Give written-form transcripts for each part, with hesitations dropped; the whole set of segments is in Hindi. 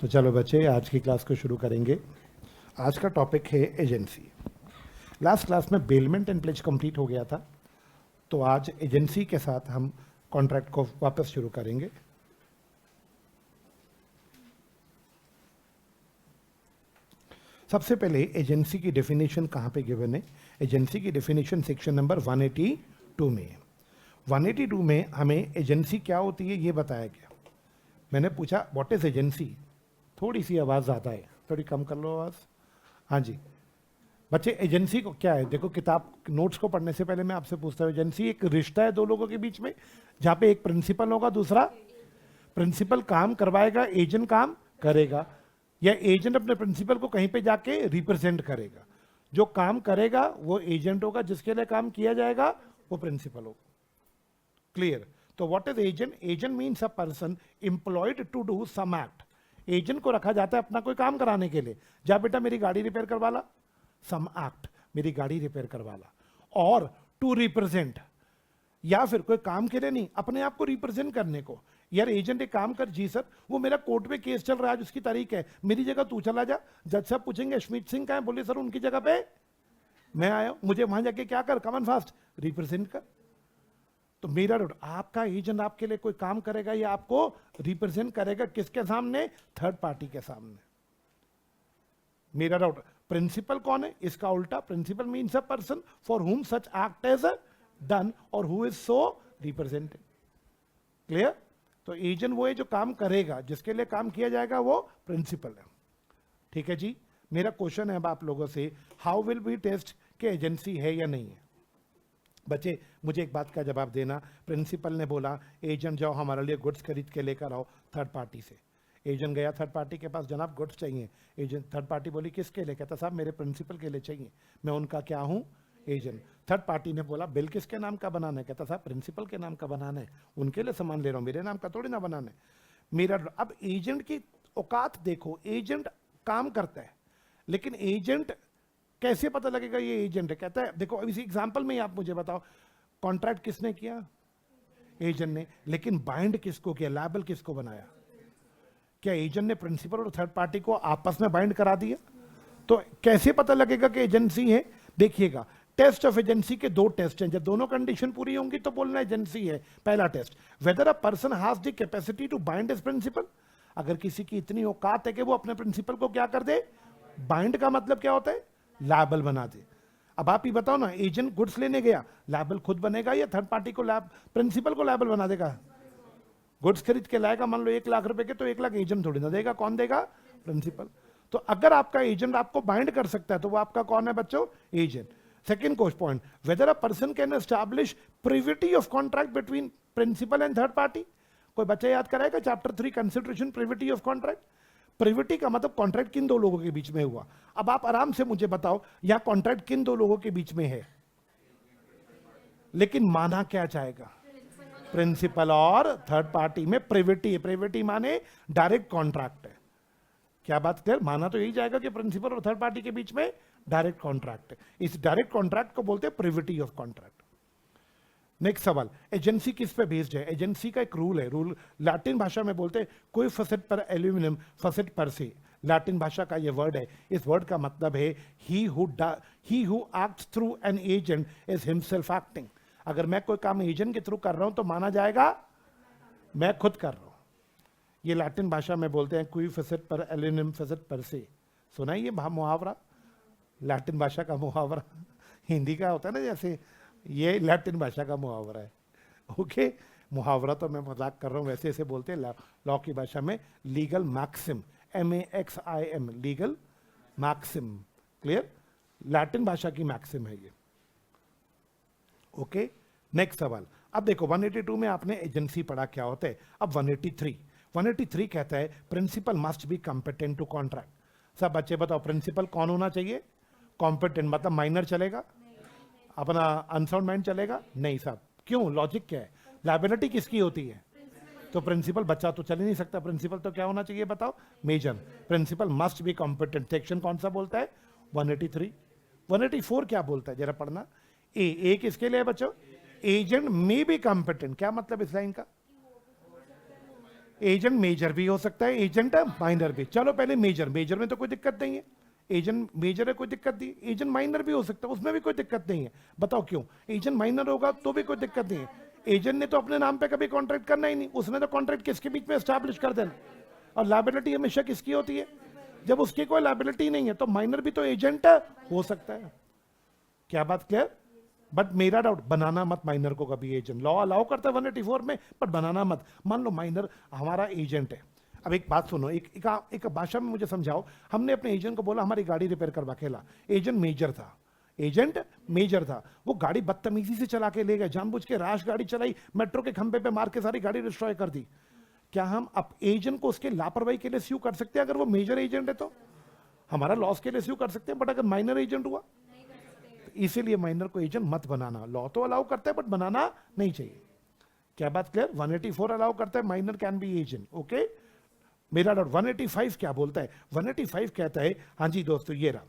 तो चलो बच्चे, आज की क्लास को शुरू करेंगे। आज का टॉपिक है एजेंसी। लास्ट क्लास में बेलमेंट एंड प्लेज कंप्लीट हो गया था, तो आज एजेंसी के साथ हम कॉन्ट्रैक्ट को वापस शुरू करेंगे। सबसे पहले एजेंसी की डेफिनेशन कहाँ पे गिवन है? एजेंसी की डेफिनेशन सेक्शन नंबर 182 में है। 182 में हमें एजेंसी क्या होती है ये बताया गया। मैंने पूछा व्हाट इज एजेंसी। थोड़ी सी आवाज़ ज़्यादा है, थोड़ी कम कर लो आवाज़। हाँ जी बच्चे, एजेंसी को क्या है? देखो, किताब नोट्स को पढ़ने से पहले मैं आपसे पूछता हूँ, एजेंसी एक रिश्ता है दो लोगों के बीच में, जहाँ पे एक प्रिंसिपल होगा, दूसरा प्रिंसिपल काम करवाएगा, एजेंट काम करेगा, या एजेंट अपने प्रिंसिपल को कहीं पे जाके रिप्रेजेंट करेगा। जो काम करेगा वो एजेंट होगा, जिसके लिए काम किया जाएगा वो प्रिंसिपल होगा। क्लियर? तो what is agent? Agent means a person employed to do some act. Agent को रखा जाता है अपना कोई काम कराने के लिए। जा बेटा मेरी गाड़ी रिपेयर करवा ला, सम एक्ट, मेरी गाड़ी रिपेयर करवा ला। और टू रिप्रेजेंट, या फिर कोई काम के लिए नहीं, अपने आप को रिप्रेजेंट करने को। यार एजेंट एक काम कर, जी सर वो मेरा कोर्ट में केस चल रहा है, आज उसकी तारीख है, मेरी जगह तू चला जा। जज साहब पूछेंगे अश्मीत सिंह कहाँ है? बोले सर उनकी जगह पे मैं आया हूं, मुझे वहां जाके क्या कर, कमन फास्ट रिप्रेजेंट कर। तो मेरा रोड, आपका एजेंट आपके लिए कोई काम करेगा या आपको रिप्रेजेंट करेगा, किसके सामने? थर्ड पार्टी के सामने। मेरा डाउट, प्रिंसिपल कौन है? इसका उल्टा, principal means a person for whom such act is done और who is so represented. Clear? तो एजेंट वो है जो काम करेगा, जिसके लिए काम किया जाएगा वो प्रिंसिपल है। ठीक है जी। मेरा क्वेश्चन है अब आप लोगों से, हाउ विल बी टेस्ट कि एजेंसी है या नहीं है? बच्चे मुझे एक बात का जवाब देना। प्रिंसिपल ने बोला एजेंट जाओ हमारे लिए गुड्स खरीद के लेकर आओ थर्ड पार्टी से। एजेंट गया थर्ड पार्टी के पास, जनाब गुड्स चाहिए। एजेंट, थर्ड पार्टी बोली किसके लिए? कहता साहब मेरे प्रिंसिपल के लिए चाहिए, मैं उनका क्या हूँ? एजेंट। थर्ड पार्टी ने बोला बिल किसके नाम का बनाना है? कहता साहब प्रिंसिपल के नाम का बनाना है, उनके लिए सामान ले रहा हूँ, मेरे नाम का थोड़ी ना बनाना है मेरा। अब एजेंट की औकात देखो, एजेंट काम करता है, लेकिन एजेंट कैसे पता लगेगा ये एजेंट है? कहता है देखो इसी एग्जांपल में ही आप मुझे बताओ, कॉन्ट्रैक्ट किसने किया? एजेंट ने। लेकिन बाइंड किसको किया? लायबल किसको बनाया? क्या एजेंट ने प्रिंसिपल और थर्ड पार्टी को आपस में बाइंड करा दिया? तो कैसे पता लगेगा कि एजेंसी है? देखिएगा, टेस्ट ऑफ एजेंसी के दो टेस्ट हैं। जब दोनों कंडीशन पूरी होंगी तो बोलना एजेंसी है। पहला test, whether a person has the capacity to bind his principal. अगर किसी की इतनी औकात है कि वो अपने प्रिंसिपल को क्या कर दे? बाइंड का मतलब क्या होता है? लायबल बना दे। अब आप ही बताओ ना, एजेंट गुड्स लेने गया, लायबल खुद बनेगा या थर्ड पार्टी को प्रिंसिपल को लायबल बना देगा? गुड्स खरीद के लाएगा मान लो 1 लाख रुपए के, तो 1 लाख एजेंट थोड़ी ना देगा, कौन देगा? प्रिंसिपल। तो अगर आपका एजेंट आपको बाइंड कर सकता है तो वो आपका कौन है बच्चों? Agent. Second question point, whether a person can establish privity of contract between principal and third party. कोई बच्चा याद कराएगा chapter 3 consideration privity of contract. Privity का मतलब कॉन्ट्रैक्ट किन दो लोगों के बीच में हुआ। अब आप आराम से मुझे बताओ, यह कॉन्ट्रैक्ट किन दो लोगों के बीच में है, लेकिन माना क्या जाएगा? प्रिंसिपल और थर्ड पार्टी में प्रिविटी है। प्रिविटी माने डायरेक्ट कॉन्ट्रैक्ट है। क्या बात क्लियर? माना तो यही जाएगा कि प्रिंसिपल और थर्ड पार्टी के बीच में डायरेक्ट कॉन्ट्रैक्ट है। इस डायरेक्ट कॉन्ट्रैक्ट को बोलते हैं प्रिविटी ऑफ कॉन्ट्रैक्ट। नेक्स्ट सवाल, एजेंसी किस पे बेस्ड है? एजेंसी का एक रूल है। रूल लैटिन भाषा में बोलते हैं कोई फसेट पर एल्यूमिनियम फसेट पर से। लैटिन भाषा का ये वर्ड है। इस वर्ड का मतलब है he who acts through an agent is himself acting. अगर मैं कोई काम एजेंट के थ्रू कर रहा हूं तो माना जाएगा मैं खुद कर रहा हूं। ये लैटिन भाषा में बोलते हैं कोई फसेट पर एल्यूमिनियम फसेट पर से। सुना है ये मुहावरा? लैटिन भाषा का मुहावरा हिंदी का होता है ना, जैसे ये लैटिन भाषा का मुहावरा है। ओके, मुहावरा तो मैं मजाक कर रहा हूं, वैसे ऐसे बोलते हैं लॉ की भाषा में legal maxim, MAXIM, legal maxim. Clear? Latin भाषा की मैक्सिम है ये। ओके, नेक्स्ट सवाल। अब देखो 182 में आपने एजेंसी पढ़ा क्या होता है। अब 183 कहता है principal must be competent to contract. सब बच्चे बताओ प्रिंसिपल कौन होना चाहिए? कॉम्पिटेंट। मतलब माइनर चलेगा, अपना अनसाउंड माइंड चलेगा नहीं साहब। क्यों? लॉजिक क्या है? लायबिलिटी किसकी होती है? तो प्रिंसिपल, बच्चा तो चल ही नहीं सकता, प्रिंसिपल तो क्या होना चाहिए बताओ? Major. Principal must be competent. Section कौन सा बोलता है? 183। 184 क्या बोलता है जरा पढ़ना। ए किसके लिए है बच्चों? Agent may be competent. क्या मतलब इस लाइन का? एजेंट मेजर भी हो सकता है, एजेंट माइनर भी। चलो पहले मेजर, मेजर में तो कोई दिक्कत नहीं है, एजेंट मेजर है कोई दिक्कत नहीं। एजेंट माइनर भी हो सकता है, उसमें भी कोई दिक्कत नहीं है। बताओ क्यों? एजेंट माइनर होगा तो भी कोई दिक्कत नहीं है। एजेंट ने तो अपने नाम पे कभी कॉन्ट्रैक्ट करना ही नहीं, उसने तो कॉन्ट्रैक्ट किसके बीच में एस्टैब्लिश कर देना। और लायबिलिटी हमेशा किसकी होती है? जब उसकी कोई लायबिलिटी नहीं है। तो माइनर भी तो एजेंट हो सकता है। क्या बात क्लियर? बट मेरा डाउट, बनाना मत माइनर को कभी एजेंट। लॉ अलाउ करता है 184 में, बट बनाना मत। मान लो माइनर हमारा एजेंट है। अब एक बात सुनो, एक भाषा में मुझे समझाओ। हमने अपने एजेंट को बोला हमारी गाड़ी रिपेयर करवा के ला। एजेंट मेजर था, एजेंट मेजर था। वो गाड़ी बदतमीजी से चला के ले गए, जानबूझ के रैश गाड़ी चलाई, मेट्रो के खंभे पे मार के सारी गाड़ी डिस्ट्रॉय कर दी। क्या हम अब एजेंट को उसके लापरवाही के लिए स्यू कर सकते हैं? अगर वो मेजर एजेंट है तो हमारा लॉस के लिए स्यू कर सकते हैं, बट अगर माइनर एजेंट हुआ, इसीलिए माइनर को एजेंट मत बनाना। लॉ तो अलाउ करता है बट बनाना नहीं चाहिए। क्या बात क्लियर? 184 अलाउ करता है minor can be agent. Okay, मेरा डाउट 185 क्या बोलता है? 185 कहता है, हाँ जी दोस्तों ये रहा,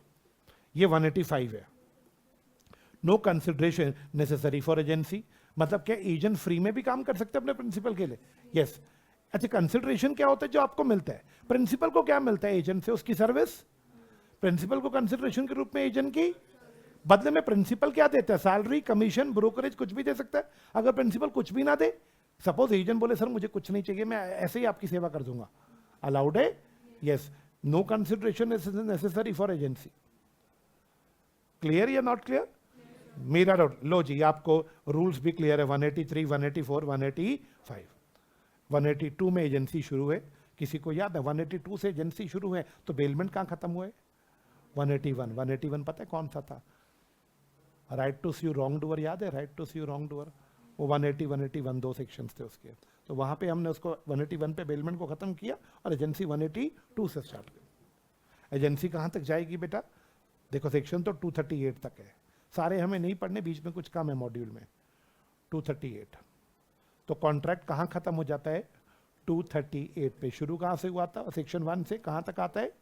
ये 185 है, no consideration necessary for agency. मतलब क्या एजेंट फ्री में भी काम कर सकते हैं अपने प्रिंसिपल के लिए? यस। अच्छा, कंसिडरेशन क्या होता है जो आपको मिलता है? प्रिंसिपल को क्या मिलता है एजेंट से? उसकी सर्विस। प्रिंसिपल को कंसिडरेशन के रूप में एजेंट की बदले में प्रिंसिपल क्या देता है? सैलरी, कमीशन, ब्रोकरेज, कुछ भी दे सकता है। अगर प्रिंसिपल कुछ भी ना दे, सपोज एजेंट बोले सर मुझे कुछ नहीं चाहिए, मैं ऐसे ही आपकी सेवा कर दूंगा, अलाउड है? Yes. No consideration necessary for agency. Clear या नॉट क्लियर? मेरा डाउट, लो जी आपको रूल्स भी क्लियर है। 183, 184, 185, 182 में एजेंसी शुरू है। किसी को याद है 182 से एजेंसी शुरू है तो बेलमेंट कहां खत्म हुए? 181। 181 पता है कौन सा था? Right to sue wrongdoer, याद है? Right to sue wrongdoer, वो 180, 181 दो सेक्शंस थे उसके। तो वहां पे हमने उसको 181 पे बेलमेंट को खत्म किया और एजेंसी 182 से स्टार्ट की। एजेंसी कहां तक जाएगी बेटा? देखो सेक्शन तो 238 तक है, सारे हमें नहीं पढ़ने, बीच में कुछ काम है मॉड्यूल में। 238 तो कॉन्ट्रैक्ट कहां खत्म हो जाता है? 238 पे। शुरू कहां से हुआ था? सेक्शन 1 से कहां तक आता है?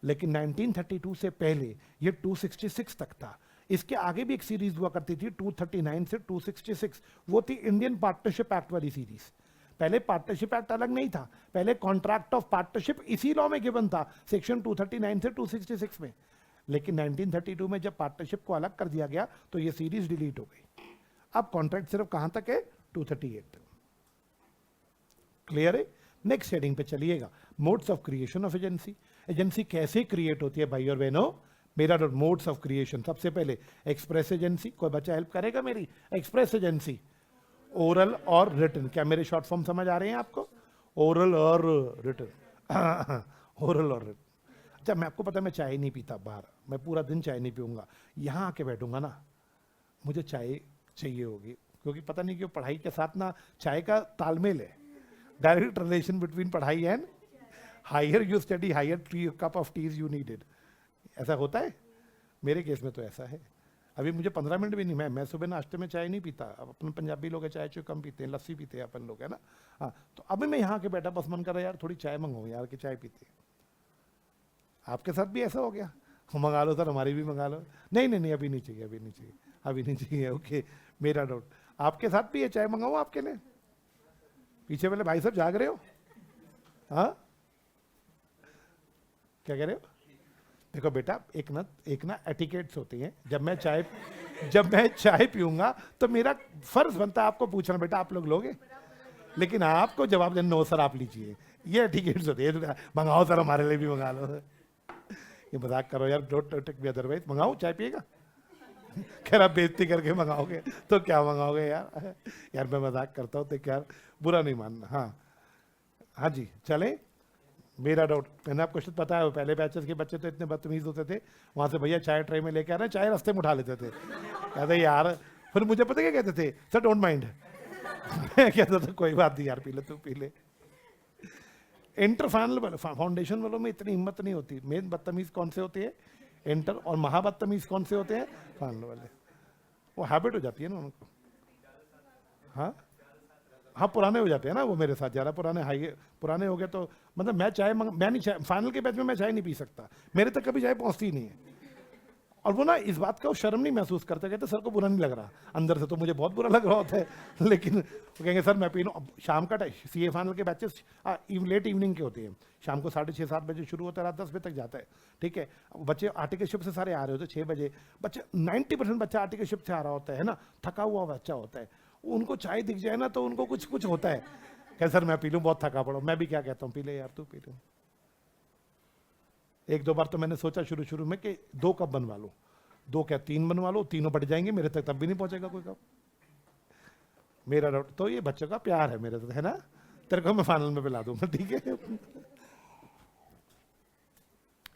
लेकिन 1932 से पहले ये 266 तक था। इसके आगे भी एक सीरीज हुआ करती थी 239 से 266, वो थी इंडियन पार्टनरशिप एक्ट वाली सीरीज। पहले पार्टनरशिप एक्ट अलग नहीं था, पहले कॉन्ट्रैक्ट ऑफ पार्टनरशिप इसी लॉ में गिवन था, सेक्शन 239 से 266 में। लेकिन 1932 में जब पार्टनरशिप को अलग कर दिया गया तो ये सीरीज डिलीट हो गई। अब कॉन्ट्रैक्ट सिर्फ कहां तक है? 238 तक। क्लियर है? नेक्स्ट हेडिंग पे चलिएगा, modes of creation of agency. Agency कैसे क्रिएट होती है भाई और बहनों? मेरा मोड्स ऑफ क्रिएशन, सबसे पहले एक्सप्रेस एजेंसी। कोई बच्चा हेल्प करेगा मेरी? एक्सप्रेस एजेंसी, ओरल और रिटन। क्या मेरे शॉर्ट फॉर्म समझ आ रहे हैं आपको? ओरल और रिटन। ओरल और रिटन। अच्छा, मैं आपको पता है मैं चाय नहीं पीता बाहर, मैं पूरा दिन चाय नहीं पीऊंगा। यहाँ आके बैठूंगा ना मुझे चाय चाहिए होगी, क्योंकि पता नहीं क्यों पढ़ाई के साथ ना चाय का तालमेल है, डायरेक्ट रिलेशन बिटवीन पढ़ाई and higher you study higher cup of teas you needed. ऐसा होता है मेरे केस में तो ऐसा है। अभी मुझे 15 मिनट भी नहीं, मैं सुबह नाश्ते में चाय नहीं पीता। अब अपन पंजाबी लोग हैं चाय चो कम पीते हैं, लस्सी पीते हैं अपन लोग, है ना। हाँ, तो अभी मैं यहाँ के बैठा, बस मन कर रहा है यार थोड़ी चाय मंगाऊँ यार, कि चाय पीते। आपके साथ भी ऐसा हो गया? मंगा लो सर, हमारी भी मंगा लो। नहीं नहीं नहीं, अभी नहीं चाहिए, अभी नहीं चाहिए, अभी नहीं चाहिए। ओके, मेरा डाउट आपके साथ भी है, चाय मंगाऊँ आपके लिए? पीछे वाले भाई साहब जाग रहे हो? हाँ, क्या कह रहे हो? देखो बेटा, एक ना एटिकेट्स होती हैं। जब मैं चाय पीऊंगा तो मेरा फर्ज बनता है आपको पूछना, बेटा आप लोग लोगे? लेकिन आपको जवाब देना, नो सर आप लीजिए। ये एटिकेट्स होती है। मंगाओ सर, हमारे लिए भी मंगा लो। ये मजाक करो यार, डोंट टेक मी अदरवाइज। मंगाओ, चाय पिएगा? कह रहा बेइज्जती करके मंगाओगे तो क्या मंगाओगे यार? यार मैं मजाक करता हूँ, तो यार बुरा नहीं मानना। हाँ जी, चलें। मेरा डाउट, मैंने आपको शायद पता है पहले बैचेस के बच्चे तो इतने बदतमीज होते थे, वहां से भैया चाय ट्रे में लेके आ रहे हैं, चाय रास्ते में उठा लेते थे। कहते यार, फिर मुझे पता क्या कहते थे? Sir don't mind. मैं कहता था कोई बात नहीं यार, पी ले तू पी ले। इंटर फाउंडेशन वालों में इतनी हिम्मत नहीं होती। मेन बदतमीज कौन से होते हैं? इंटर। और महाबदतमीज कौन से होते हैं? फाइनल वाले। वो हैबिट हो जाती है ना उनको। हाँ, पुराने हो जाते हैं ना वो मेरे साथ, ज़्यादा पुराने हो गए तो मतलब मैं नहीं चाय फाइनल के बैच में मैं चाय नहीं पी सकता, मेरे तक कभी चाय पहुंचती ही नहीं है। और वो ना इस बात का वो शर्म नहीं महसूस करते, कहते सर को बुरा नहीं लग रहा, अंदर से तो मुझे बहुत बुरा लग रहा होता है लेकिन वो कहेंगे सर मैं पी लूँ। अब शाम का टाइम सीए फाइनल के बैचेस लेट इवनिंग के होते हैं, शाम को 6:30-7 बजे शुरू होता है, रात 10 बजे तक जाता है, ठीक है। बच्चे आर्टिकल शिफ्ट से सारे आ रहे होते हैं 6 बजे, बच्चे 90% बच्चा आर्टिकल शिफ्ट से आ रहा होता है ना, थका हुआ बच्चा होता है, उनको चाय दिख जाए ना तो उनको कुछ कुछ होता है, कह सर मैं पी लूँ, बहुत थका पड़ा। मैं भी क्या कहता हूँ, पी ले यार तू पी ले। 1-2 बार तो मैंने सोचा शुरू में कि 2 कप बनवा लो, 2 क्या 3 बनवा लो, तीनों बढ़ जाएंगे मेरे तक, तब भी नहीं पहुंचेगा कोई कप। मेरा तो ये बच्चों का प्यार है मेरे से, है ना, तेरे को मैं फाइनल में पिला दूंगा, ठीक है।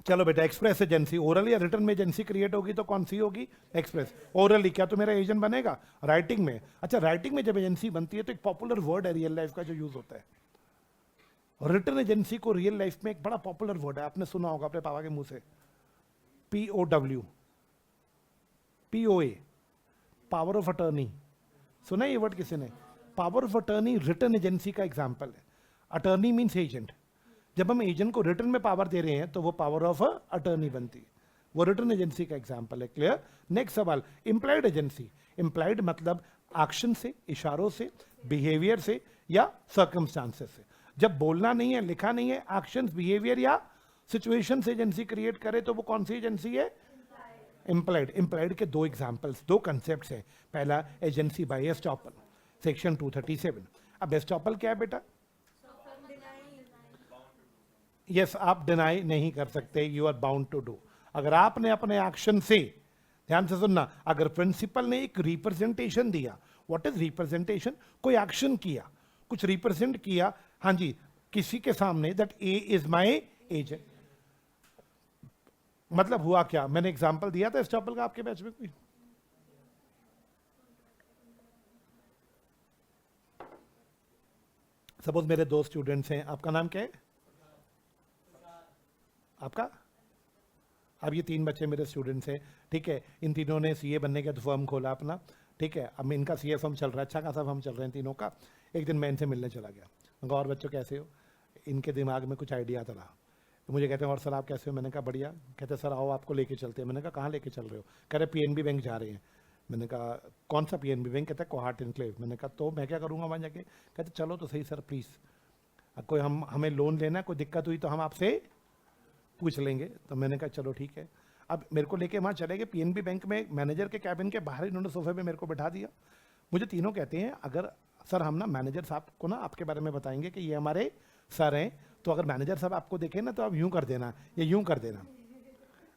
चलो बेटा, एक्सप्रेस एजेंसी, ओरल या रिटर्न में एजेंसी क्रिएट होगी तो कौन सी होगी, एक्सप्रेस। ओरली क्या तो मेरा एजेंट बनेगा, राइटिंग में, अच्छा राइटिंग में जब एजेंसी बनती है तो एक पॉपुलर वर्ड है रियल लाइफ का जो यूज होता है, रिटर्न एजेंसी को रियल लाइफ में एक बड़ा पॉपुलर वर्ड है, आपने सुना होगा अपने पापा के मुंह से, POW, POA, power of attorney, सुना ये वर्ड किसी ने? Power of attorney return agency का एग्जांपल है। अटर्नी मींस एजेंट, जब हम एजेंट को रिटर्न में पावर दे रहे हैं तो वो पावर ऑफ अटर्नी बनती है, वो रिटर्न एजेंसी का एग्जांपल है। क्लियर? नेक्स्ट सवाल, इंप्लाइड एजेंसी। इंप्लाइड मतलब एक्शन से, इशारों से, बिहेवियर से या सर्कमस्टांसेस से। जब बोलना नहीं है, लिखा नहीं है, एक्शंस, बिहेवियर या सिचुएशन से एजेंसी क्रिएट करे तो वो कौन सी एजेंसी है? इंप्लाइड। इंप्लाइड के 2 एग्जांपल्स, 2 कंसेप्ट्स हैं। पहला एजेंसी बाय एस्टॉपल, सेक्शन 237। अब एस्टॉपल क्या है बेटा? यस, आप डिनाई नहीं कर सकते, you are bound to do. अगर आपने अपने एक्शन से, ध्यान से सुनना, अगर प्रिंसिपल ने एक रिप्रेजेंटेशन दिया, व्हाट इज रिप्रेजेंटेशन? कोई एक्शन किया, कुछ रिप्रेजेंट किया, हाँ जी, किसी के सामने, that A is my agent. मतलब हुआ क्या? मैंने एग्जांपल दिया था एस्टॉपल का आपके बैच में कोई? सपोज मेरे 2 स्टूडेंट्स हैं, आपका नाम क्या है? आपका? अब ये 3 बच्चे मेरे स्टूडेंट्स हैं, ठीक है। इन तीनों ने सीए बनने के फर्म खोला अपना, ठीक है। अब इनका सीए फर्म चल रहा है, अच्छा खासा फर्म चल रहे हैं तीनों का। एक दिन मैं इनसे मिलने चला गया, और बच्चों कैसे हो? इनके दिमाग में कुछ आइडिया था, तो मुझे कहते हैं और सर आप कैसे हो? मैंने कहा बढ़िया। कहते सर आओ आपको लेके चलते हैं। मैंने कहा कहाँ लेके चल रहे हो? कह रहे PNB बैंक जा रहे हैं। मैंने कहा कौन सा PNB बैंक? कहता है कोहाट इनक्लेव। मैंने कहा तो मैं क्या करूँगा वहाँ जाके? कहते चलो तो सही सर प्लीज़, कोई हमें लोन लेना है, कोई दिक्कत हुई तो हम आपसे पूछ लेंगे। तो मैंने कहा चलो ठीक है। अब मेरे को लेके वहाँ चले गए PNB बैंक में, मैनेजर के कैबिन के बाहर इन्होंने सोफे पे मेरे को बैठा दिया। मुझे तीनों कहते हैं अगर सर हम ना मैनेजर साहब को ना आपके बारे में बताएंगे कि ये हमारे सर हैं, तो अगर मैनेजर साहब आपको देखें ना तो आप यूं कर देना, ये यूं कर देना।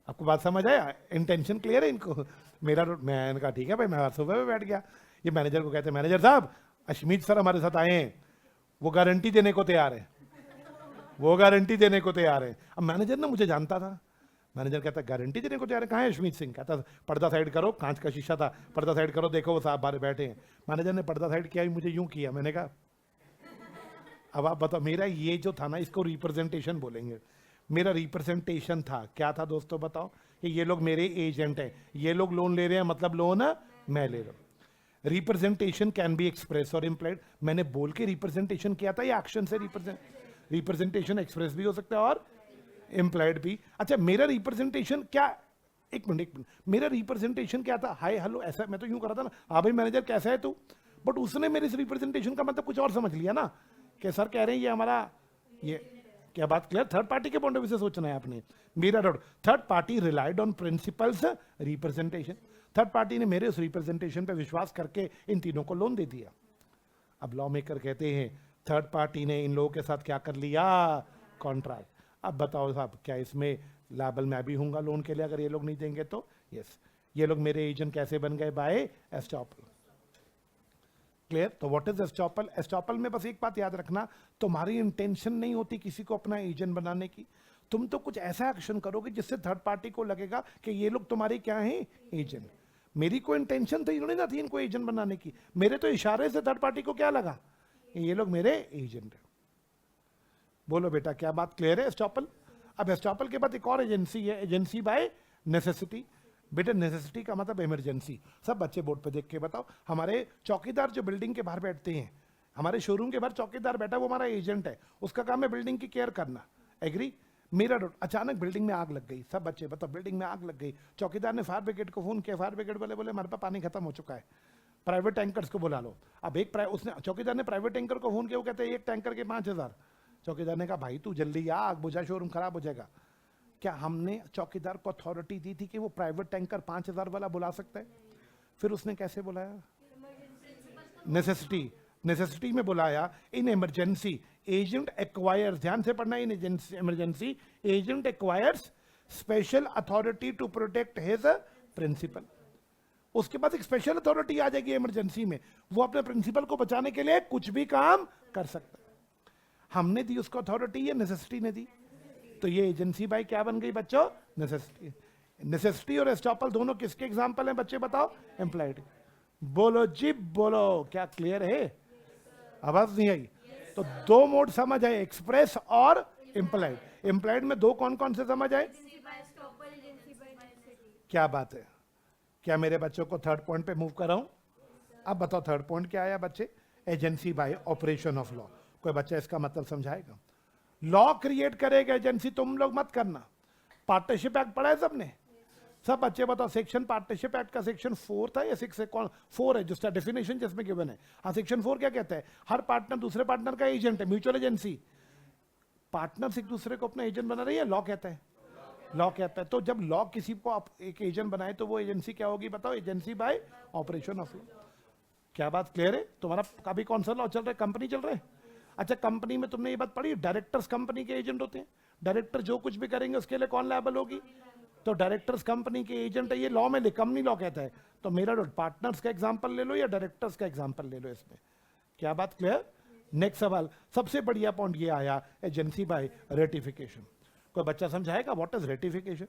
आपको बात समझ आया? इंटेंशन क्लियर है इनको मेरा? मैंने कहा ठीक है भाई, मैं सोफे पे बैठ गया। ये मैनेजर को कहते हैं मैनेजर साहब अश्मीत सर हमारे साथ आए हैं, वो गारंटी देने को तैयार है, वो गारंटी देने को तैयार है। अब मैनेजर ना मुझे जानता था, मैनेजर कहता गारंटी देने को तैयार है, कहाँ है अश्मीत सिंह? कहता पर्दा साइड करो, कांच का शीशा था, पर्दा साइड करो, देखो वो साहब बाहर बैठे हैं। मैनेजर ने पर्दा साइड किया, मुझे यूं किया। मैंने कहा अब आप बताओ, मेरा ये जो था ना, इसको रिप्रेजेंटेशन बोलेंगे। मेरा रिप्रेजेंटेशन था, क्या था दोस्तों बताओ? कि ये लोग मेरे एजेंट हैं, ये लोग लोन ले रहे हैं, मतलब लोन मैं ले रहा हूं। रिप्रेजेंटेशन कैन बी एक्सप्रेस और इम्प्लाइड। मैंने बोल के रिप्रेजेंटेशन किया था या एक्शन से रिप्रेजेंटेशन एक्सप्रेस भी हो सकता है और इम्प्लाइड भी। अच्छा मेरा रिप्रेजेंटेशन क्या, एक मिनट, मेरा रिप्रेजेंटेशन क्या था? हाय हेलो, ऐसा मैं तो यूं कर रहा था ना, हाँ भाई मैनेजर कैसा है तू, बट उसने मेरे इस रिप्रेजेंटेशन का मतलब कुछ और समझ लिया ना, कि सर कह रहे हैं ये हमारा, ये क्या बात क्लियर? थर्ड पार्टी के पॉइंट ऑफ व्यू से सोचना है आपने। मेरा doubt, third party relied on principles representation, third party ने मेरे उस रिप्रेजेंटेशन पे विश्वास करके इन तीनों को लोन दे दिया। अब लॉ मेकर कहते हैं थर्ड पार्टी ने इन लोगों के साथ क्या कर लिया? कॉन्ट्रैक्ट। अब बताओ साहब, क्या इसमें लायबल मैं भी हूंगा लोन के लिए अगर ये लोग नहीं देंगे तो? यस, ये लोग मेरे एजेंट कैसे बन गए? Bye estoppel. क्लियर? तो व्हाट इज एस्टॉपल? एस्टॉपल में बस एक बात याद रखना, तुम्हारी इंटेंशन नहीं होती किसी को अपना एजेंट बनाने की, तुम तो कुछ ऐसा एक्शन करोगे जिससे थर्ड पार्टी को लगेगा कि ये लोग तुम्हारे क्या हैं? एजेंट। मेरी कोई इंटेंशन तो इन्होंने ना थी इनको एजेंट बनाने की, मेरे तो इशारे से थर्ड पार्टी को क्या लगा? ये लोग मेरे एजेंट है। बोलो बेटा, क्या बात क्लियर है? एस्टॉपल। अब एस्टॉपल के बाद एक और एजेंसी है, एजेंसी बाय नेसेसिटी। बेटा नेसेसिटी का मतलब इमरजेंसी। सब बच्चे बोर्ड पे देख के बताओ, हमारे चौकीदार जो बिल्डिंग के बाहर बैठते हैं, हमारे शोरूम के बाहर चौकीदार बैठा, वो हमारा एजेंट है, उसका काम है बिल्डिंग की केयर करना। एग्री? मेरा डाउट, अचानक बिल्डिंग में आग लग गई, सब बच्चे बताओ बिल्डिंग में आग लग गई, चौकीदार ने फायर ब्रिगेड को फोन किया, फायर ब्रिगेड वाले बोले हमारे पास पानी खत्म हो चुका है, प्राइवेट टैंकर्स को बुला लो। अब उसने चौकीदार ने प्राइवेट टैंकर को फोन किया, वो कहते हैं एक टैंकर के 5,000। चौकीदार ने कहा भाई तू जल्दी आ, आग बुझा, शोरूम खराब हो जाएगा। क्या हमने चौकीदार को अथॉरिटी दी थी कि वो प्राइवेट टैंकर 5,000 वाला बुला सकता है? फिर उसने कैसे बुलाया? नेसेसिटी में बुलाया। इन इमरजेंसी एजेंट एक्वायर्स, ध्यान से पढ़ना, in emergency agent acquires special authority to protect his principal. उसके बाद एक स्पेशल अथॉरिटी आ जाएगी इमरजेंसी में, वो अपने प्रिंसिपल को बचाने के लिए कुछ भी काम कर सकता है। हमने दी उसको अथॉरिटी या नेसेसिटी ने दी? तो ये एजेंसी बाय क्या बन गई बच्चों? नेसेसिटी। नेसेसिटी और एस्टॉपल दोनों किसके एग्जांपल हैं बच्चे बताओ? एम्प्लॉयड। बोलो जी बोलो, क्या क्लियर है? आवाज नहीं आई? तो दो मोड समझ आए, एक्सप्रेस और इम्प्लाइड। इम्प्लाइड में दो कौन कौन से समझ आए? क्या बात है, क्या मेरे बच्चों को थर्ड पॉइंट पे मूव कर रहा हूं? अब बताओ थर्ड पॉइंट क्या आया बच्चे? Agency by operation of law. कोई बच्चा इसका मतलब समझाएगा? लॉ क्रिएट करेगा एजेंसी, तुम लोग मत करना। पार्टनरशिप एक्ट पढ़ा है सबने? सब बच्चे बताओ सेक्शन पार्टनरशिप एक्ट का सेक्शन 4 था या 6 है? कौन 4 है? जिसका डेफिनेशन जिसमें गिवन है। हाँ, सेक्शन 4 क्या कहता है? हर पार्टनर दूसरे पार्टनर का एजेंट है, म्यूचुअल एजेंसी। पार्टनर्स एक दूसरे को अपना एजेंट बना रही है, लॉ कहता है। लॉ कहता है। तो जब लॉ किसी को आप एक एजेंट बनाए तो वो एजेंसी क्या होगी बताओ? Agency by operation of law. क्या बात क्लियर है? तुम्हारा कभी कौन सा लॉ चल रहा है? कंपनी चल रहा है। अच्छा, कंपनी में तुमने ये बात पढ़ी, डायरेक्टर्स कंपनी के एजेंट होते हैं। डायरेक्टर जो कुछ भी करेंगे उसके लिए कौन लायबल होगी? तो डायरेक्टर्स कंपनी के एजेंट है, ये लॉ में कंपनी लॉ कहता है। तो मेरा पार्टनर्स का एग्जांपल ले लो या डायरेक्टर्स का एग्जांपल ले लो इसमें। क्या बात क्लियर? नेक्स्ट सवाल, सबसे बढ़िया पॉइंट ये आया, एजेंसी बाय रेटिफिकेशन। कोई बच्चा समझाएगा what is ratification?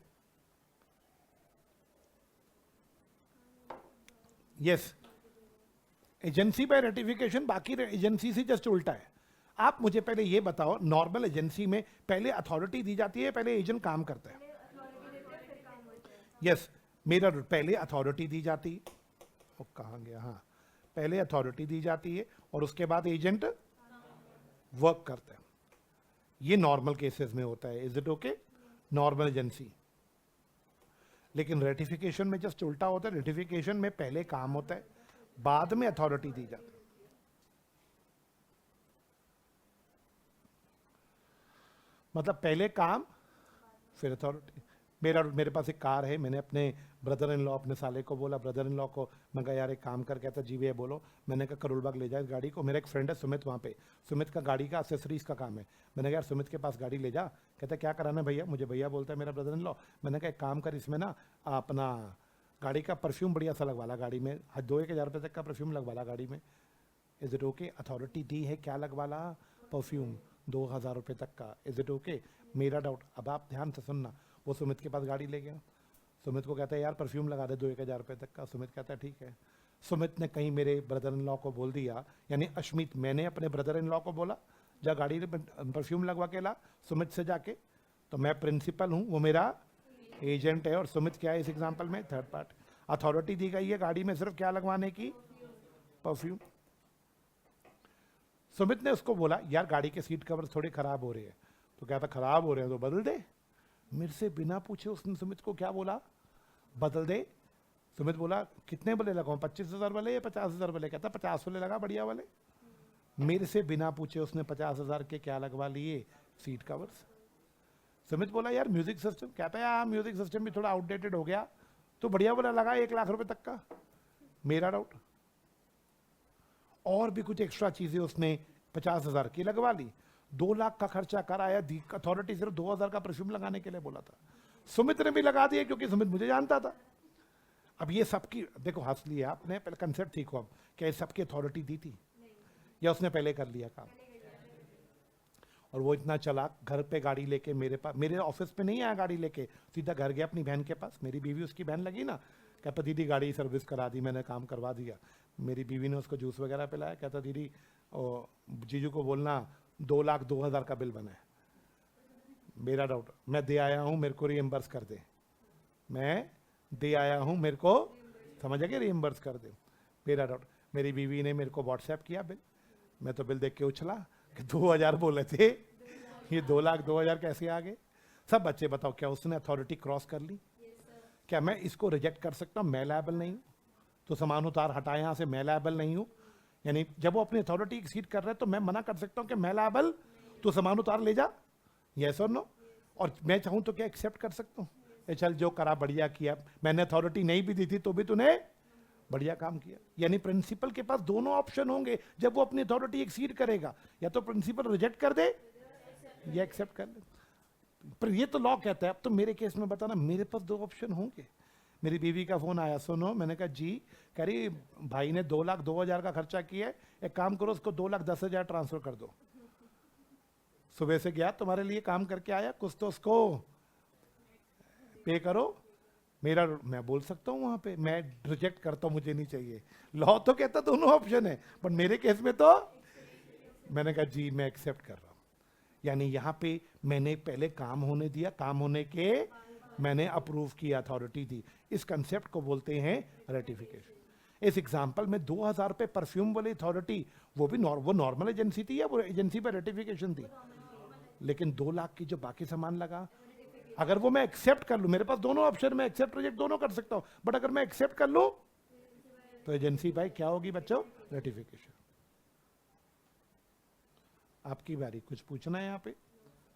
Yes, agency by ratification बाकी एजेंसी से जस्ट उल्टा है। आप मुझे पहले ये बताओ, नॉर्मल एजेंसी में पहले अथॉरिटी दी जाती है, पहले एजेंट काम करता है? यस, मेरा पहले अथॉरिटी दी जाती है। वो कहाँ गया? हाँ, पहले अथॉरिटी दी जाती है और उसके बाद एजेंट वर्क करता है। ये नॉर्मल केसेस में होता है। Is it okay? Normal agency. लेकिन रेटिफिकेशन में जस्ट उल्टा होता है। रेटिफिकेशन में पहले काम होता है, बाद में अथॉरिटी दी जाती है। मतलब पहले काम फिर अथॉरिटी। मेरे पास एक कार है, मैंने अपने ब्रदर इन लॉ, अपने साले को बोला, ब्रदर इन लॉ को, मैं कहा यार एक काम कर, कहता जी भैया बोलो। मैंने कहा करोलबाग ले जाए इस गाड़ी को। मेरा एक फ्रेंड है सुमित, वहाँ पे सुमित का गाड़ी का एक्सेसरीज का काम है। मैंने कहा यार सुमित के पास गाड़ी ले जा। कहता क्या कराना है भैया? मुझे भैया बोलता है मेरा ब्रदर इन लॉ। मैंने कहा एक काम कर, इसमें ना अपना गाड़ी का परफ्यूम बढ़िया सा लगवाला गाड़ी में, 2-1 हज़ार रुपये तक का परफ्यूम लगवाला गाड़ी में। Is it okay? अथॉरिटी दी है, क्या लगवाला? परफ्यूम 2,000 रुपये तक का। Is it okay? मेरा डाउट, अब आप ध्यान से सुनना। वो सुमित के पास गाड़ी ले गया, सुमित को कहता है यार परफ्यूम लगा दे 2-1 हज़ार रुपये तक का। सुमित कहता है ठीक है। सुमित ने कहीं मेरे ब्रदर इन लॉ को बोल दिया, यानी अश्मित, मैंने अपने ब्रदर इन लॉ को बोला जा गाड़ी में परफ्यूम लगवा के ला सुमित से जाके। तो मैं प्रिंसिपल हूँ, वो मेरा एजेंट है, और सुमित क्या है इस एग्जाम्पल में? Third party. अथॉरिटी दी गई है गाड़ी में सिर्फ क्या लगवाने की? परफ्यूम। सुमित ने उसको बोला यार गाड़ी के सीट कवर थोड़े खराब हो रहे हैं। तो कहता खराब हो रहे हैं तो बदल दे। मेरे से बिना पूछे उसने सुमित को क्या बोला? बदल दे। सुमित बोला कितने वाले लगाऊं, 25,000 वाले या 50,000 वाले? कहता 50 वाले लगा, बढ़िया वाले। मेरे से बिना पूछे उसने 50,000 के क्या लगवा लिए? Seat covers. सुमित बोला यार म्यूजिक सिस्टम? कहता है यार म्यूजिक सिस्टम भी थोड़ा आउटडेटेड हो गया, तो बढ़िया वाला लगा 1 लाख रुपए तक का। मेरा डाउट, और भी कुछ एक्स्ट्रा चीजें उसने 50,000 की लगवा ली। 2 लाख का खर्चा कराया, अथॉरिटी सिर्फ 2,000 का परफ्यूम लगाने के लिए बोला था। सुमित ने भी लगा दिया क्योंकि सुमित मुझे जानता था। अब ये सबकी देखो हंस लिया आपने, पहले कंसेप्ट सीखो। अब क्या सबकी अथॉरिटी दी थी या उसने पहले कर लिया काम? और वो इतना चला, घर पे गाड़ी लेके मेरे पास, मेरे ऑफिस पे नहीं आया गाड़ी लेके, सीधा घर गया अपनी बहन के पास। मेरी बीवी उसकी बहन लगी ना, कहता दीदी गाड़ी सर्विस करा दी, मैंने काम करवा दिया। मेरी बीवी ने उसको जूस वगैरह पिलाया। कहता दीदी जीजू को बोलना 2,02,000 का बिल बना है। मेरा डाउट, मैं दे आया हूँ, मेरे को रिएम्बर्स कर दे। मैं दे आया हूँ, मेरे को समझ आ गया, रिएम्बर्स कर दे। मेरा डाउट, मेरी बीवी ने मेरे को व्हाट्सएप किया बिल, मैं तो बिल देख के उछला कि 2,000 बोले थे, ये 2,02,000 कैसे आ गए? सब बच्चे बताओ, क्या उसने अथॉरिटी क्रॉस कर ली? क्या मैं इसको रिजेक्ट कर सकता हूँ? मैं लायबल नहीं हूँ, तो समान उतार हटाए यहां से, मैं लायबल नहीं हूँ। यानी जब वो अपनी अथॉरिटी एक्सीड कर रहे हैं तो मैं मना कर सकता हूँ कि मैं लायबल, तो समान उतार ले जा, यस और नो। और मैं चाहूं तो क्या एक्सेप्ट कर सकता हूँ? चल जो करा बढ़िया किया, मैंने अथॉरिटी नहीं भी दी थी तो भी तूने बढ़िया काम किया। यानी प्रिंसिपल के पास दोनों ऑप्शन होंगे जब वो अपनी अथॉरिटी एक्सीड करेगा, या तो प्रिंसिपल रिजेक्ट कर दे या एक्सेप्ट कर ले। पर ये तो लॉ कहता है। अब तो मेरे केस में बताना, मेरे पास दो ऑप्शन होंगे। मेरी बीवी का फोन आया, सुनो, मैंने कहा जी, कह रही भाई ने 2,02,000 का खर्चा किया है, एक काम करो उसको 2,10,000 ट्रांसफर कर दो। सुबह से गया, तुम्हारे लिए काम करके आया, कुछ तो उसको पे करो। मेरा, मैं बोल सकता हूँ वहां पे, मैं रिजेक्ट करता हूँ, मुझे नहीं चाहिए। लॉ तो कहता दोनों ऑप्शन है, बट मेरे केस में तो मैंने कहा जी मैं एक्सेप्ट कर रहा हूं। यानी यहां पे मैंने पहले काम होने दिया, काम होने के मैंने अप्रूव किया, अथॉरिटी दी। इस कंसेप्ट को बोलते हैं रेटिफिकेशन। इस एग्जांपल में 2,000 पे परफ्यूम वाली अथॉरिटी, वो भी वो नॉर्मल एजेंसी थी या वो एजेंसी पे रेटिफिकेशन थी? लेकिन 2 लाख की जो बाकी सामान लगा, अगर वो मैं एक्सेप्ट कर लूं, मेरे पास दोनों ऑप्शन, मैं एक्सेप्ट रिजेक्ट दोनों कर सकता हूं, बट अगर मैं एक्सेप्ट कर लूं तो एजेंसी भाई क्या होगी बच्चों? रेटिफिकेशन। आपकी बारी, कुछ पूछना है यहाँ पे?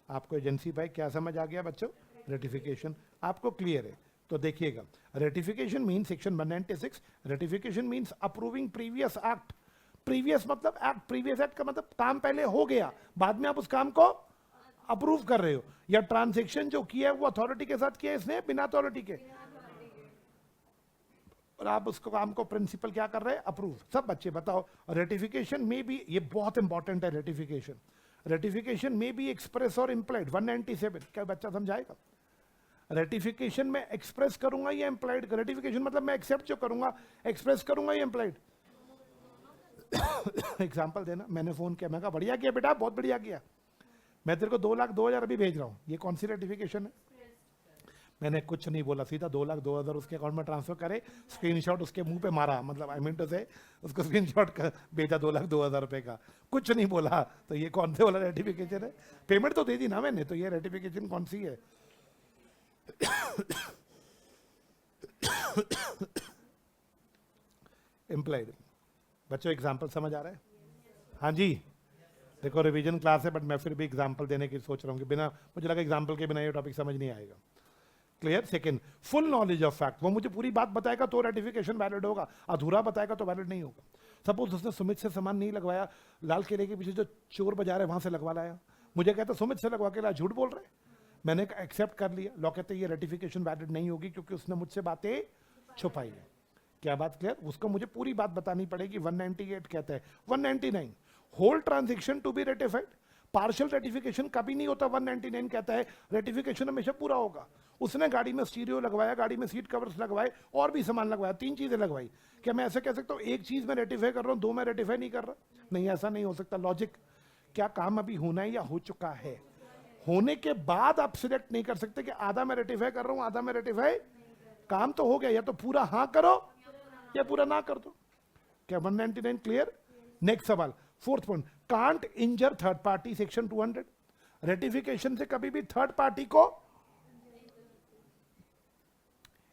आपको एजेंसी भाई क्या समझ आ गया बच्चों? रेटिफिकेशन आपको क्लियर है? तो देखिएगा, ratification mean section 196, ratification means approving previous act. Previous मतलब एक्ट, प्रीवियस एक्ट का मतलब काम पहले हो गया, बाद में आप उस काम को अप्रूव कर रहे हो। या ट्रांजेक्शन जो किया है वो अथॉरिटी के साथ किया है इसने, बिना अथॉरिटी के, और आप उसको काम को प्रिंसिपल क्या कर रहे हैं? अप्रूव। सब बच्चे बताओ, रेटिफिकेशन में भी, ये बहुत इंपॉर्टेंट है रेटिफिकेशन, रेटिफिकेशन में भी एक्सप्रेस और इम्प्लाइड। 197 क्या बच्चा समझाएगा? रेटिफिकेशन में एक्सप्रेस करूंगा या इम्प्लाइड? रेटिफिकेशन मतलब मैं एक्सेप्ट जो करूंगा, एक्सप्रेस करूंगा या इम्प्लाइड? एग्जाम्पल देना। मैंने फोन किया, मैं कहा बढ़िया किया बेटा, बहुत बढ़िया किया, मैं तेरे को 2,02,000 अभी भेज रहा हूँ, ये कौन सी रेटिफिकेशन है? मैंने कुछ नहीं बोला, सीधा 2,02,000 उसके अकाउंट में ट्रांसफर करे, स्क्रीनशॉट उसके मुंह पे मारा, मतलब आई मीन टू से उसको स्क्रीनशॉट भेजा 2,02,000 रुपए का, कुछ नहीं बोला। तो ये कौन से वाला रेटिफिकेशन है? पेमेंट तो दे दी ना मैंने, तो ये रेटिफिकेशन कौन सी है? एम्प्लॉयड। बच्चों एग्जाम्पल समझ आ रहा है? हाँ जी, देखो रिवीजन क्लास है, बट मैं फिर भी एग्जाम्पल देने की सोच रहा हूँ कि बिना, मुझे लगा एग्जाम्पल के बिना ये टॉपिक समझ नहीं आएगा। Clear? Second, full knowledge of fact. वो मुझे पूरी बात बताएगा तो रेटिफिकेशन वैलिड होगा, अधूरा बताएगा तो वैलिड नहीं होगा। सपोज उसने सुमित से सामान नहीं लगवाया, लाल किले के पीछे जो चोर बाजार है वहां से लगवा लाया, मुझे कहता सुमित से लगवा के लाया, झूठ बोल रहे, मैंने एक्सेप्ट कर लिया। लॉ कहते ये रेटिफिकेशन वैलिड नहीं होगी क्योंकि उसने मुझसे बातें छुपाई है। क्या बात क्लियर? उसको मुझे पूरी बात बतानी पड़ेगी। 198 कहता है, 199 whole transaction to be ratified, partial ratification कभी नहीं होता। 199 कहता है रेटिफिकेशन हमेशा पूरा होगा। उसने गाड़ी में स्टीरियो लगवाया, गाड़ी में सीट कवर्स लगवाए, और भी सामान लगवाया, 3 चीजें लगवाई। क्या मैं ऐसे कह सकता हूँ एक चीज में रेटिफाई कर रहा हूँ, 2 में रेटिफाई नहीं कर रहा? नहीं, ऐसा नहीं हो सकता। लॉजिक, क्या काम अभी होना है या हो चुका है? होने के बाद आप सिलेक्ट नहीं कर सकते कि आधा मैं रेटिफाई कर रहा हूं, आधा मैं रेटिफाई, काम तो हो गया, या तो पूरा हाँ करो या पूरा ना कर दो। क्या 199 क्लियर? नेक्स्ट सवाल, fourth point, can't injure third party, section 200। Ratification से कभी भी थर्ड पार्टी को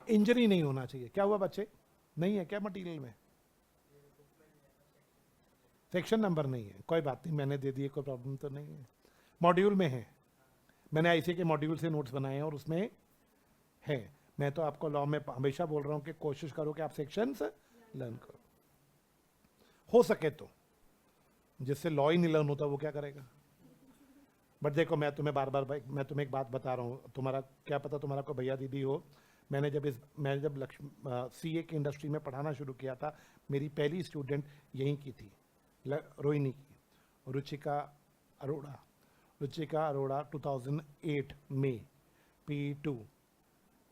इंजरी नहीं होना चाहिए। क्या हुआ बच्चे? नहीं है क्या मटेरियल में? सेक्शन नंबर नहीं है, कोई बात नहीं, मैंने दे दिए, कोई प्रॉब्लम तो नहीं है। मॉड्यूल में है, मैंने आईसी के मॉड्यूल से नोट्स बनाए हैं और उसमें है। मैं तो आपको लॉ में हमेशा बोल रहा हूं कि कोशिश करो कि आप सेक्शंस लर्न करो, हो सके तो। जिससे लॉ ही नहीं लर्न होता वो क्या करेगा? बट देखो, मैं तुम्हें बार बार भाई, मैं तुम्हें एक बात बता रहा हूँ, तुम्हारा क्या पता तुम्हारा कोई भैया दीदी हो। मैंने जब सीए की इंडस्ट्री में पढ़ाना शुरू किया था, मेरी पहली स्टूडेंट यहीं की थी, रोहिणी की, रुचिका अरोड़ा। रुचिका अरोड़ा 2008 में P2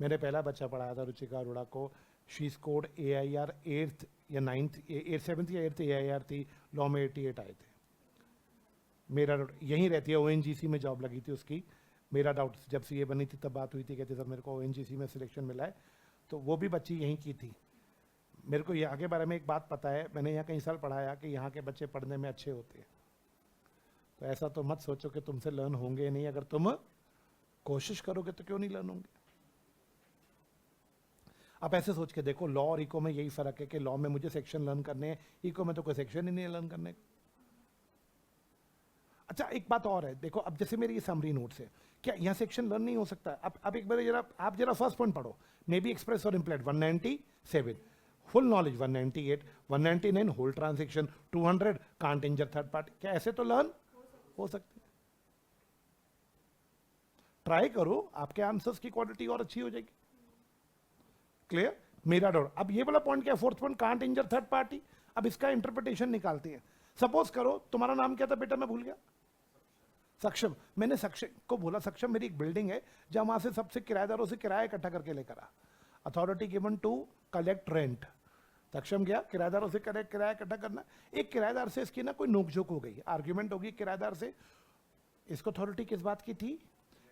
मैंने पहला बच्चा पढ़ाया था रुचिका अरोड़ा को। शी स्कोर्ड AIR 8th या 9th, 7th या 8th AIR थी, लॉ में 88 आए थे। मेरा यहीं रहती है, ONGC में जॉब लगी थी उसकी। मेरा डाउट जब सीए बनी थी तब बात हुई थी, कहते सर मेरे को ONGC में सिलेक्शन मिला है, तो वो भी बच्ची यहीं की थी। मेरे को यहाँ के बारे में एक बात पता है, मैंने यहाँ कई साल पढ़ाया कि यहाँ के बच्चे पढ़ने में अच्छे होते हैं। तो ऐसा तो मत सोचो कि तुमसे लर्न होंगे नहीं अगर तुम कोशिश करोगे तो क्यों नहीं लर्न होंगे? आप ऐसे सोच के देखो, लॉ और इको में यही फर्क है कि लॉ में मुझे सेक्शन लर्न करने हैं, इको में तो कोई सेक्शन ही नहीं है लर्न करने का। अच्छा एक बात और है, देखो अब जैसे मेरी ये समरी नोट्स है, क्या यहाँ सेक्शन लर्न नहीं हो सकता? अब एक बार जरा आप जरा फर्स्ट पॉइंट पढ़ो, मे बी एक्सप्रेस और implied 197, full knowledge 198, 199 whole transaction, 200 can't injure third party. क्या ऐसे तो लर्न हो सकते? ट्राई करो, आपके आंसर्स की क्वालिटी और अच्छी हो जाएगी। क्लियर? मेरा डाउट। अब ये वाला पॉइंट क्या है, fourth point, can't injure third party. अब इसका इंटरप्रिटेशन निकालते हैं। सपोज करो तुम्हारा नाम क्या था बेटा, मैं भूल गया। सक्षम। मैंने सक्षम को बोला, सक्षम मेरी एक बिल्डिंग है जहां वहां से सबसे किराएदारों से किराया इकट्ठा करके लेकर आ। Authority given to collect rent. सक्षम गया किराएदारों से किराया इकट्ठा करना। एक किराएदार से इसकी ना कोई नोकझोंक हो गई, आर्ग्यूमेंट होगी किराएदार से। इसको अथॉरिटी किस बात की थी?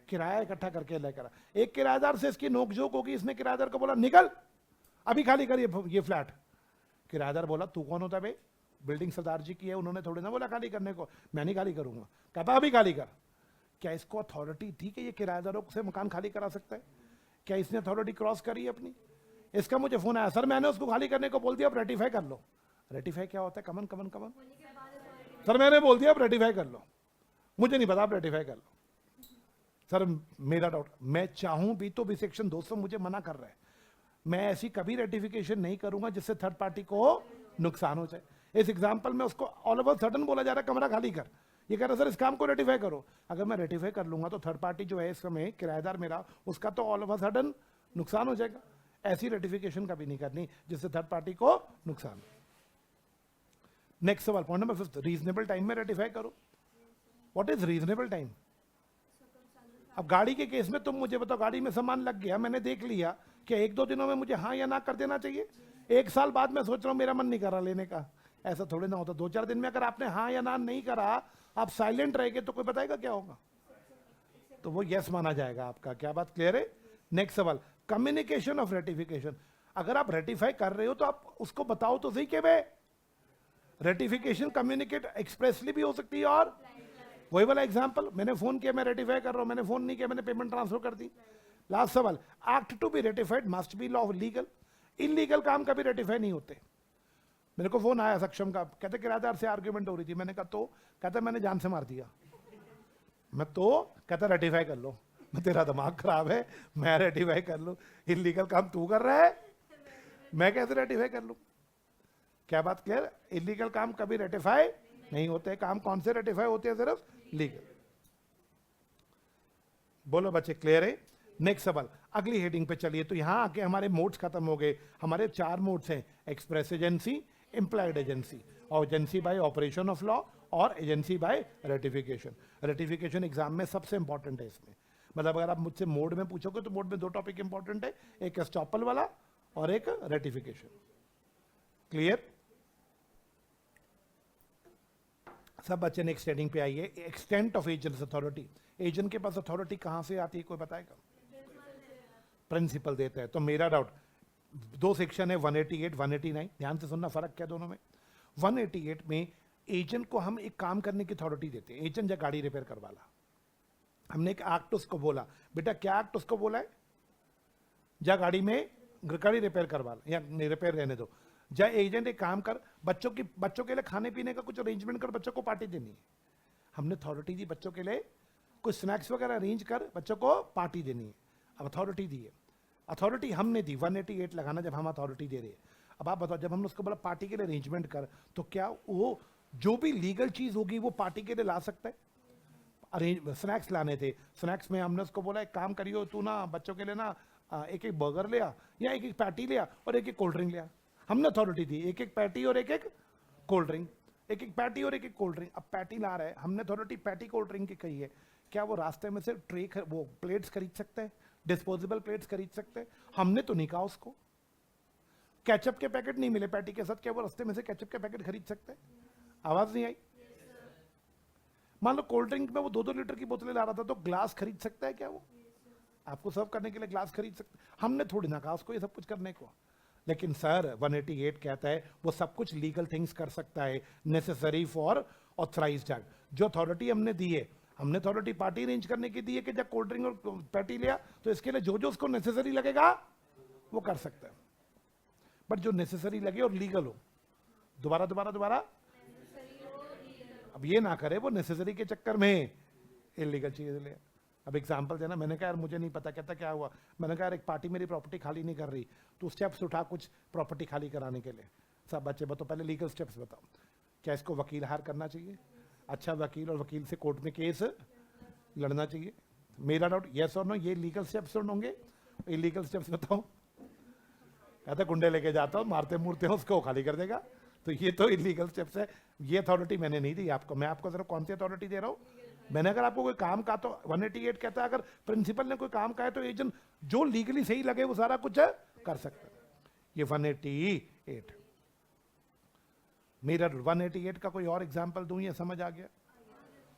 किराया इकट्ठा करके लेकर। एक किराएदार से इसकी नोकझोंक होगी, इसने किराएदार को बोला निकल अभी खाली कर ये फ्लैट। किराएदार बोला तू कौन होता है भाई? बिल्डिंग सरदार जी की है, उन्होंने थोड़ी ना बोला खाली करने को, मैं नहीं खाली करूंगा। कहता अभी खाली कर। क्या इसको अथॉरिटी थी कि ये किराएदारों से मकान खाली करा सकता है? क्या इसने अथॉरिटी क्रॉस करी है अपनी? इसका मुझे फोन आया, सर मैंने उसको खाली करने को बोल दिया, अब रेटिफाई कर लो। रेटिफाई क्या होता है? कमन कमन कमन। सर मैंने बोल दिया अब रेटिफाई कर लो। मुझे नहीं पता, आप रेटिफाई कर लो। सर मेरा डाउट, मैं चाहूं भी तो भी सेक्शन 200 मुझे मना कर रहा है। मैं ऐसी कभी रेटिफिकेशन नहीं करूंगा जिससे थर्ड पार्टी को नुकसान हो जाए। इस एग्जांपल में उसको ऑल ओवर सडन बोला जा रहा है कमरा खाली कर, ये कह रहा है सर इस काम को रेटिफाई करो। अगर मैं रेटिफाई कर लूंगा तो थर्ड पार्टी जो है इस समय किराएदार मेरा, उसका तो ऑल ओवर सडन नुकसान हो जाएगा। ऐसी रेटिफिकेशन कभी नहीं करनी जिससे थर्ड पार्टी को नुकसान। नेक्स्ट सवाल, पॉइंट नंबर 5, रीजनेबल टाइम में रेटिफाई करो। What is reasonable time? अब गाड़ी के केस में तुम मुझे बताओ, गाड़ी में सामान लग गया, मैंने देख लिया, क्या 1-2 दिनों में मुझे हाँ या ना कर देना चाहिए? 1 साल बाद मैं सोच रहा हूं मेरा मन नहीं कर रहा लेने का, ऐसा थोड़ी ना होता। 2-4 दिन में अगर आपने हाँ या ना नहीं करा, आप साइलेंट रहेंगे तो कोई बताएगा क्या होगा? तो वो यस माना जाएगा आपका। क्या बात क्लियर है? नेक्स्ट सवाल, कम्युनिकेशन ऑफ रेटिफिकेशन। अगर आप रेटिफाई कर रहे हो तो आप उसको बताओ तो सही, के वे रेटिफिकेशन कम्युनिकेट एक्सप्रेसली भी हो सकती है, और वही वाला एग्जांपल, मैंने फोन किया मैं रेटिफाई कर रहा हूं, मैंने फोन नहीं किया मैंने पेमेंट ट्रांसफर कर दी। लास्ट सवाल, act to be ratified must be law legal. Illegal काम कभी रेटिफाई नहीं होते। मेरे को फोन आया सक्षम का, कहते किराएदार से आर्ग्यूमेंट हो रही थी, मैंने कहा तो, कहता मैंने जान से मार दिया। मैं तो कहता रेटिफाई कर लो। मैं तेरा दिमाग खराब है, मैं रेटिफाई कर लूं? इलीगल काम तू कर रहा है, मैं कैसे रेटिफाई कर लूं? क्या बात क्लियर? इलीगल काम कभी रेटिफाई नहीं होते। काम कौन से रेटिफाई होते हैं? सिर्फ लीगल। बोलो बच्चे क्लियर है? नेक्स्ट सवाल, अगली हेडिंग पे चलिए। तो यहां आके हमारे मोड्स खत्म हो गए। हमारे 4 मोड्स हैं, एक्सप्रेस एजेंसी, इंप्लाइड एजेंसी, और agency by operation of law, और agency by ratification. Ratification exam में सबसे इंपॉर्टेंट है इसमें। मतलब अगर आप मुझसे मोड में पूछोगे तो मोड में 2 टॉपिक इंपॉर्टेंट है, एक एस्टॉपल वाला और एक रेटिफिकेशन। क्लियर? सब बच्चे नेक्स्ट हेडिंग पे आइए, extent of agents authority. Agent के पास अथॉरिटी कहां से आती है, कोई बताएगा? प्रिंसिपल देता है। तो मेरा डाउट, 2 सेक्शन है 188, 189, ध्यान से सुनना, फर्क क्या दोनों में? 188 में एजेंट को हम एक काम करने की अथॉरिटी देते हैं। एजेंट या गाड़ी रिपेयर करवा ला, हमने एक एक्ट उसको बोला, बेटा क्या एक्ट उसको बोला है? जा गाड़ी में गाड़ी रिपेयर करवा ला, या रिपेयर रहने दो। जा एजेंट एक काम कर, बच्चों के लिए खाने पीने का कुछ अरेंजमेंट कर, बच्चों को पार्टी देनी है। हमने अथॉरिटी दी बच्चों के लिए कुछ स्नैक्स वगैरह अरेंज कर, बच्चों को पार्टी देनी है। अब अथॉरिटी दी है, अथॉरिटी हमने दी, 188 लगाना जब हम अथॉरिटी दे रहे हैं। अब आप बताओ, जब हमने उसको बोला पार्टी के लिए अरेंजमेंट कर, तो क्या वो जो भी लीगल चीज होगी वो पार्टी के लिए ला सकता है? अरेंज स्नैक्स लाने थे, स्नैक्स में हमने उसको बोला एक काम करियो तू ना बच्चों के लिए ना एक एक बर्गर ले आ, या एक एक पैटी ले आ, और एक एक कोल्ड ड्रिंक ले आ। हमने अथॉरिटी दी, एक एक पैटी और एक एक कोल्ड ड्रिंक, एक एक पैटी और एक एक कोल्ड ड्रिंक। अब पैटी ला रहा है, हमने अथॉरिटी पैटी कोल्ड ड्रिंक की कही है, क्या वो रास्ते में से वो प्लेट्स खरीद सकते हैं? डिस्पोजेबल प्लेट्स खरीद सकते हैं? हमने तो नहीं कहा उसको। केचप के पैकेट नहीं मिले पैटी के साथ, क्या वो रास्ते में से केचप के पैकेट खरीद सकते हैं? आवाज नहीं आई? मान लो कोल्ड ड्रिंक में वो 2-2 लीटर की बोतलें ला रहा था, तो ग्लास खरीद सकता है क्या वो? आपको सर्व करने के लिए ग्लास खरीद सकते? हमने थोड़ी ना कहा उसको ये सब कुछ करने को। लेकिन सर 188 कहता है वो सब कुछ लीगल थिंग्स कर सकता है, नेसेसरी फॉर ऑथराइज्ड एक्ट। जो अथॉरिटी हमने दी है, हमने अथॉरिटी पार्टी अरेंज करने की दी है कि जब कोल्ड ड्रिंक और पैटी लिया तो इसके लिए जो जो उसको नेसेसरी लगेगा वो कर सकता है, बट जो नेसेसरी लगे और लीगल हो। दोबारा दोबारा दोबारा, अब ये ना करे वो नेसेसरी के चक्कर में इलीगल चीज ले। अब एग्जांपल देना, मैंने कहा यार मुझे नहीं पता, कहता क्या हुआ, मैंने कहा यार एक पार्टी मेरी प्रॉपर्टी खाली नहीं कर रही, तो स्टेप्स उठा कुछ प्रॉपर्टी खाली कराने के लिए। सब बच्चे बताओ पहले लीगल स्टेप्स बताओ, क्या इसको वकील हायर करना चाहिए, अच्छा वकील, और वकील से कोर्ट में केस लड़ना चाहिए। मेरा डाउट यस और नो, ये लीगल स्टेप्स होंगे, इलीगल स्टेप्स बताओ। कहते गुंडे लेके जाता हूँ, मारते मूरते हो, उसको खाली कर देगा, तो ये तो इलीगल स्टेप्स है। ये अथॉरिटी मैंने नहीं दी आपको, मैं आपको सिर्फ कौन सी अथॉरिटी दे रहा हूँ, मैंने अगर आपको कोई काम कहा तो 188 कहता है अगर प्रिंसिपल ने कोई काम कहा है तो एजेंट जो लीगली सही लगे वो सारा कुछ कर सकता है। ये 188। मेरा 188 का कोई और एग्जांपल दूं, ये समझ आ गया।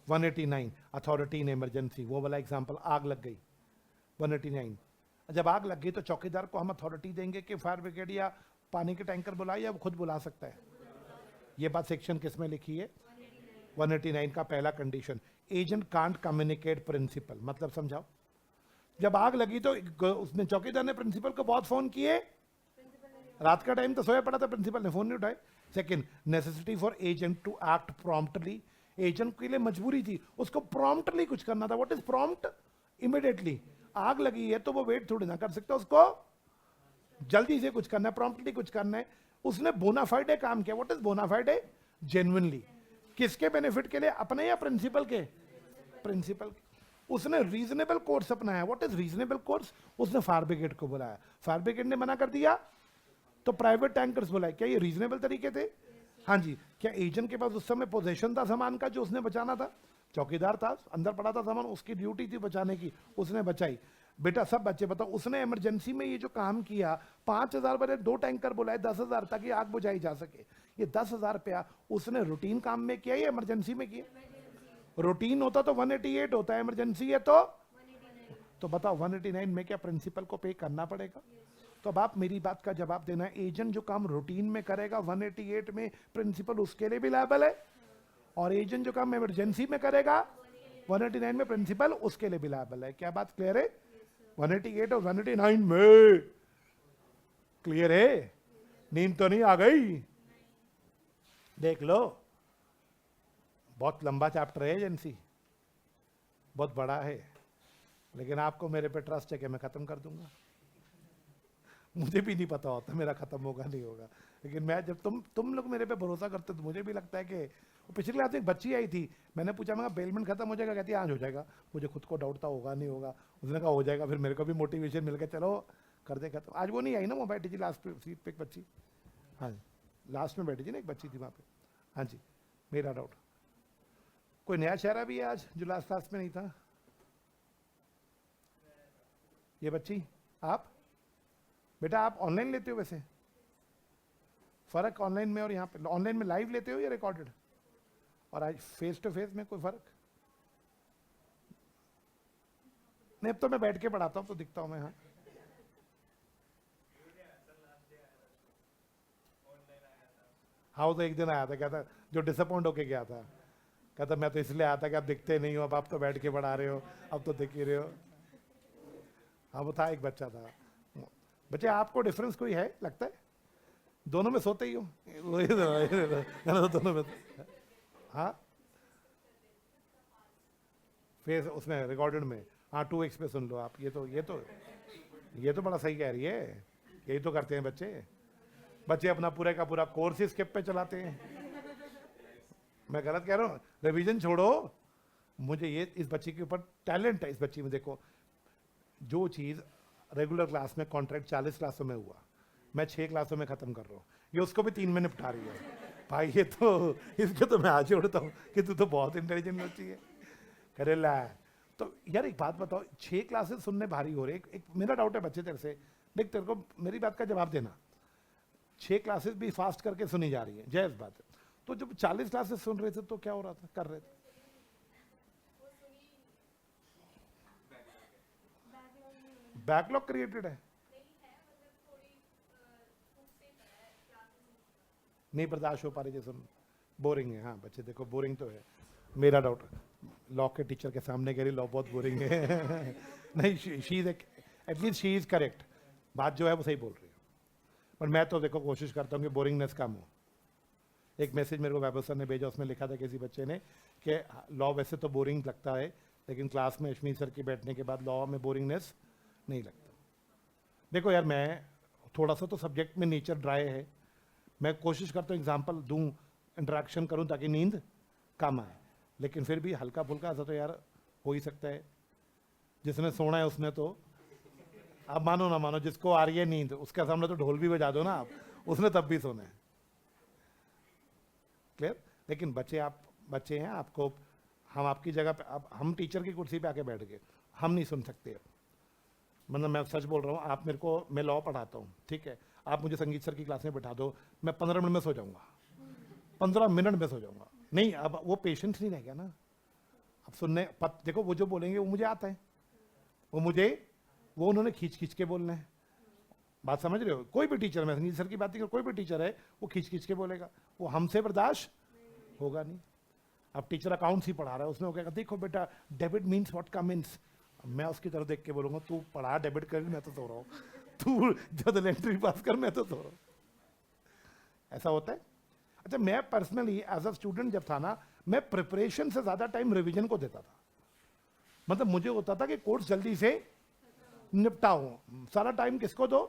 189 अथॉरिटी इन इमरजेंसी, वो वाला एग्जांपल, आग लग गई 189। जब आग लग गई तो चौकीदार को हम अथॉरिटी देंगे कि फायर ब्रिगेड या पानी के टैंकर बुलाए, या वो खुद बुला सकता है। ये बात सेक्शन किस में लिखी है, 189 का पहला condition, agent can't communicate principal. मतलब समझाओ, जब आग लगी तो उसने चौकीदार ने प्रिंसिपल को बहुत फोन किए, रात का टाइम तो सोया पड़ा था, प्रिंसिपल ने फोन नहीं उठाए। Second, necessity for agent to act promptly, agent के लिए मजबूरी थी, उसको प्रॉम्प्टली कुछ करना था। What is prompt, immediately. आग लगी है तो वो वेट थोड़ी ना कर सकता, उसको जल्दी से कुछ करना है, प्रॉम्प्टली कुछ करना है। उसने बोनाफाइडे काम किया। What is bona fide, genuinely. किसके बेनिफिट के लिए, अपने या प्रिंसिपल के, प्रिंसिपल। उसने रीजनेबल कोर्स अपनाया। व्हाट इज रीजनेबल कोर्स, उसने फायर ब्रिगेड को बुलाया, फायर ब्रिगेड ने मना कर दिया तो प्राइवेट टैंकर्स बुलाए। क्या ये रीजनेबल तरीके थे? हाँ जी। क्या एजेंट के पास उस समय पोजेशन था सामान का जो उसने बचाना था? चौकीदार था, अंदर पड़ा था सामान, उसकी ड्यूटी थी बचाने की, उसने बचाई। बेटा सब बच्चे बताओ, उसने इमरजेंसी में ये जो काम किया, 5,000 बने, 2 टैंकर बुलाए, 10,000 ताकि आग बुझाई जा सके। ये 10,000 रुपया उसने रूटीन काम में किया या इमरजेंसी में किया? रूटीन होता तो 188 होता है, इमरजेंसी है तो बताओ 189 में क्या प्रिंसिपल को पे करना पड़ेगा? तो अब आप मेरी बात का जवाब देना, एजेंट जो काम रूटीन में करेगा 188 में प्रिंसिपल उसके लिए भी लायबल है, और एजेंट जो काम इमरजेंसी में करेगा 189 में प्रिंसिपल उसके लिए भी लायबल है। क्या बात क्लियर है? 188 और 189 में क्लियर है? नींद तो नहीं आ गई? देख लो, बहुत लंबा चैप्टर है एजेंसी, बहुत बड़ा है, लेकिन आपको मेरे पे ट्रस्ट है कि मैं खत्म कर दूंगा। मुझे भी नहीं पता होता मेरा खत्म होगा नहीं होगा, लेकिन मैं जब तुम लोग मेरे पे भरोसा करते तो मुझे भी लगता है कि पिछली क्लास में एक बच्ची आई थी, मैंने पूछा मैं बेलमेंट खत्म हो जाएगा, कहती है आज हो जाएगा। मुझे खुद को डाउट था होगा नहीं होगा, उसने कहा हो जाएगा, फिर मेरे को भी मोटिवेशन मिल गया, चलो कर दे खत्म। आज वो नहीं आई ना, वो बैठी थी लास्ट सीट पे एक बच्ची, हाँ लास्ट में बैठी थी ना एक बच्ची थी वहाँ पे। हाँ जी, मेरा डाउट। कोई नया चेहरा भी है आज जो लास्ट क्लास में नहीं था? ये बच्ची, आप बेटा आप ऑनलाइन लेते हो वैसे? फर्क ऑनलाइन में और यहाँ पे? ऑनलाइन में लाइव लेते हो या रिकॉर्डेड? और आज फेस टू फेस में कोई फर्क नहीं? अब तो मैं बैठ के पढ़ाता हूँ तो दिखता हूँ मैं। हाँ हाँ, तो एक दिन आया था, कहता जो डिसअपॉइंट होके गया था, कहता मैं तो इसलिए आया था कि आप दिखते नहीं हो, अब आप तो बैठ के पढ़ा रहे हो, अब तो दिख ही रहे हो। हाँ वो था, एक बच्चा था। बच्चे आपको डिफरेंस कोई है लगता है? दोनों में सोते ही हो दोनों में? हाँ फेस उसमें रिकॉर्डेड में, हाँ 2x पे सुन लो आप। ये तो बड़ा सही कह रही है, यही तो करते हैं बच्चे। बच्चे अपना पूरे का पूरा कोर्स ही स्किप पे चलाते हैं। मैं गलत कह रहा हूँ? रिवीजन छोड़ो, मुझे ये इस बच्ची के ऊपर टैलेंट है। इस बच्ची में देखो, जो चीज़ रेगुलर क्लास में कॉन्ट्रैक्ट 40 क्लासों में हुआ, मैं 6 क्लासों में खत्म कर रहा हूँ, ये उसको भी 3 में निपटा रही है। भाई ये तो, इसके तो मैं आज उड़ता हूँ कि तू तो बहुत इंटेलिजेंट बच्ची है। करे ला, तो यार एक बात बताओ, 6 क्लासेस सुनने भारी हो रहे। एक मेरा डाउट है बच्चे तेरे से, देख तेरे को मेरी बात का जवाब देना। 6 क्लासेस भी फास्ट करके सुनी जा रही है, जायज बात है, तो जब 40 क्लासेस सुन रहे थे तो क्या हो रहा था, कर रहे थे? बैकलॉग क्रिएटेड है, नहीं बर्दाश्त हो पा रही, जैसे बोरिंग है। हाँ बच्चे देखो बोरिंग तो है, मेरा डाउट, लॉ के टीचर के सामने कह रही लॉ बहुत बोरिंग है नहीं, she is at least she is correct, बात जो है वो सही बोल रही है। पर मैं तो देखो कोशिश करता हूँ कि बोरिंगनेस कम हो। एक मैसेज मेरे को वैभव सर ने भेजा, उसमें लिखा था किसी बच्चे ने कि लॉ वैसे तो बोरिंग लगता है, लेकिन क्लास में अश्मीत सर के बैठने के बाद लॉ में बोरिंगनेस नहीं लगता। देखो यार, मैं थोड़ा सा तो सब्जेक्ट में नेचर ड्राई है, मैं कोशिश करता हूँ एग्जाम्पल दूँ, इंटरेक्शन करूँ ताकि नींद कम आए, लेकिन फिर भी हल्का फुल्का ऐसा तो यार हो ही सकता है। जिसने सोना है उसने तो, आप मानो ना मानो, जिसको आ रही है नींद उसके सामने तो ढोल भी बजा दो ना आप, उसने तब भी सोना है। क्लियर? लेकिन बच्चे हैं, आपको हम आपकी जगह पे, अब हम टीचर की कुर्सी पे आके बैठ गए, हम नहीं सुन सकते। मतलब मैं सच बोल रहा हूँ, आप मेरे को, मैं लॉ पढ़ाता हूँ, ठीक है, आप मुझे संगीत सर की क्लास में बैठा दो, मैं 15 मिनट में सो जाऊंगा, 15 मिनट में सो जाऊंगा। नहीं, अब वो पेशेंस नहीं रह गया ना। अब सुनने देखो, वो जो बोलेंगे वो मुझे आता है, वो उन्होंने खींच खींच के बोलना है। बात समझ रहे हो? कोई भी टीचर, मैं संगीत सर की बात नहीं कर, कोई भी टीचर है वो खींच खींच के बोलेगा, वो हमसे बर्दाश्त होगा नहीं। अब टीचर अकाउंट्स ही पढ़ा रहा है, उसने वो कहेगा देखो बेटा डेबिट मीन्स व्हाट कमिंस, मैं उसकी तरफ देख के बोलूंगा तू पढ़ा डेबिट कर, मैं तो सो रहा हूँ, तू जर्नल एंट्री पास कर, मैं तो सो रहा हूँ। ऐसा होता है। अच्छा, मैं पर्सनली एज अ स्टूडेंट जब था ना, मैं प्रिपरेशन से ज्यादा टाइम रिवीजन को देता था। मतलब मुझे होता था कि कोर्स जल्दी से निपटाओ, सारा टाइम किसको दो।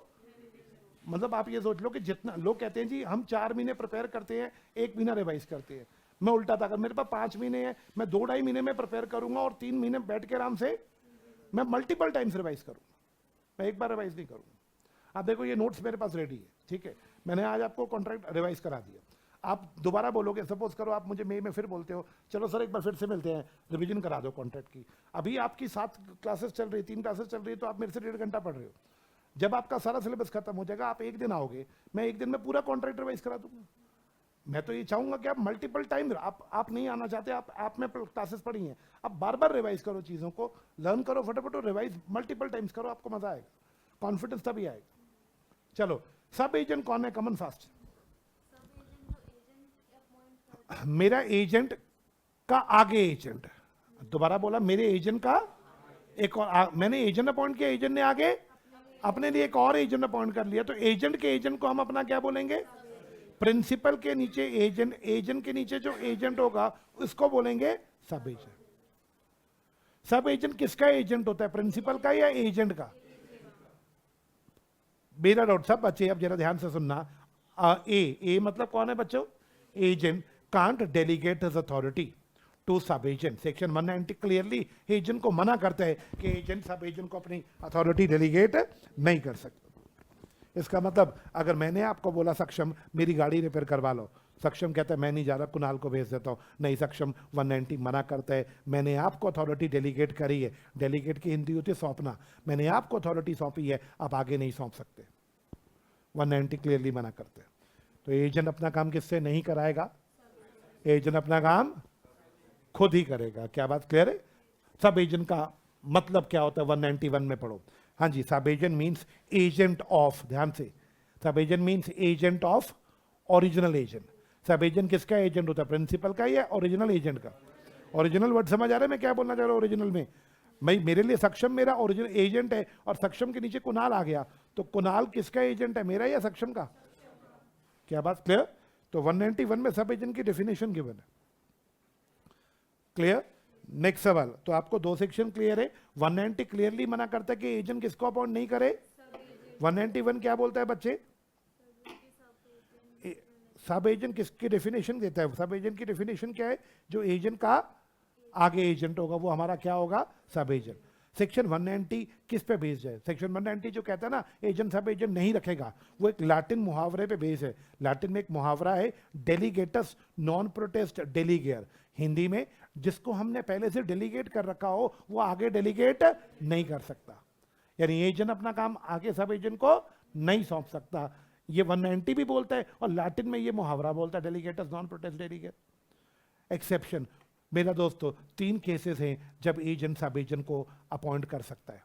मतलब आप ये सोच लो कि जितना लोग कहते हैं जी हम 4 महीने प्रिपेयर करते हैं, 1 महीना रिवाइज करते हैं, मैं उल्टा था। अगर मेरे पास 5 महीने हैं, मैं 2-2.5 महीने में प्रिपेयर करूंगा और 3 महीने बैठ के आराम से मैं मल्टीपल टाइम्स रिवाइज करूंगा, मैं एक बार रिवाइज नहीं करूंगा। आप देखो ये नोट्स मेरे पास रेडी है, ठीक है, मैंने आज आपको कॉन्ट्रैक्ट रिवाइज करा दिया। आप दोबारा बोलोगे, सपोज करो आप मुझे मई में फिर बोलते हो चलो सर एक बार फिर से मिलते हैं, रिवीजन करा दो कॉन्ट्रैक्ट की। अभी आपकी 7 क्लासेस चल रही, 3 क्लासेस चल रही है, तो आप मेरे से 1.5 घंटा पढ़ रहे हो। जब आपका सारा सिलेबस खत्म हो जाएगा, आप एक दिन आओगे, मैं एक दिन में पूरा कॉन्ट्रैक्ट रिवाइज करा दूंगा। मैं तो ये चाहूंगा कि आप मल्टीपल टाइम, आप नहीं आना चाहते, आप में क्लासेस पढ़ी हैं, आप बार बार रिवाइज करो, चीजों को लर्न करो, फटाफट रिवाइज मल्टीपल टाइम्स करो, आपको मजा आएगा, कॉन्फिडेंस तभी आएगा। चलो, सब एजेंट कौन है? कमन फास्ट। मेरा एजेंट का आगे एजेंट, दोबारा बोला, मेरे एजेंट का एक और, मैंने एजेंट अपॉइंट किया, एजेंट ने आगे अपने लिए एक और एजेंट अपॉइंट कर लिया, तो एजेंट के एजेंट को हम अपना क्या बोलेंगे? प्रिंसिपल के नीचे एजेंट, एजेंट के नीचे जो एजेंट होगा उसको बोलेंगे सब एजेंट। सब एजेंट किसका एजेंट होता है? प्रिंसिपल का या एजेंट का? मेरा डाउट, सब बच्चे अब जरा ध्यान से सुनना। ए मतलब कौन है बच्चों? Agent can't delegate his authority to sub agent. Section 190 clearly agent को मना करता है कि एजेंट सब एजेंट को अपनी अथॉरिटी डेलीगेट नहीं कर सकता। इसका मतलब अगर मैंने आपको बोला सक्षम मेरी गाड़ी रिपेयर करवा लो, सक्षम कहता है मैं नहीं जा रहा, कुणाल को भेज देता हूं, नहीं, सक्षम 190 मना करता है, मैंने आपको अथॉरिटी डेलीगेट करी है, डेलीगेट की हिंदी होती है सौंपना, मैंने आपको अथॉरिटी सौंपी है, आप आगे नहीं सौंप सकते, 190 क्लियरली मना करते हैं। तो एजेंट अपना काम किससे नहीं कराएगा? एजेंट अपना काम खुद ही करेगा। क्या बात क्लियर है? सब एजेंट का मतलब क्या होता है 191 में पढ़ो। हाँ जी, सब एजेंट मीन्स एजेंट ऑफ, ध्यान से, सब agent means agent of original agent. सब एजेंट किसका एजेंट होता है? प्रिंसिपल का या ओरिजिनल एजेंट का? ओरिजिनल वर्ड समझ आ रहा है मैं क्या बोलना चाह रहा हूँ? ओरिजिनल में मेरे लिए सक्षम मेरा ओरिजिनल एजेंट है, और सक्षम के नीचे कुणाल आ गया, तो कुणाल किसका एजेंट है? मेरा या सक्षम का? क्या बात क्लियर? तो 191 में सब एजेंट की डेफिनेशन गिवन है। क्लियर? नेक्स्ट सवाल। तो आपको 2 सेक्शन क्लियर है। 190 क्लियरली मना करता है कि एजेंट किसको अपॉइंट नहीं करे। 191 क्या बोलता है बच्चे? सब एजेंट किसकी डेफिनेशन देता है? सब एजेंट की डेफिनेशन क्या है? जो एजेंट का आगे एजेंट होगा वो हमारा क्या होगा? सब एजेंट। सेक्शन 190 किस पे बेस्ड है? सेक्शन 190 जो कहता है ना एजेंट सब एजेंट नहीं रखेगा, वो एक लैटिन मुहावरे पे बेस्ड है। लैटिन में एक मुहावरा है डेलीगेटस नॉन प्रोटेस्ट डेलीगेयर, हिंदी में जिसको हमने पहले से डेलीगेट कर रखा हो वो आगे डेलीगेट नहीं कर सकता, यानी एजेंट अपना काम आगे सब एजेंट को नहीं सौंप सकता। ये 190 भी बोलता है और लैटिन में ये मुहावरा बोलता है डेलीगेटस नॉन प्रोटेस्ट डेलीगेयर। एक्सेप्शन मेरा दोस्तों 3 केसेस हैं जब एजेंट सब एजेंट को अपॉइंट कर सकता है।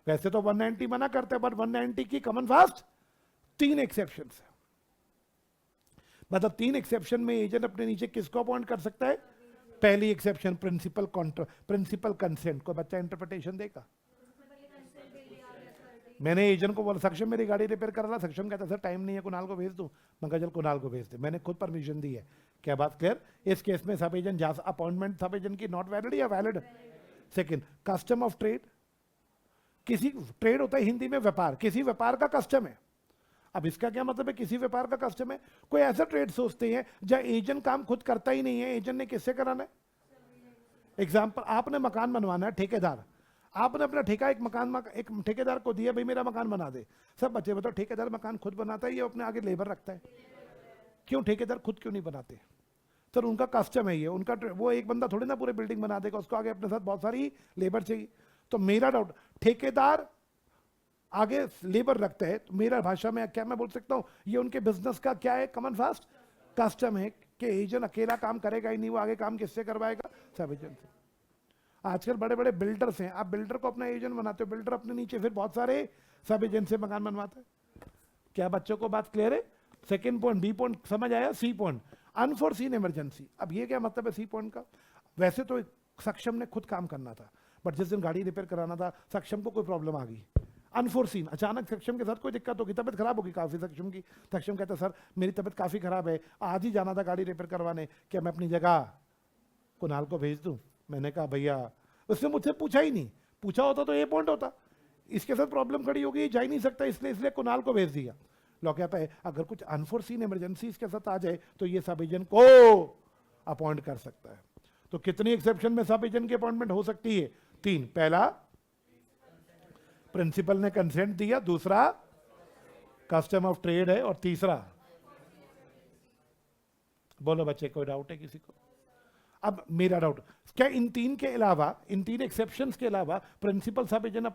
वैसे तो 190 मना करता है, बट 190 की कॉमन फास्ट 3 एक्सेप्शन है। मतलब 3 एक्सेप्शन में एजेंट अपने नीचे किसको अपॉइंट कर सकता है? पहली एक्सेप्शन प्रिंसिपल कंसेंट, कोई बच्चा इंटरप्रिटेशन देगा? मैंने एजेंट को बोला सक्षम मेरी गाड़ी रिपेयर कर रहा, सक्षम कहता सर टाइम नहीं है कुणाल को भेज दूं, मैं कहा चल कुणाल को भेज दे, मैंने खुद परमिशन दी है। क्या बात क्लियर? इस केस में सब एजेंट अपॉइंटमेंट सब एजेंट की नॉट वैलिड या valid? Second, custom of trade, किसी ट्रेड होता है हिंदी में व्यापार, किसी व्यापार का कस्टम है। अब इसका क्या मतलब है किसी व्यापार का कस्टम है? कोई ऐसा ट्रेड सोचते हैं जहां एजेंट काम खुद करता ही नहीं है, एजेंट ने किससे कराना है? एग्जाम्पल, आपने मकान बनवाना है, ठेकेदार, आपने अपना ठेका एक ठेकेदार को दिया, भाई मेरा मकान बना दे। सब बच्चे बताओ ठेकेदार मकान खुद बनाता है या अपने आगे लेबर रखता है? क्यों ठेकेदार खुद क्यों नहीं बनाते? सर उनका कस्टम है ये, उनका वो एक बंदा थोड़ी ना पूरे बिल्डिंग बना देगा, उसको आगे अपने साथ बहुत सारी लेबर चाहिए। तो मेरा डाउट, ठेकेदार आगे लेबर रखते हैं, तो मेरा भाषा में क्या मैं बोल सकता हूं, ये उनके बिजनेस का क्या है, कॉमन फास्ट कस्टम है कि एजेंट अकेला काम करेगा ही नहीं, वो आगे काम किससे करवाएगा? सब एजेंट से। आजकल बड़े बड़े बिल्डर्स हैं, आप बिल्डर को अपना एजेंट बनाते हो, बिल्डर अपने नीचे फिर बहुत सारे सब एजेंट से मकान बनवाते हैं। क्या बच्चों को बात क्लियर है? सेकेंड पॉइंट, बी पॉइंट समझ आया? C point, unforeseen emergency. अब ये क्या मतलब है सी पॉइंट का? वैसे तो सक्षम ने खुद काम करना था, बट जिस दिन गाड़ी रिपेयर कराना था सक्षम को कोई प्रॉब्लम आ गई, अनफोर्सीन, अचानक सक्षम के साथ कोई दिक्कत होगी, तबियत खराब होगी काफी सक्षम की। सक्षम कहता सर मेरी तबियत काफी खराब है, आज ही जाना था गाड़ी रिपेयर करवाने, क्या मैं अपनी जगह कुणाल को भेज दूं? मैंने कहा भैया, उसने मुझसे पूछा ही नहीं, पूछा होता तो ये पॉइंट होता, इसके साथ प्रॉब्लम खड़ी होगी, जा ही नहीं सकता, इसलिए कुणाल को भेज दिया। लॉ कहता है अगर कुछ अनफोर्सीन इमरजेंसी इसके साथ आ जाए तो ये सब एजेंट को अपॉइंट कर सकता है। तो कितनी एक्सेप्शन में सब एजेंट की अपॉइंटमेंट हो सकती है? 3। पहला, प्रिंसिपल ने कंसेंट दिया, दूसरा कस्टम ऑफ ट्रेड है, और तीसरा, बोलो बच्चे कोई डाउट है किसी को? अब मेरा डाउट, क्या इन तीन के अलावा, इन तीन एक्सेप्शंस के अलावा प्रिंसिपल सब एजेंट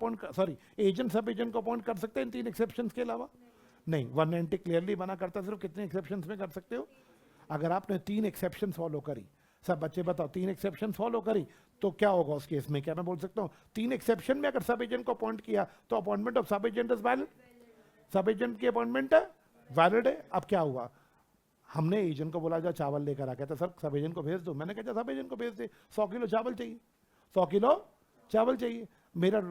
एजेंट सब एजेंट को अपॉइंट कर सकते हैं इन तीन एक्सेप्शंस के अलावा? नहीं, 190 क्लियरली मना करता, सिर्फ कितने एक्सेप्शंस में कर सकते हो? अगर आपने 3 एक्सेप्शन फॉलो करी, सब बच्चे बताओ 3 एक्सेप्शन फॉलो करी तो क्या होगा उस केस में? क्या मैं बोल सकता हूं 3 एक्सेप्शन में अगर सब एजेंट को अपॉइंट किया तो अपॉइंटमेंट ऑफ सब एजेंट इज वैलिड, सब एजेंट की अपॉइंटमेंट है वैलिड है। अब क्या हुआ, हमने एजेंट को बोला जा चावल लेकर आ, कहता सर सब एजेंट को भेज दो, मैंने कहा सब एजेंट को भेज दे, 100 किलो चावल चाहिए, 100 किलो चावल चाहिए। मेरा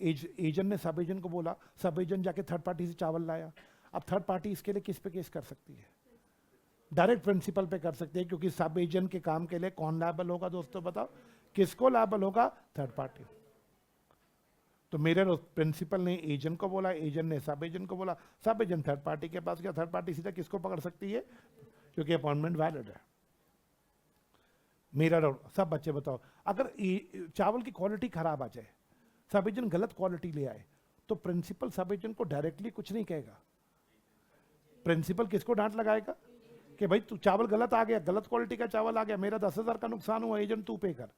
एजेंट ने सब एजेंट को बोला, सब एजेंट जाके थर्ड पार्टी से चावल लाया। अब थर्ड पार्टी इसके लिए किस पे केस कर सकती है? डायरेक्ट प्रिंसिपल पे कर सकते हैं, क्योंकि सब एजेंट के काम के लिए कौन लायबल होगा दोस्तों बताओ? किसको लायबल होगा? Third party. तो मेरे प्रिंसिपल ने एजेंट को बोला, एजेंट ने सब एजेंट को बोला, सब एजेंट थर्ड पार्टी के पास गया, थर्ड पार्टी सीधा किसको पकड़ सकती है? क्योंकि अपॉइंटमेंट वैलिड है। मेरा डाउट, सब बच्चे बताओ, अगर चावल की क्वालिटी खराब आ जाए, सब एजेंट गलत क्वालिटी ले आए, तो प्रिंसिपल सब एजेंट को डायरेक्टली कुछ नहीं कहेगा। प्रिंसिपल किसको डांट लगाएगा कि भाई तू चावल गलत आ गया, गलत क्वालिटी का चावल आ गया, मेरा 10,000 का नुकसान हुआ, एजेंट तू पे कर।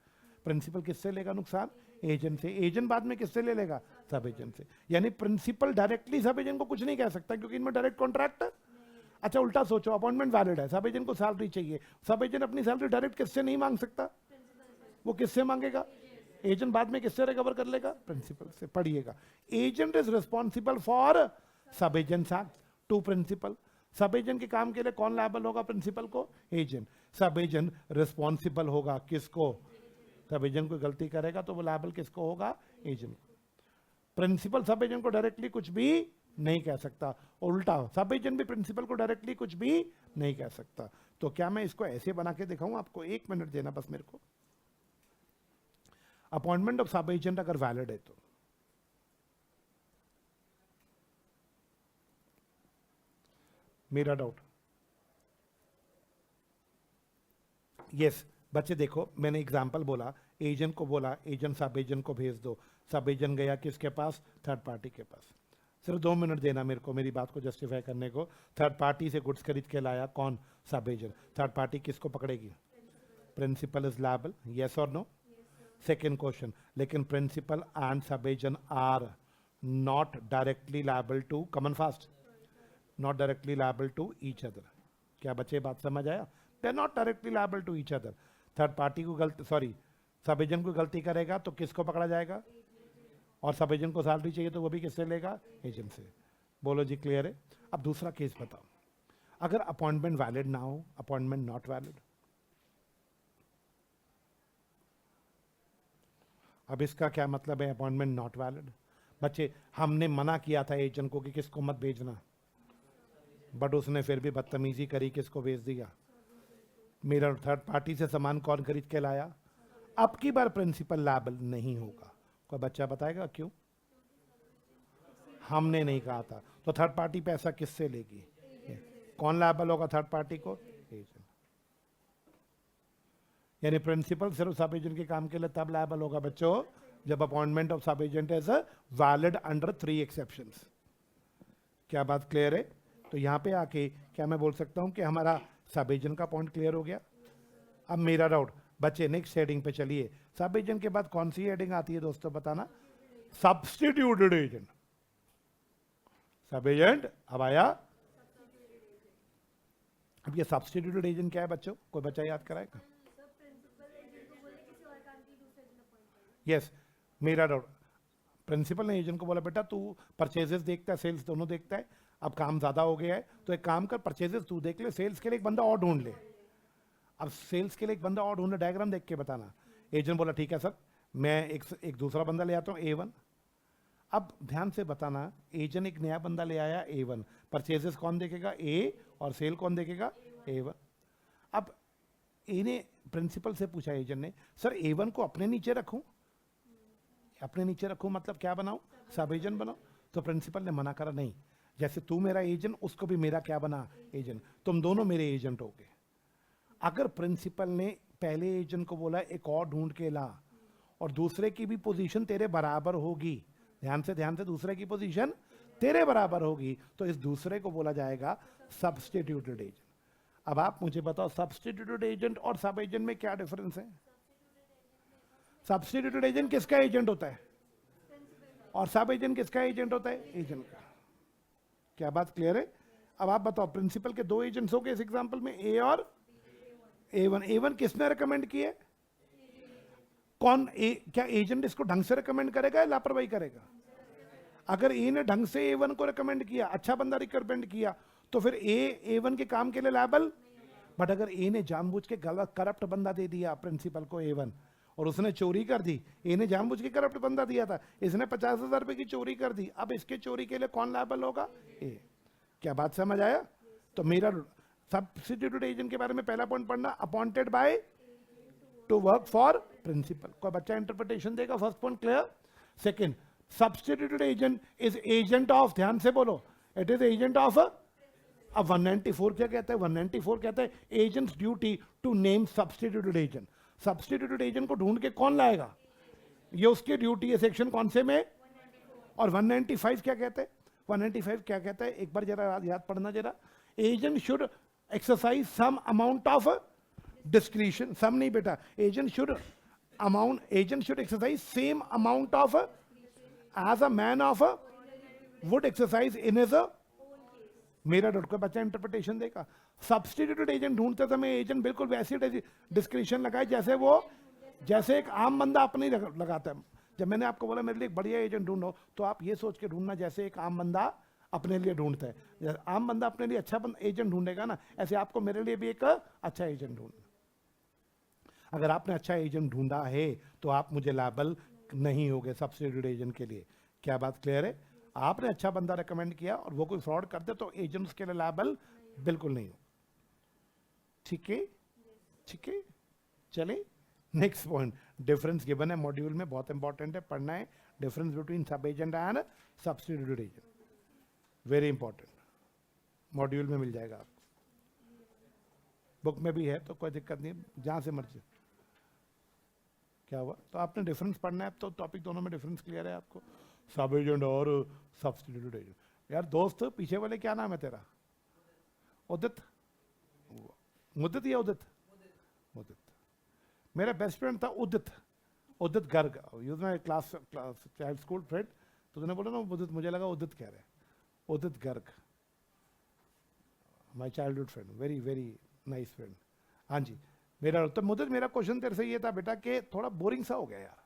प्रिंसिपल किससे लेगा नुकसान? एजेंट से। एजेंट बाद में किससे ले लेगा? सब एजेंट से। यानी प्रिंसिपल डायरेक्टली सब एजेंट को कुछ नहीं कह सकता, क्योंकि इनमें डायरेक्ट कॉन्ट्रैक्ट है। अच्छा उल्टा सोचो, अपॉइंटमेंट वैलिड है, सब एजेंट को सैलरी चाहिए, सब एजेंट अपनी सैलरी डायरेक्ट किससे नहीं मांग सकता, वो किससे मांगेगा? एजेंट बाद में किससे रिकवर कर लेगा? प्रिंसिपल से। पढ़िएगा, एजेंट इज रिस्पॉन्सिबल फॉर सब एजेंट्स एक्ट टू प्रिंसिपल। सब एजेंट के काम के लिए कौन लायबल होगा प्रिंसिपल को? एजेंट। सब एजेंट रिस्पॉन्सिबल होगा किसको? सब एजेंट कोई गलती करेगा तो वो लायबल किसको होगा? एजेंट। प्रिंसिपल सब एजेंट को डायरेक्टली कुछ भी नहीं कह सकता, उल्टा सब एजेंट भी प्रिंसिपल को डायरेक्टली कुछ भी नहीं कह सकता। तो क्या मैं इसको ऐसे बना के दिखाऊं आपको? 1 मिनट देना बस मेरे को। अपॉइंटमेंट ऑफ सब एजेंट अगर वैलिड है तो मेरा डाउट, यस बच्चे देखो, मैंने एग्जांपल बोला, एजेंट को बोला एजेंट सब एजेंट को भेज दो, सब एजेंट गया किसके पास? थर्ड पार्टी के पास। सिर्फ 2 मिनट देना मेरे को मेरी बात को जस्टिफाई करने को। थर्ड पार्टी से गुड्स खरीद के लाया कौन? सब एजेंट। थर्ड पार्टी किसको पकड़ेगी? प्रिंसिपल इज लायबल, यस और नो? सेकेंड क्वेश्चन, लेकिन principal and sub agent are not directly liable to, common fast, not directly liable to each other. क्या बच्चे बात समझ आया? They are not directly liable to each other. Third party को गलती, सॉरी सब एजेंट को गलती करेगा तो किसको पकड़ा जाएगा? और सब एजेंट को सैलरी चाहिए तो वो भी किससे लेगा? एजेंट से। बोलो जी क्लियर है? अब दूसरा केस बताओ, अगर अपॉइंटमेंट वैलिड ना हो, अपॉइंटमेंट नॉट वैलिड, अब इसका क्या मतलब है? Appointment not valid. बच्चे, हमने मना किया था एजेंट को कि किसको मत भेजना, बट उसने फिर भी बदतमीजी करी, किसको भेज दिया? मेरा थर्ड पार्टी से सामान कौन खरीद के लाया? अब की बार प्रिंसिपल लायबल नहीं होगा। कोई बच्चा बताएगा क्यों? हमने नहीं कहा था। तो थर्ड पार्टी पैसा किससे लेगी? कौन लायबल होगा थर्ड पार्टी को? एजेंट। यानी प्रिंसिपल सिर्फ सब एजेंट के काम के लिए तब लायबल होगा बच्चों जब अपॉइंटमेंट ऑफ सब agent is valid under 3 exceptions. क्या बात क्लियर है? तो यहां पे आके क्या मैं बोल सकता हूं कि हमारा सब एजेंट का पॉइंट क्लियर हो गया? अब मेरा डाउट बच्चे, नेक्स्ट हेडिंग पे चलिए। सब एजेंट के बाद कौन सी हेडिंग आती है दोस्तों, बताना? Substituted agent. सब एजेंट अब आया। अब ये सब्स्टिट्यूटेड एजेंट क्या है बच्चों? कोई बच्चा याद कराएगा? यस, मेरा डाउट, प्रिंसिपल ने एजेंट को बोला बेटा तू परचेजेस देखता है, सेल्स दोनों देखता है, अब काम ज्यादा हो गया है तो एक काम कर, परचेजेस तू देख ले, सेल्स के लिए एक बंदा और ढूंढ ले। अब सेल्स के लिए एक बंदा और ढूंढे, डायग्राम देख के बताना। एजेंट बोला ठीक है सर, मैं एक दूसरा बंदा ले आता हूँ A1। अब ध्यान से बताना, एजेंट एक नया बंदा ले आया A1, परचेजेस कौन देखेगा? A, और सेल कौन देखेगा? A1। अब ए ने प्रिंसिपल से पूछा एजेंट ने, सर A1 को अपने नीचे रखूं? अपने नीचे रखूं मतलब क्या बनाऊं? सब एजेंट बनाओ। तो प्रिंसिपल ने मना करा, नहीं, जैसे तू मेरा एजेंट, उसको भी मेरा क्या बना? एजेंट। तुम दोनों मेरे एजेंट हो गए। अगर प्रिंसिपल ने पहले एजेंट को बोला एक और ढूंढ के ला, और दूसरे की भी पोजीशन तेरे बराबर होगी, ध्यान से दूसरे की पोजीशन तेरे बराबर होगी, तो इस दूसरे को बोला जाएगा सब्स्टिट्यूटेड एजेंट। अब आप मुझे बताओ, सब्स्टिट्यूटेड एजेंट और सब एजेंट में क्या डिफरेंस है? सब्स्टिट्यूटेड एजेंट किसका एजेंट होता है? और सब एजेंट किसका एजेंट होता है? एजेंट का। क्या बात क्लियर है? अब आप बताओ, प्रिंसिपल के दो एजेंट्स हो गए इस एग्जांपल में, ए और A1। A1 किसने रिकमेंड किए? कौन? क्या एजेंट इसको ढंग से रिकमेंड करेगा या लापरवाही करेगा? अगर ए ने ढंग से A1 को रिकमेंड किया, अच्छा बंदा रिकमेंड किया, तो फिर A1 के काम के लिए लायबल। बट अगर ए ने जानबूझ के गलत करप्ट बंदा दे दिया प्रिंसिपल को A1, और उसने चोरी कर दी, ए ने जानबूझ के करप्ट बंदा दिया था, इसने 50,000 रुपए की चोरी कर दी, अब इसके चोरी के लिए कौन लायबल होगा? ए। क्या बात समझ आया? तो मेरा सब्स्टिट्यूटेड एजेंट के बारे में पहला पॉइंट पढ़ना, appointed by to work for principal. कोई बच्चा इंटरप्रिटेशन देगा? First point clear. Second, substituted agent is agent of, ध्यान से बोलो, इट इज एजेंट ऑफ। अब 194 क्या कहता है? 194 कहता है agent's duty to name substituted agent. Substituted agent को ढूंढ के कौन लाएगा? ये उसकी ड्यूटी है। सेक्शन कौन से में? और 195 क्या कहता है? 195 क्या कहता है? एक बार जरा याद पढ़ना जरा। Agent should exercise some amount of discretion, some नहीं बेटा, agent should exercise same amount of as a man of would exercise in his मेरा डॉट का बच्चा इंटरप्रिटेशन देगा। सब्स्टिट्यूटेड एजेंट ढूंढते समय एजेंट बिल्कुल वैसी डिस्क्रिप्शन लगाए जैसे एक आम बंदा अपने लगाता है। जब मैंने आपको बोला मेरे लिए एक बढ़िया एजेंट ढूंढो, तो आप ये सोच के ढूंढना जैसे एक आम बंदा अपने लिए ढूंढता है। आम बंदा अपने लिए अच्छा एजेंट ढूंढेगा ना, ऐसे आपको मेरे लिए भी एक अच्छा एजेंट ढूंढना। अगर आपने अच्छा एजेंट ढूंढा है तो आप मुझे लायबल नहीं होगे सब्स्टिट्यूटेड एजेंट के लिए। क्या बात क्लियर है? आपने अच्छा बंदा रेकमेंड किया और वो कोई फ्रॉड कर दे तो एजेंट उसके लिए लायबल बिल्कुल नहीं हो। ठीक है, ठीक है, चले नेक्स्ट पॉइंट। डिफरेंस गिवन है मॉड्यूल में, बहुत इंपॉर्टेंट है, पढ़ना है। डिफरेंस बिटवीन सब agent and substituted agent, very important, module में मिल जाएगा आपको, बुक में भी है तो कोई दिक्कत नहीं, जहां से मर्जी। क्या हुआ? तो आपने डिफरेंस पढ़ना है, तो टॉपिक दोनों में डिफरेंस क्लियर है आपको, सब एजेंट और सब्स्टिट्यूटेड एजेंट। यार दोस्त, पीछे वाले क्या नाम है तेरा? उदित, मुदित या उदित? उदित। मेरा बेस्ट फ्रेंड था Udit Garg, use class child school friend, तो तूने बोला ना उदित, मुझे लगा उदित कह रहे हैं। Udit Garg, my childhood friend, very very nice friend. हाँ जी, मेरा तो मुदित, मेरा क्वेश्चन तेरे से ये था बेटा कि थोड़ा बोरिंग सा हो गया यार।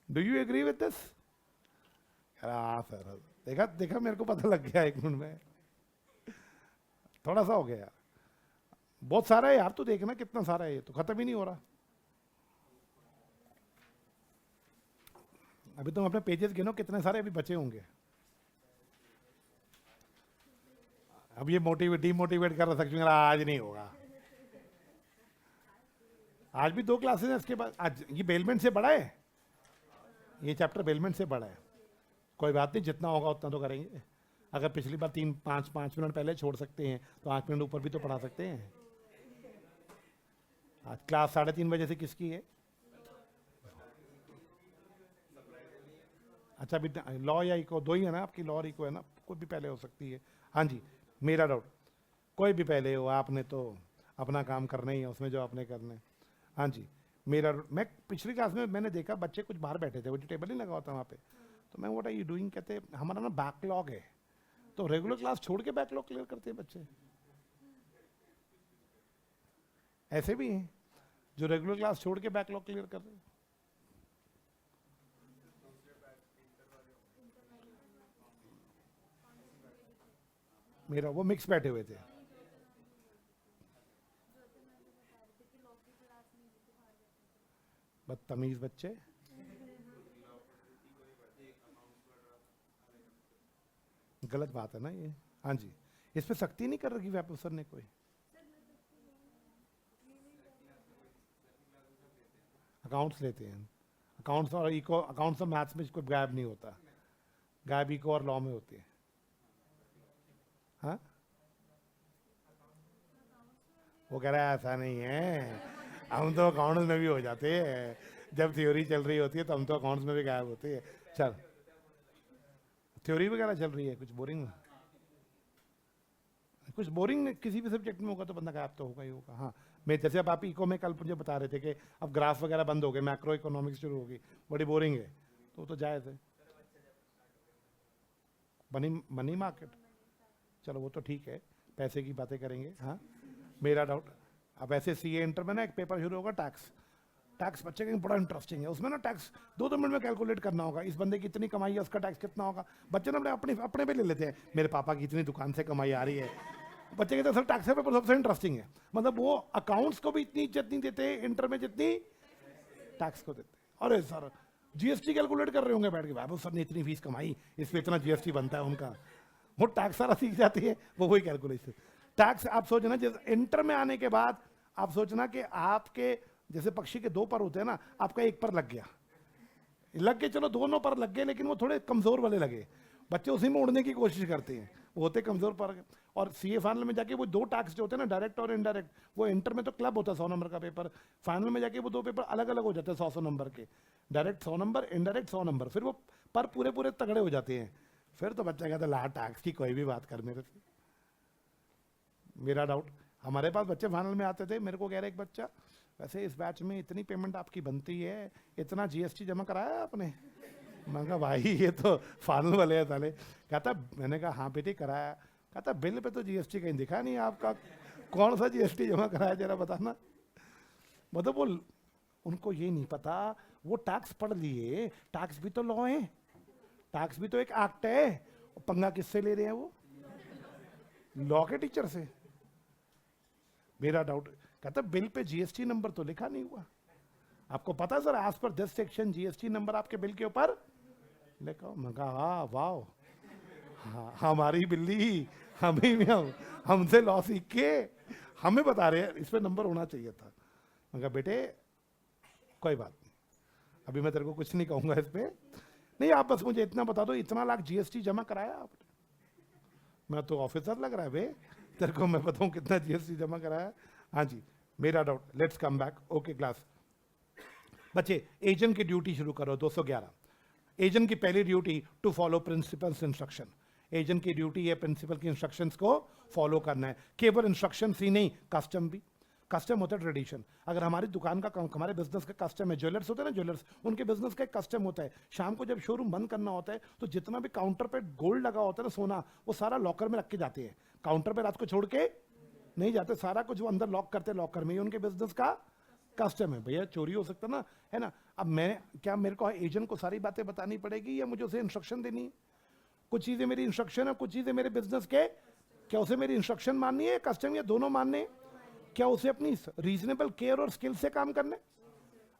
Do you agree with this? हाँ सर, देखा मेरे को पता लग गया एक मिनट में, थोड़ा सा हो गया यार। बहुत सारा है यार, तो देखना कितना सारा है, ये तो खत्म ही नहीं हो रहा। अभी तुम अपने पेजेस गिनो कितने सारे अभी बचे होंगे। अब ये डीमोटिवेट कर रहा है, आज नहीं होगा। आज भी 2 क्लासेस है, इसके बाद आज ये बेलमेंट से बड़ा है, ये चैप्टर बेलमेंट से बड़ा है। कोई बात नहीं, जितना होगा उतना तो करेंगे। अगर पिछली बार 5 मिनट पहले छोड़ सकते हैं तो 8 मिनट ऊपर भी तो पढ़ा सकते हैं। आज क्लास 3:30 बजे से किसकी है? अच्छा, अभी लॉ या इको 2 ही है ना आपकी, लॉ और इको है ना, कोई भी पहले हो सकती है। हाँ जी, मेरा डाउट, कोई भी पहले हो, आपने तो अपना काम करना ही है उसमें जो आपने करना है। हाँ जी, मैं पिछली क्लास में मैंने देखा बच्चे कुछ बाहर बैठे थे, वो जो टेबल नहीं लगा होता वहाँ पे, तो मैं व्हाट आर यू डूइंग कहते, हमारा ना बैकलॉग है, तो रेगुलर क्लास छोड़ के बैकलॉग क्लियर करते हैं बच्चे। ऐसे भी हैं जो रेगुलर क्लास छोड़ के बैकलॉग क्लियर कर रहे हैं। मेरा वो मिक्स बैठे हुए थे। बदतमीज बच्चे। गलत बात है ना ये। हाँ जी, इस पे सख्ती नहीं कर रखी व्यापक सर ने कोई। अकाउंट्स लेते हैं, अकाउंट्स और इको, अकाउंट्स और मैथ्स में कोई गायब नहीं होता, गायब इको और लॉ में होती है। हाँ, वो कह रहा है ऐसा नहीं है, हम तो अकाउंट्स में भी हो जाते हैं, जब थ्योरी चल रही होती है तो हम तो अकाउंट्स में भी गायब होते हैं। चल, थ्योरी वगैरह चल रही है, कुछ बोरिंग किसी भी सब्जेक्ट में होगा तो बंदा गायब तो होगा ही होगा। हाँ, मैं जैसे अब आप इको में कल मुझे बता रहे थे कि अब ग्राफ वगैरह बंद हो गए, मैक्रो इकोनॉमिक्स शुरू होगी, बड़ी बोरिंग है, तो जायज़ है। मनी मार्केट, चलो वो तो ठीक है, पैसे की बातें करेंगे। हाँ, मेरा डाउट, अब ऐसे सीए इंटर में ना एक पेपर शुरू होगा टैक्स बच्चे का बड़ा इंटरेस्टिंग है, उसमें ना टैक्स 2 मिनट में कैलकुलेट करना होगा, इस बंदे की इतनी कमाई है, उसका टैक्स कितना होगा। बच्चे ना अपने पे ले लेते हैं, मेरे पापा की इतनी दुकान से कमाई आ रही है, बच्चे कहते हैं सर टैक्स पेपर सबसे इंटरेस्टिंग है। मतलब वो अकाउंट्स को भी इतनी इज्जत नहीं देते इंटर में जितनी टैक्स को देते। अरे सर जीएसटी कैलकुलेट कर रहे होंगे बैठ के, बाबू सर ने इतनी फीस कमाई, इस पे इतना जीएसटी बनता है उनका, वो टैक्स सारा सीख जाती है, वो वही कैलकुलेशन टैक्स। आप सोचना जैसे इंटर में आने के बाद आप सोचना कि आपके जैसे पक्षी के 2 पर होते हैं ना, आपका 1 पर लग गया, चलो दोनों पर लग गए, लेकिन वो थोड़े कमजोर वाले लगे, बच्चे उसी में उड़ने की कोशिश करते हैं, वो होते कमजोर पर। और सीए फाइनल में जाके वो 2 टैक्स जो होते हैं ना, डायरेक्ट और इनडायरेक्ट, वो इंटर में तो क्लब होता है 100 नंबर का पेपर, फाइनल में जाके वो 2 पेपर अलग अलग हो जाते हैं 100 नंबर के, डायरेक्ट 100 नंबर, इनडायरेक्ट 100 नंबर, फिर वो पर पूरे तगड़े हो जाते हैं। फिर तो बच्चा कहता है ला टैक्स की कोई भी बात कर मेरे से। मेरा डाउट, हमारे पास बच्चे फाइनल में आते थे, मेरे को कह रहा है एक बच्चा, वैसे इस बैच में इतनी पेमेंट आपकी बनती है, इतना जीएसटी जमा कराया आपने? मैं कहा भाई ये तो फाइनल वाले हैं साले। कहता, मैंने कहा हाँ बेटी कराया। कहता बिल पे तो जीएसटी कहीं दिखा नहीं आपका, कौन सा जीएसटी जमा कराया जरा बताना। मतलब वो उनको ये नहीं पता, वो टैक्स पढ़ लिए, टैक्स भी तो लॉ है, टैक्स भी तो एक एक्ट है, पंगा किससे ले रहे हैं वो? लॉ के टीचर से। मेरा डाउट, कहता बिल पे जीएसटी नंबर तो लिखा नहीं हुआ, आपको पता sir as per this section GST number आपके बिल के ऊपर लिखा। मैं कहा हाँ वाह, हाँ हमारी बिल्ली हमसे लॉ सीख के हमें बता रहे हैं इस पे नंबर होना चाहिए था। मैं कहा बेटे कोई बात नहीं, अभी मैं तेरे को कुछ नहीं कहूंगा इस पे, नहीं आप बस मुझे इतना बता दो, इतना लाख जीएसटी जमा कराया आपने? मैं तो ऑफिसर लग रहा है बे, तेरे को मैं बताऊं कितना जीएसटी जमा कराया। हाँ जी, मेरा doubt, let's come back. Okay class, बच्चे एजेंट की ड्यूटी शुरू करो। 211 एजेंट की पहली duty to follow principal's instruction. Agent की ड्यूटी है प्रिंसिपल की इंस्ट्रक्शंस को फॉलो करना है। केवल इंस्ट्रक्शंस ही नहीं, कस्टम भी। कस्टम होता है ट्रेडिशन। अगर हमारी दुकान का हमारे बिजनेस का कस्टम है, ज्वेलर्स होते हैं ना, ज्वेलर्स, उनके बिजनेस का एक कस्टम होता है, शाम को जब शोरूम बंद करना होता है तो जितना भी काउंटर पे गोल्ड लगा होता है ना, सोना, वो सारा लॉकर में रख के जाते हैं, काउंटर पे रात को छोड़ के नहीं जाते, सारा कुछ वो अंदर लॉक करते हैं लॉकर में, उनके बिजनेस का कस्टम है। भैया चोरी हो सकता ना, है ना। अब मैं क्या, मेरे को एजेंट को सारी बातें बतानी पड़ेगी या मुझे उसे इंस्ट्रक्शन देनी है? कुछ चीजें मेरी इंस्ट्रक्शन है, कुछ चीजें मेरे बिजनेस के, क्या उसे मेरी इंस्ट्रक्शन माननी है कस्टम, या दोनों मानने? क्या उसे अपनी रीजनेबल केयर और स्किल से काम करने,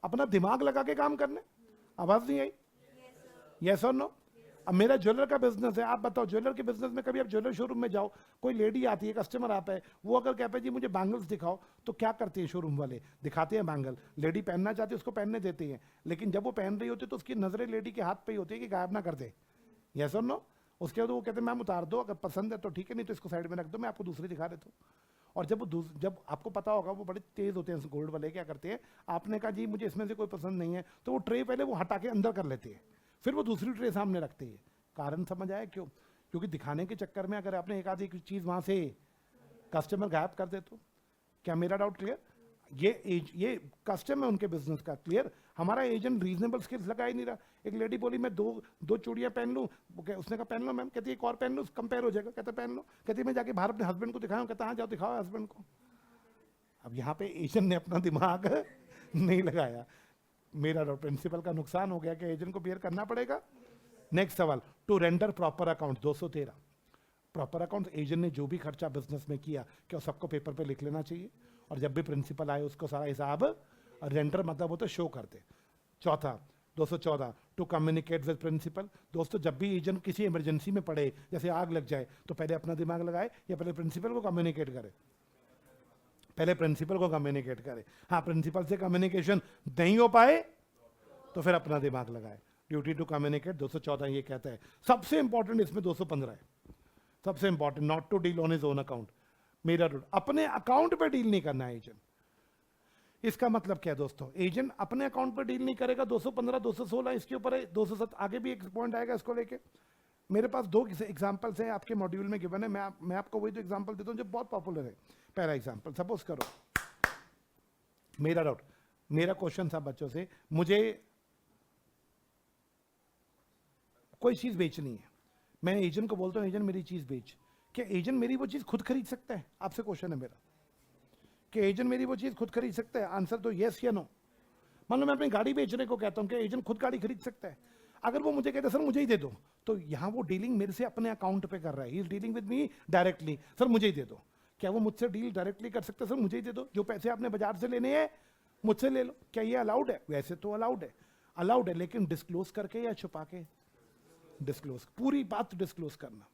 अपना दिमाग लगा के काम करने? आवाज नहीं आई? यस और नो? अब मेरा ज्वेलर का बिजनेस है, आप बताओ ज्वेलर के बिजनेस में कभी आप ज्वेलर शोरूम में जाओ, कोई लेडी आती है, कस्टमर आता है, वो अगर कहता है जी मुझे बैंगल्स दिखाओ, तो क्या करते हैं शोरूम वाले? दिखाते हैं बैंगल, लेडी पहनना चाहती है उसको पहनने देते हैं, लेकिन जब वो पहन रही होती है तो उसकी नजरें लेडी के हाथ पे ही होती है कि गायब ना कर दे। यस और नो? उसके बाद वो कहते हैं मैम उतार दो, अगर पसंद है तो ठीक है, नहीं तो इसको साइड में रख दो, मैं आपको दूसरी दिखा देता हूँ। और जब आपको पता होगा वो बड़े तेज होते हैं गोल्ड वाले, क्या करते हैं, आपने कहा जी मुझे इसमें से कोई पसंद नहीं है, तो वो ट्रे पहले वो हटा के अंदर कर लेते हैं, फिर वो दूसरी ट्रे सामने रखते हैं। कारण समझ आया क्यों? क्योंकि दिखाने के चक्कर में अगर आपने एक आधी चीज वहां से कस्टमर गायब कर दे तो। क्या मेरा डाउट क्लियर? ये कस्टम है उनके बिजनेस का, क्लियर? हमारा एजेंट रीजनेबल स्किल्स लगा ही नहीं रहा। एक लेडी बोली मैं दो चूड़ियां पहन लूं, उसने कहा पहन लो मैम, कहती है एक और पहन लूं, कंपेयर हो जाएगा, कहता पहन लो, कहती मैं जाके बाहर अपने हस्बैंड को दिखाऊं, कहता हाँ जाओ दिखाओ हस्बैंड को। अब यहाँ पे एजेंट ने अपना दिमाग नहीं लगाया। मेरा प्रिंसिपल का नुकसान हो गया कि एजेंट को बियर करना पड़ेगा। नेक्स्ट सवाल, to render proper account 213। Proper account, agent ने जो भी खर्चा बिजनेस में किया क्या सबको पेपर पे लिख लेना चाहिए, और जब भी प्रिंसिपल आए उसको सारा हिसाब रेंडर मतलब वो तो शो करते। चौथा 214, टू कम्युनिकेट विद प्रिंसिपल। दोस्तों जब भी एजेंट किसी इमरजेंसी में पड़े, जैसे आग लग जाए, तो पहले अपना दिमाग लगाए या पहले प्रिंसिपल को कम्युनिकेट करे? पहले प्रिंसिपल को कम्युनिकेट करे। हाँ, प्रिंसिपल से कम्युनिकेशन नहीं हो पाए तो फिर अपना दिमाग लगाए। ड्यूटी टू कम्युनिकेट 214 ये कहता है। सबसे इंपॉर्टेंट इसमें 215 है, सबसे important, not to deal on his own account. मेरा रूल, अपने अकाउंट पे डील नहीं करना है एजेंट। इसका मतलब क्या है दोस्तों? एजेंट अपने अकाउंट पे डील नहीं करेगा। 215 216 इसके ऊपर है, 207 आगे भी एक पॉइंट आएगा इसको लेके। मेरे पास दो एग्जांपल्स हैं आपके मॉड्यूल में गिवन है, मैं आपको वही दो एग्जांपल देता हूं जो बहुत पॉपुलर है। पहला एग्जांपल, सपोज करो मेरा डाउट, मेरा क्वेश्चन था बच्चों से, मुझे कोई चीज बेचनी है, मैं एजेंट को बोलता हूं एजेंट मेरी चीज बेच। क्या एजेंट मेरी वो चीज खुद खरीद सकता है? आपसे क्वेश्चन है मेरा, कि एजेंट मेरी वो चीज खुद खरीद सकता है? आंसर तो यस या नो। मान लो मैं अपनी गाड़ी बेचने को कहता हूं कि एजेंट खुद गाड़ी खरीद सकता है? अगर वो मुझे कहते सर मुझे ही दे दो, तो यहां वो डीलिंग मेरे से अपने अकाउंट पे कर रहा है, he is dealing with me directly, sir मुझे ही दे दो। क्या वो मुझसे डील डायरेक्टली कर सकते हैं? सर मुझे ही दे दो, जो पैसे आपने बाजार से लेने हैं मुझसे ले लो। क्या ये अलाउड है? वैसे तो अलाउड है, अलाउड है, लेकिन डिस्क्लोज करके या छुपा के? डिस्क्लोज, पूरी बात डिस्क्लोज करना।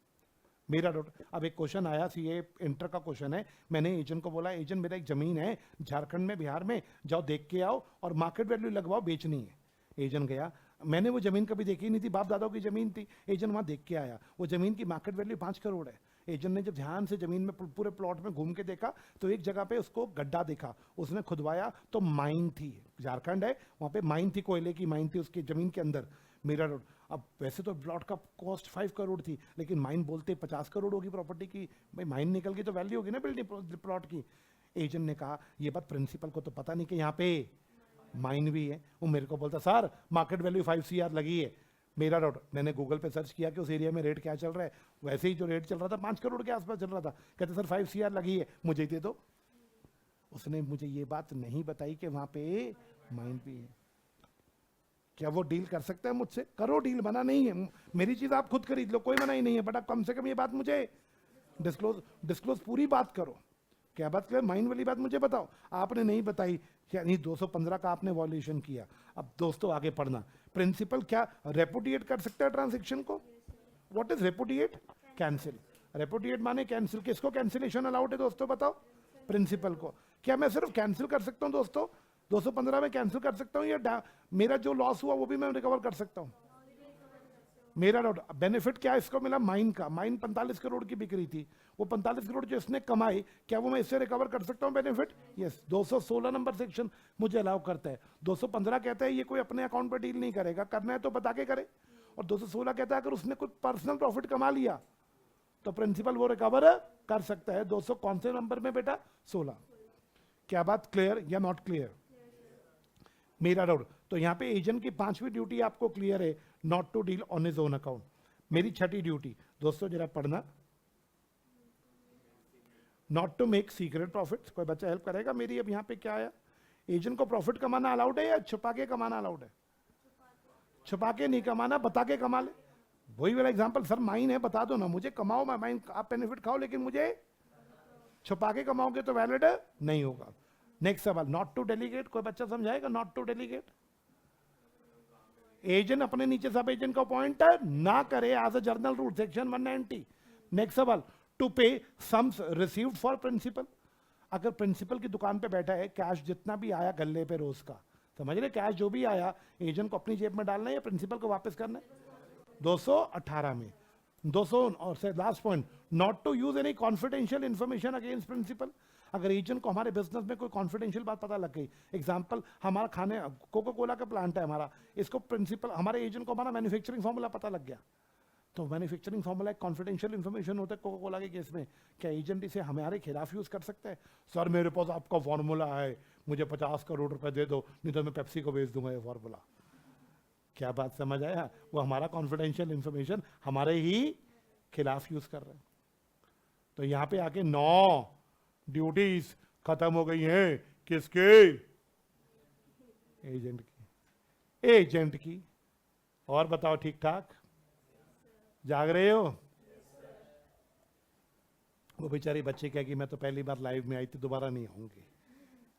मेरा डाउट, अब एक क्वेश्चन आया, सीए इंटर का क्वेश्चन है, मैंने एजेंट को बोला एजेंट मेरा एक जमीन है झारखंड में, बिहार में, जाओ देख के आओ और मार्केट वैल्यू लगवाओ, बेचनी है। एजेंट गया, मैंने वो जमीन कभी देखी नहीं थी, बाप दादाओं की जमीन थी, एजेंट वहां देख के आया, वो जमीन की मार्केट वैल्यू 5 करोड़ है। एजेंट ने जब ध्यान से जमीन में पूरे प्लॉट में घूम के देखा तो एक जगह पे उसको गड्ढा देखा, उसने खुदवाया तो माइन थी, झारखंड है वहां पे माइन थी, कोयले की माइन थी उसकी जमीन के अंदर। मेरा रोड, अब वैसे तो प्लॉट का कॉस्ट 5 करोड़ थी, लेकिन माइन बोलते 50 करोड़ होगी प्रॉपर्टी की, भाई माइन निकल गई तो वैल्यू होगी ना बिल्डिंग प्लॉट की। एजेंट ने कहा ये बात प्रिंसिपल को तो पता नहीं कि यहाँ पे माइन भी है। वो मेरे को बोलता सर मार्केट वैल्यू 5 CR लगी है। मेरा डाउट, मैंने गूगल पे सर्च किया कि उस एरिया में रेट क्या चल रहा है, वैसे ही जो रेट चल रहा था 5 करोड़ के आसपास चल रहा था। कहते सर 5 CR लगी है, मुझे दे दो। उसने मुझे ये बात नहीं बताई कि वहां पे माइन भी है। क्या वो डील कर सकता है मुझसे? करो डील, मना नहीं है, मेरी चीज आप खुद खरीद लो, कोई मना ही नहीं है, बट आप कम से कम ये बात मुझे डिस्क्लोज पूरी बात करो। क्या बात कर, माइन वाली बात मुझे बताओ, आपने नहीं बताई, यानी 215 का आपने वॉल्यूशन किया। अब दोस्तों आगे पढ़ना, प्रिंसिपल क्या रेपुडिएट कर सकता है ट्रांजेक्शन को? What is repudiate? Cancel. Repudiate माने कैंसिल। किसको कैंसिलेशन अलाउड है दोस्तों बताओ? प्रिंसिपल को। क्या मैं सिर्फ कैंसिल कर सकता हूं दोस्तों? 215 में कैंसिल कर सकता हूं या मेरा जो लॉस हुआ वो भी मैं रिकवर कर सकता हूं? मेरा बेनिफिट क्या इसको मिला? माइन का, माइन 45 करोड़ की बिक रही थी, वो 45 करोड़ जो इसने कमाई, क्या वो मैं इससे रिकवर कर सकता हूं बेनिफिट? यस। 216 नंबर सेक्शन मुझे अलाउ करता है। 215 कहता है ये कोई अपने अकाउंट पर डील नहीं करेगा, करना है तो बता के करे। और 216 कहता है अगर उसने कुछ पर्सनल प्रॉफिट कमा लिया तो प्रिंसिपल वो रिकवर कर सकता है। 200 कौन से नंबर में बेटा? 16। क्या बात क्लियर या नॉट क्लियर? मेरा डाउट, तो यहां पे एजेंट की 5वीं ड्यूटी आपको क्लियर है, not to deal on his own account. मेरी 6ठी ड्यूटी दोस्तों जरा पढ़ना, not to make secret profits. कोई बच्चा हेल्प करेगा मेरी? अब यहां पे क्या आया? एजेंट को प्रॉफिट कमाना अलाउड है या छुपा के कमाना अलाउड है? छुपा के नहीं कमाना, बता के कमा ले। वही वाला एग्जांपल, सर माइन है बता दो ना मुझे, कमाओ मैं माइन, आप बेनिफिट खाओ लेकिन मुझे छुपा के कमाओगे तो वैलिड नहीं होगा। नेक्स्ट सवाल, नॉट टू डेलीगेट, कोई बच्चा समझाएगा नॉट टू डेलीगेट? एजेंट अपने नीचे सब एजेंट का अपॉइंट ना करे as a general rule, section 190। Next सवाल, to pay sums received for principal, अगर प्रिंसिपल की दुकान पे बैठा है, कैश जितना भी आया गल्ले पे रोज का, समझ रहे, कैश जो भी आया एजेंट को अपनी जेब में डालना है या प्रिंसिपल को वापस करना है? 218 में 200 और से last point, not to use any confidential information against principal, अगर एजेंट को हमारे बिजनेस में कोई कॉन्फिडेंशियल बात पता लग गई, एग्जांपल हमारा खाने कोका कोला का प्लांट है हमारा, इसको प्रिंसिपल हमारे एजेंट को हमारा मैन्युफैक्चरिंग फॉर्मूला पता लग गया, तो मैन्युफैक्चरिंग फॉर्मूला एक कॉन्फिडेंशियल इंफॉर्मेशन होता है कोका कोला के केस में, क्या एजेंट इसे हमारे खिलाफ यूज कर सकता है? सर मेरे पास आपका फॉर्मूला है, मुझे 50 करोड़ रुपए दे दो, नहीं तो मैं पेप्सी को बेच दूंगा ये फॉर्मूला। क्या बात समझ आया? वो हमारा कॉन्फिडेंशियल इंफॉर्मेशन हमारे ही खिलाफ यूज कर रहे हैं। तो यहां पे आके 9 ड्यूटीज खत्म हो गई हैं, किसके? एजेंट की, एजेंट की। और बताओ ठीक ठाक जाग रहे हो? वो बेचारी बच्ची कहेगी मैं तो पहली बार लाइव में आई थी, दोबारा नहीं आऊंगी,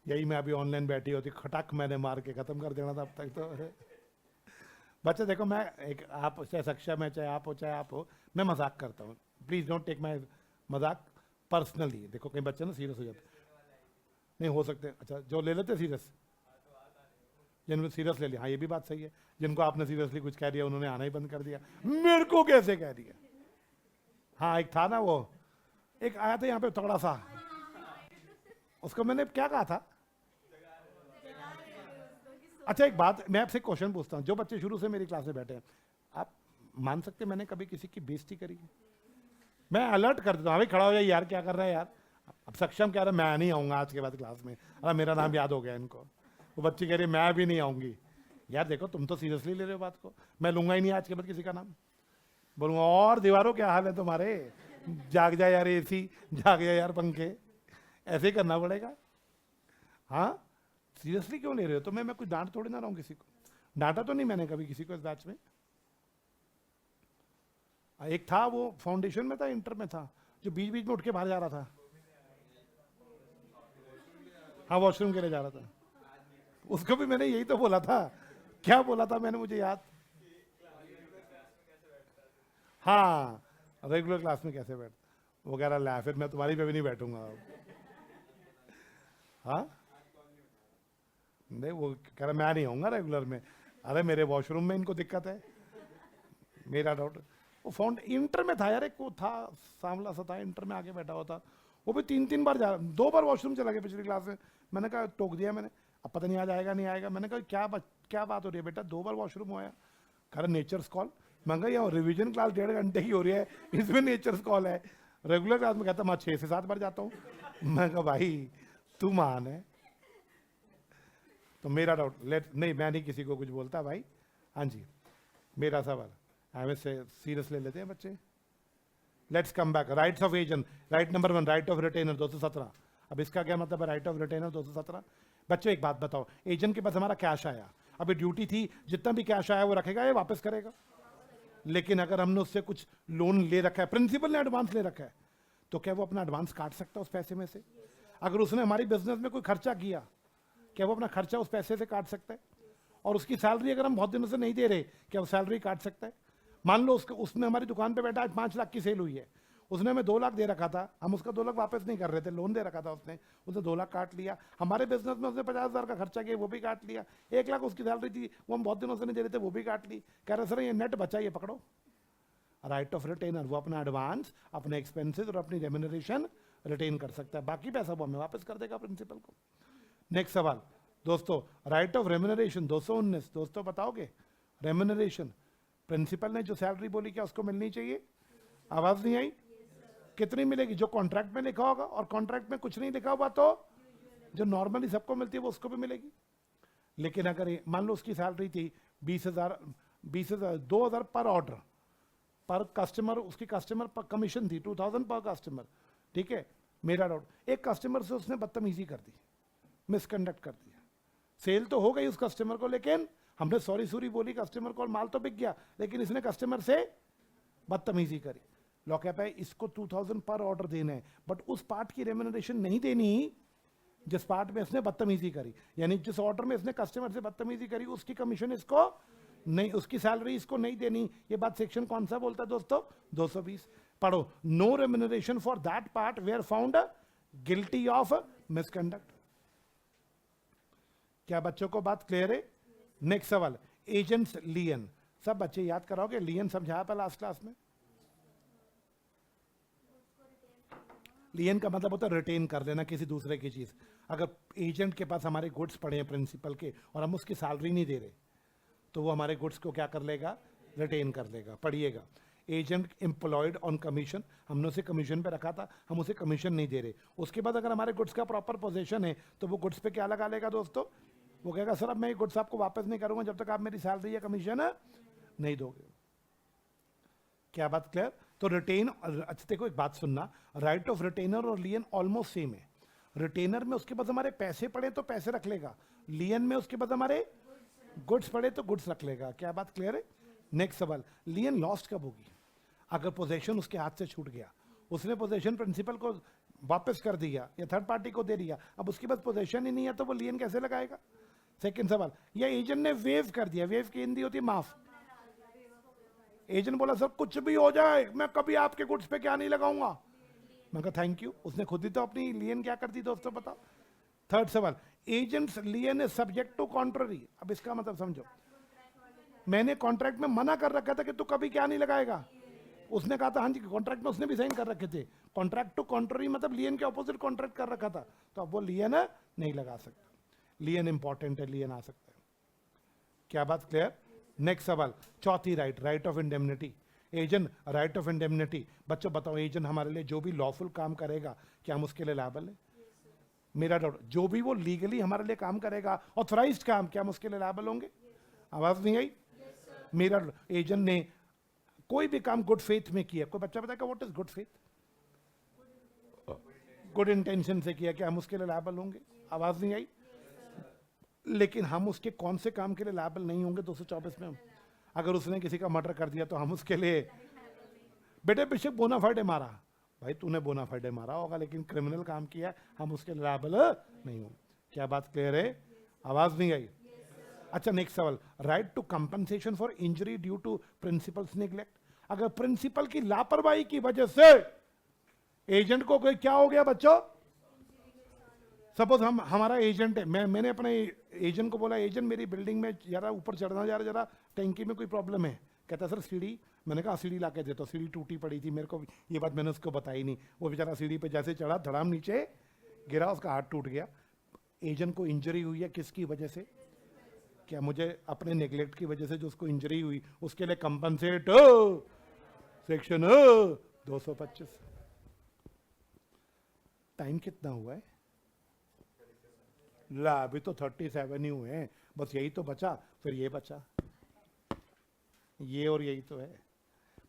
यही मैं अभी ऑनलाइन बैठी होती, खटक मैंने मार के खत्म कर देना था अब तक। तो बच्चे देखो, मैं एक, आप चाहे सक्षम है, चाहे आप हो, मैं मजाक करता हूँ, प्लीज डोंट टेक माई मजाक पर्सनली। देखो कई बच्चे ना सीरियस हो जाते, नहीं हो सकते, अच्छा जो ले लेते सीरियस, जिन्होंने सीरियस ले लिया, हाँ ये भी बात सही है, जिनको आपने सीरियसली कुछ कह दिया उन्होंने आना ही बंद कर दिया, मेरे को कैसे कह दिया? हाँ एक था ना, वो एक आया था यहाँ पे तगड़ा सा, उसको मैंने क्या कहा था? अच्छा एक बात, मैं आपसे क्वेश्चन पूछता हूँ, जो बच्चे शुरू से मेरी क्लास में बैठे हैं, आप मान सकते मैंने कभी किसी की बेइज्जती करी है? मैं अलर्ट कर देता हूँ, अभी खड़ा हो जाए यार, क्या कर रहा है यार, अब सक्षम कह रहा है मैं नहीं आऊंगा आज के बाद क्लास में, अरे मेरा नाम याद हो गया इनको, वो बच्ची कह रही मैं भी नहीं आऊंगी। यार देखो तुम तो सीरियसली ले रहे हो बात को, मैं लूंगा ही नहीं आज के बाद किसी का नाम, बोलूंगा और दीवारों क्या हाल है तुम्हारे, जाग जाए यार एसी, जाग जाए यार पंखे, ऐसे ही करना पड़ेगा। हाँ सीरियसली क्यों ले रहे हो? तो मैं कुछ डांट थोड़ी ना रहा हूँ किसी को, डांटा तो नहीं मैंने कभी किसी को इस बैच में। एक था वो फाउंडेशन में था, इंटर में था, जो बीच बीच में उठ के बाहर जा रहा था, हाँ वॉशरूम के लिए जा रहा था, उसको भी मैंने यही तो बोला था, क्या बोला था मैंने, मुझे याद, हाँ रेगुलर क्लास में कैसे बैठ, वो कह रहा ला फिर मैं तुम्हारी पे भी नहीं बैठूंगा। हाँ नहीं वो कह रहा मैं नहीं आऊंगा रेगुलर में, अरे मेरे वॉशरूम में इनको दिक्कत है, मेरा डाउट। वो फाउंड इंटर में था यार, एक वो था सांवला सा था, इंटर में आके बैठा हुआ था, वो भी 3 बार 2 बार वॉशरूम चला गया पिछली क्लास में, मैंने कहा टोक दिया मैंने, अब पता नहीं आज आएगा नहीं आएगा, मैंने कहा क्या बात हो रही है बेटा, 2 बार वॉशरूम हुआ है? कह रहा नेचर्स कॉल, मैं कहा यहाँ रिविजन क्लास 1.5 घंटे की हो रही है, इसमें नेचर्स कॉल है, रेगुलर क्लास में कहता मैं 6 से 7 बार जाता हूँ। मैं कहा भाई तू मान है, तो मेरा डाउट नहीं, मैं नहीं किसी को कुछ बोलता भाई। हाँ जी मेरा सवाल, हमें से सीरियस ले लेते हैं बच्चे। Let's come back, rights of agent, right number 1 right of retainer 217। अब इसका क्या मतलब है राइट ऑफ रिटेनर 217? बच्चों एक बात बताओ, एजेंट के पास हमारा कैश आया, अभी ड्यूटी थी, जितना भी कैश आया वो रखेगा या वापस करेगा? लेकिन अगर हमने उससे कुछ लोन ले रखा है, प्रिंसिपल ने एडवांस ले रखा है, तो क्या वो अपना एडवांस काट सकता है उस पैसे में से? अगर उसने हमारी बिजनेस में कोई खर्चा किया, क्या वो अपना खर्चा उस पैसे से काट सकता है? और उसकी सैलरी अगर हम बहुत दिनों से नहीं दे रहे, क्या वो सैलरी काट सकता है? मान लो उसने हमारी दुकान पे बैठा, आज 5 लाख की सेल हुई है, उसने हमें 2 लाख दे रखा था, हम उसका 2 लाख वापस नहीं कर रहे थे, लोन दे रखा था उसने 2 लाख काट लिया, हमारे बिजनेस में उसने 50,000 का खर्चा किया वो भी काट लिया, 1 लाख उसकी सैलरी थी वो हम बहुत दिनों से नहीं दे रहे थे वो भी काट ली, कह रहे सर ये नेट बचा, ये पकड़ो। राइट ऑफ रिटेनर, वो अपना एडवांस, अपने एक्सपेंसेस और अपनी रेम्यूनरेशन रिटेन कर सकता है, बाकी पैसा वो हमें वापस कर देगा प्रिंसिपल को। नेक्स्ट सवाल दोस्तों, राइट ऑफ रेम्यूनरेशन 219, दोस्तों बताओगे? रेम्यूनरेशन, प्रिंसिपल ने जो सैलरी बोली क्या उसको मिलनी चाहिए? आवाज नहीं आई? कितनी मिलेगी? जो कॉन्ट्रैक्ट में लिखा होगा, और कॉन्ट्रैक्ट में कुछ नहीं लिखा हुआ तो जो नॉर्मली सबको मिलती है वो उसको भी मिलेगी। लेकिन अगर मान लो उसकी सैलरी थी 20,000 2,000 पर ऑर्डर, पर कस्टमर, उसकी कस्टमर पर कमीशन थी 2,000 पर कस्टमर, ठीक है? मेरा डाउट, एक कस्टमर से उसने बदतमीजी कर दी, मिसकंडक्ट कर दिया, सेल तो हो गई उस कस्टमर को, लेकिन हमने सॉरी बोली कस्टमर को, माल तो बिक गया, लेकिन इसने कस्टमर से बदतमीजी करी, लॉकअप है, इसको 2000 पर ऑर्डर देना है, बट उस पार्ट की रेम्यूनरेशन नहीं देनी जिस पार्ट में इसने बदतमीजी करी, यानी जिस ऑर्डर में इसने कस्टमर से बदतमीजी करी उसकी कमीशन इसको नहीं, उसकी सैलरी इसको नहीं देनी। ये बात सेक्शन कौन सा बोलता है दोस्तों? 220। पढ़ो, no remuneration for that part where found guilty of misconduct. क्या बच्चों को बात क्लियर है? नेक्स्ट सवाल, एजेंट्स लियन। सब बच्चे याद कराओगे? लियन समझाया था लास्ट क्लास में। लियन का मतलब होता है रिटेन कर लेना किसी दूसरे की चीज। अगर एजेंट के पास हमारे गुड्स पड़े हैं प्रिंसिपल के और हम उसकी सैलरी नहीं दे रहे, तो वो हमारे गुड्स को क्या कर लेगा? रिटेन कर लेगा। पढ़िएगा, एजेंट एम्प्लॉयड ऑन कमीशन, हमने उसे कमीशन पे रखा था, हम उसे कमीशन नहीं दे रहे। उसके बाद अगर हमारे गुड्स का प्रॉपर पोजीशन है तो वो गुड्स पे क्या लगा लेगा दोस्तों? वो कहेगा सर अब मैं ये गुड्स आपको वापस नहीं करूंगा जब तक आप मेरी सैलरी या कमीशन नहीं दोगे। क्या बात क्लियर? तो रिटेन, अच्छा देखो एक बात सुनना, राइट ऑफ रिटेनर और लियन ऑलमोस्ट सेम है। रिटेनर में उसके बाद हमारे पैसे पड़े तो पैसे रख लेगा, लियन में उसके बाद हमारे गुड्स पड़े तो गुड्स रख लेगा। क्या बात क्लियर है? नेक्स्ट सवाल, लियन लॉस्ट कब होगी? अगर पोजेशन उसके हाथ से छूट गया, उसने पोजेशन प्रिंसिपल को वापस कर दिया या थर्ड पार्टी को दे दिया, अब उसके बाद पोजेशन ही नहीं है तो वो लियन कैसे लगाएगा? सेकंड सवाल, या एजेंट ने वेव कर दिया, वेव की हिंदी होती है माफ। एजेंट बोला सर कुछ भी हो जाए मैं कभी आपके गुड्स पे क्या नहीं लगाऊंगा, मैं कहा थैंक यू, उसने खुद ही तो अपनी लियन क्या कर दी दोस्तों बताओ। थर्ड सवाल, agent's lien is subject to contrary. अब इसका मतलब समझो, मैंने कॉन्ट्रैक्ट में मना कर रखा था कि तू कभी क्या नहीं लगाएगा, उसने कहा था हाँ जी, कॉन्ट्रैक्ट में उसने भी साइन कर रखे थे। कॉन्ट्रैक्ट टू कॉन्ट्ररी मतलब लियन के ऑपोजिट कॉन्ट्रैक्ट कर रखा था, तो अब वो लियन नहीं लगा सकता। लियन इंपॉर्टेंट है, लियन आ सकता है। क्या बात क्लियर? नेक्स्ट सवाल, चौथी right, right of indemnity. Agent right of indemnity, बच्चों बताओ एजेंट हमारे लिए जो भी लॉफुल काम करेगा क्या हम उसके लिए लायबल है? मेरा डाउट, जो भी वो लीगली हमारे लिए काम करेगा, ऑथराइज्ड काम, क्या हम उसके लिए लायबल होंगे? आवाज नहीं आई? मेरा एजेंट ने कोई भी काम गुड फेथ में किया, कोई बच्चा बताएगा what is good faith? Good intention से किया, क्या हम उसके लिए लायबल होंगे? आवाज नहीं आई? लेकिन हम उसके कौन से काम के लिए लायबल नहीं होंगे 224 में? अगर उसने किसी का मर्डर कर दिया तो हम उसके लिए, बेटे बेशक बोनाफाइडे मारा, भाई तूने बोनाफाइडे मारा होगा लेकिन क्रिमिनल काम किया, हम उसके लिए लायबल नहीं होंगे। क्या बात क्लियर है? आवाज नहीं आई? अच्छा नेक्स्ट सवाल, right to compensation for injury due to principal's neglect. अगर प्रिंसिपल की लापरवाही की वजह से एजेंट को कोई क्या हो गया बच्चों, सपोज हमारा एजेंट है, मैंने अपने एजेंट को बोला एजेंट मेरी बिल्डिंग में जरा ऊपर चढ़ना जा रहा, जरा टैंकी में कोई प्रॉब्लम है। कहता सर सीढ़ी, मैंने कहा सीढ़ी ला के दे, तो सीढ़ी टूटी पड़ी थी, मेरे को ये बात मैंने उसको बताई नहीं। वो बेचारा सीढ़ी पे जैसे चढ़ा धड़ाम नीचे गिरा, उसका हाथ टूट गया। एजेंट को इंजरी हुई है किसकी वजह से? क्या मुझे अपने नेग्लेक्ट की वजह से जो उसको इंजरी हुई उसके लिए कंपनसेट सेक्शन 225। टाइम कितना हुआ है? ला अभी तो 37 ही हुए हैं, बस यही तो बचा, फिर ये बचा, ये और यही तो है।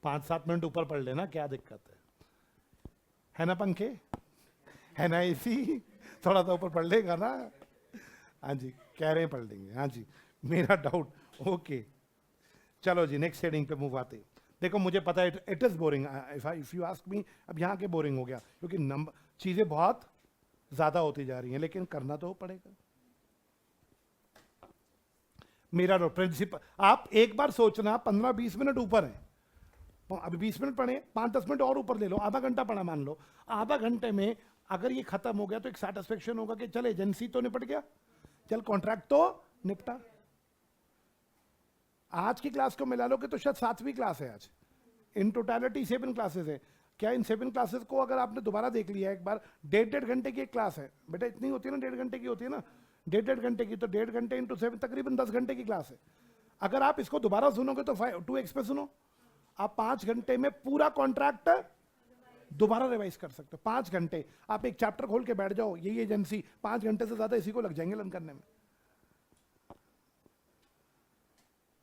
5-7 मिनट ऊपर पढ़ लेना, क्या दिक्कत है ना? पंखे है ना, एसी थोड़ा सा ऊपर पढ़ लेगा ना। हाँ जी, कह रहे हैं पढ़ लेंगे। हाँ जी, मेरा डाउट ओके। चलो जी नेक्स्ट हेडिंग पे मूव आते। देखो मुझे पता है it is boring, if you ask me, अब यहाँ के बोरिंग हो गया क्योंकि नंबर चीजें बहुत ज्यादा होती जा रही हैं, लेकिन करना तो पड़ेगा। मेरा प्रिंसिपल, आप एक बार सोचना 15-20 मिनट ऊपर है, अभी 20 मिनट पढ़े, 5-10 मिनट और ऊपर ले लो, आधा घंटा पढ़ा मान लो, आधा घंटे में अगर ये खत्म हो गया तो एक सेटिस्फेक्शन होगा कि चल एजेंसी तो निपट गया, चल कॉन्ट्रैक्ट तो निपटा। आज की क्लास को मिला लो कि तो शायद 7वीं क्लास है आज, इन टोटलिटी 7 क्लासेस है। क्या इन 7 क्लासेस को अगर आपने दोबारा देख लिया एक बार, 1.5 घंटे की एक क्लास है बेटा, इतनी होती है ना, 1.5 घंटे की होती है ना, 1.5 घंटे की, तो 1.5 घंटे इंटू 7 तकरीबन 10 घंटे की क्लास है। अगर आप इसको दोबारा सुनोगे तो 2x पे सुनो, आप 5 घंटे में पूरा कॉन्ट्रैक्ट दोबारा रिवाइज कर सकते हो। 5 घंटे आप एक चैप्टर खोल के बैठ जाओ, यही एजेंसी 5 घंटे से ज्यादा इसी को लग जाएंगे लर्न करने में।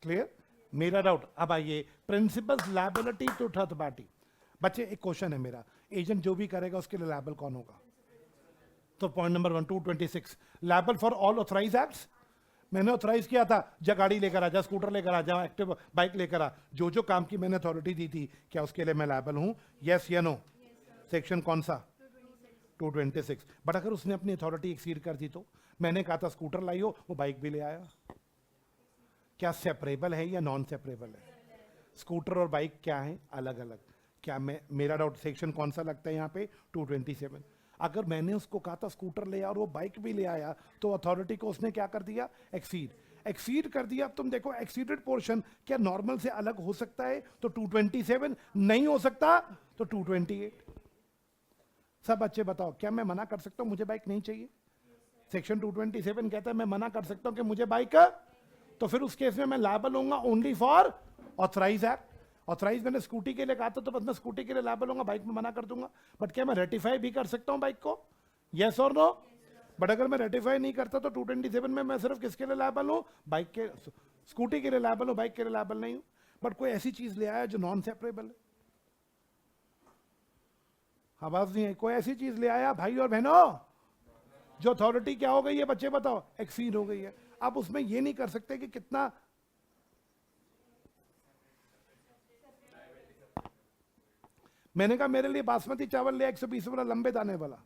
क्लियर? मेरा डाउट। अब आइए principal's liability to third party. बच्चे एक क्वेश्चन है मेरा, एजेंट जो भी करेगा उसके लिए लायबल कौन होगा? तो point number 1 226, liable for all authorise acts. मैंने ऑथराइज किया था, जा गाड़ी लेकर आ, जा स्कूटर लेकर आ, जा एक्टिव बाइक लेकर आ, जो जो काम की मैंने अथॉरिटी दी थी, क्या उसके लिए मैं लायबल हूं? यस या नो? सेक्शन कौन सा? 226। बट अगर उसने अपनी अथॉरिटी एक्सीड कर दी तो? मैंने कहा था स्कूटर लाइयो, वो बाइक भी ले आया। क्या सेपरेबल है या नॉन सेपरेबल है? स्कूटर और बाइक क्या है? अलग अलग। क्या मैं, मेरा डाउट सेक्शन कौन सा लगता है यहाँ पे? 227। अगर मैंने उसको कहा था स्कूटर ले और वो बाइक भी ले आया, तो अथॉरिटी को उसने क्या कर दिया? एक्सीड कर दिया। अब तुम देखो एक्सीडेड पोर्शन क्या नॉर्मल से अलग हो सकता है? तो 227 नहीं हो सकता, तो 228। सब बच्चे बताओ, क्या मैं मना कर सकता हूं मुझे बाइक नहीं चाहिए? सेक्शन 227 कहता है मैं मना कर सकता हूं कि मुझे बाइक, तो फिर उस केस में मैं लायबल होऊंगा only for authorise act. Authorise मैंने स्कूटी के लिए कहा था, तो बस मैं स्कूटी के लिए लायबल होऊंगा, बाइक में मना कर दूंगा। बट क्या मैं रेटिफाई भी कर सकता हूं बाइक को? यस और नो? बट अगर मैं रेटिफाई नहीं करता तो 227 में मैं सिर्फ किसके लिए लायबल हूं? बाइक के, स्कूटी के लिए लायबल हूं, बाइक के लिए लायबल नहीं हूं। बट कोई ऐसी चीज ले आया जो नॉन सेपरेबल है, आवाज नहीं है, कोई ऐसी चीज ले आया भाई और बहनों जो अथॉरिटी क्या हो गई है? बच्चे बताओ, एक्सीड हो गई है। अब उसमें ये नहीं कर सकते कि कितना, मैंने कहा मेरे लिए बासमती चावल ले 120 वाला लंबे दाने वाला।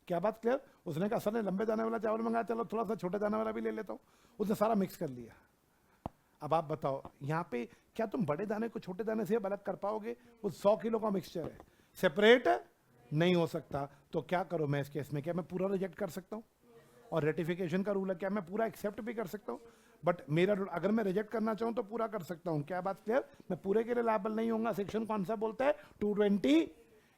क्या बात क्लियर? उसने कहा सर ने लंबे दाने वाला चावल मंगाया, चलो थोड़ा सा छोटे दाने वाला भी ले लेता हूं। उसने सारा मिक्स कर लिया। अब आप बताओ यहां पे क्या तुम बड़े दाने को छोटे दाने से अलग कर पाओगे? वो 100 किलो का मिक्सचर है, सेपरेट नहीं हो सकता। तो क्या करो मैं इस केस में? क्या मैं पूरा रिजेक्ट कर सकता हूं? और रेटिफिकेशन का रूल है, क्या मैं पूरा एक्सेप्ट भी कर सकता हूं? बट मेरा अगर मैं रिजेक्ट करना चाहूं तो पूरा कर सकता हूं। क्या बात क्लियर? मैं पूरे के लिए लायबल नहीं होऊंगा। सेक्शन कौन सा बोलता है? 220।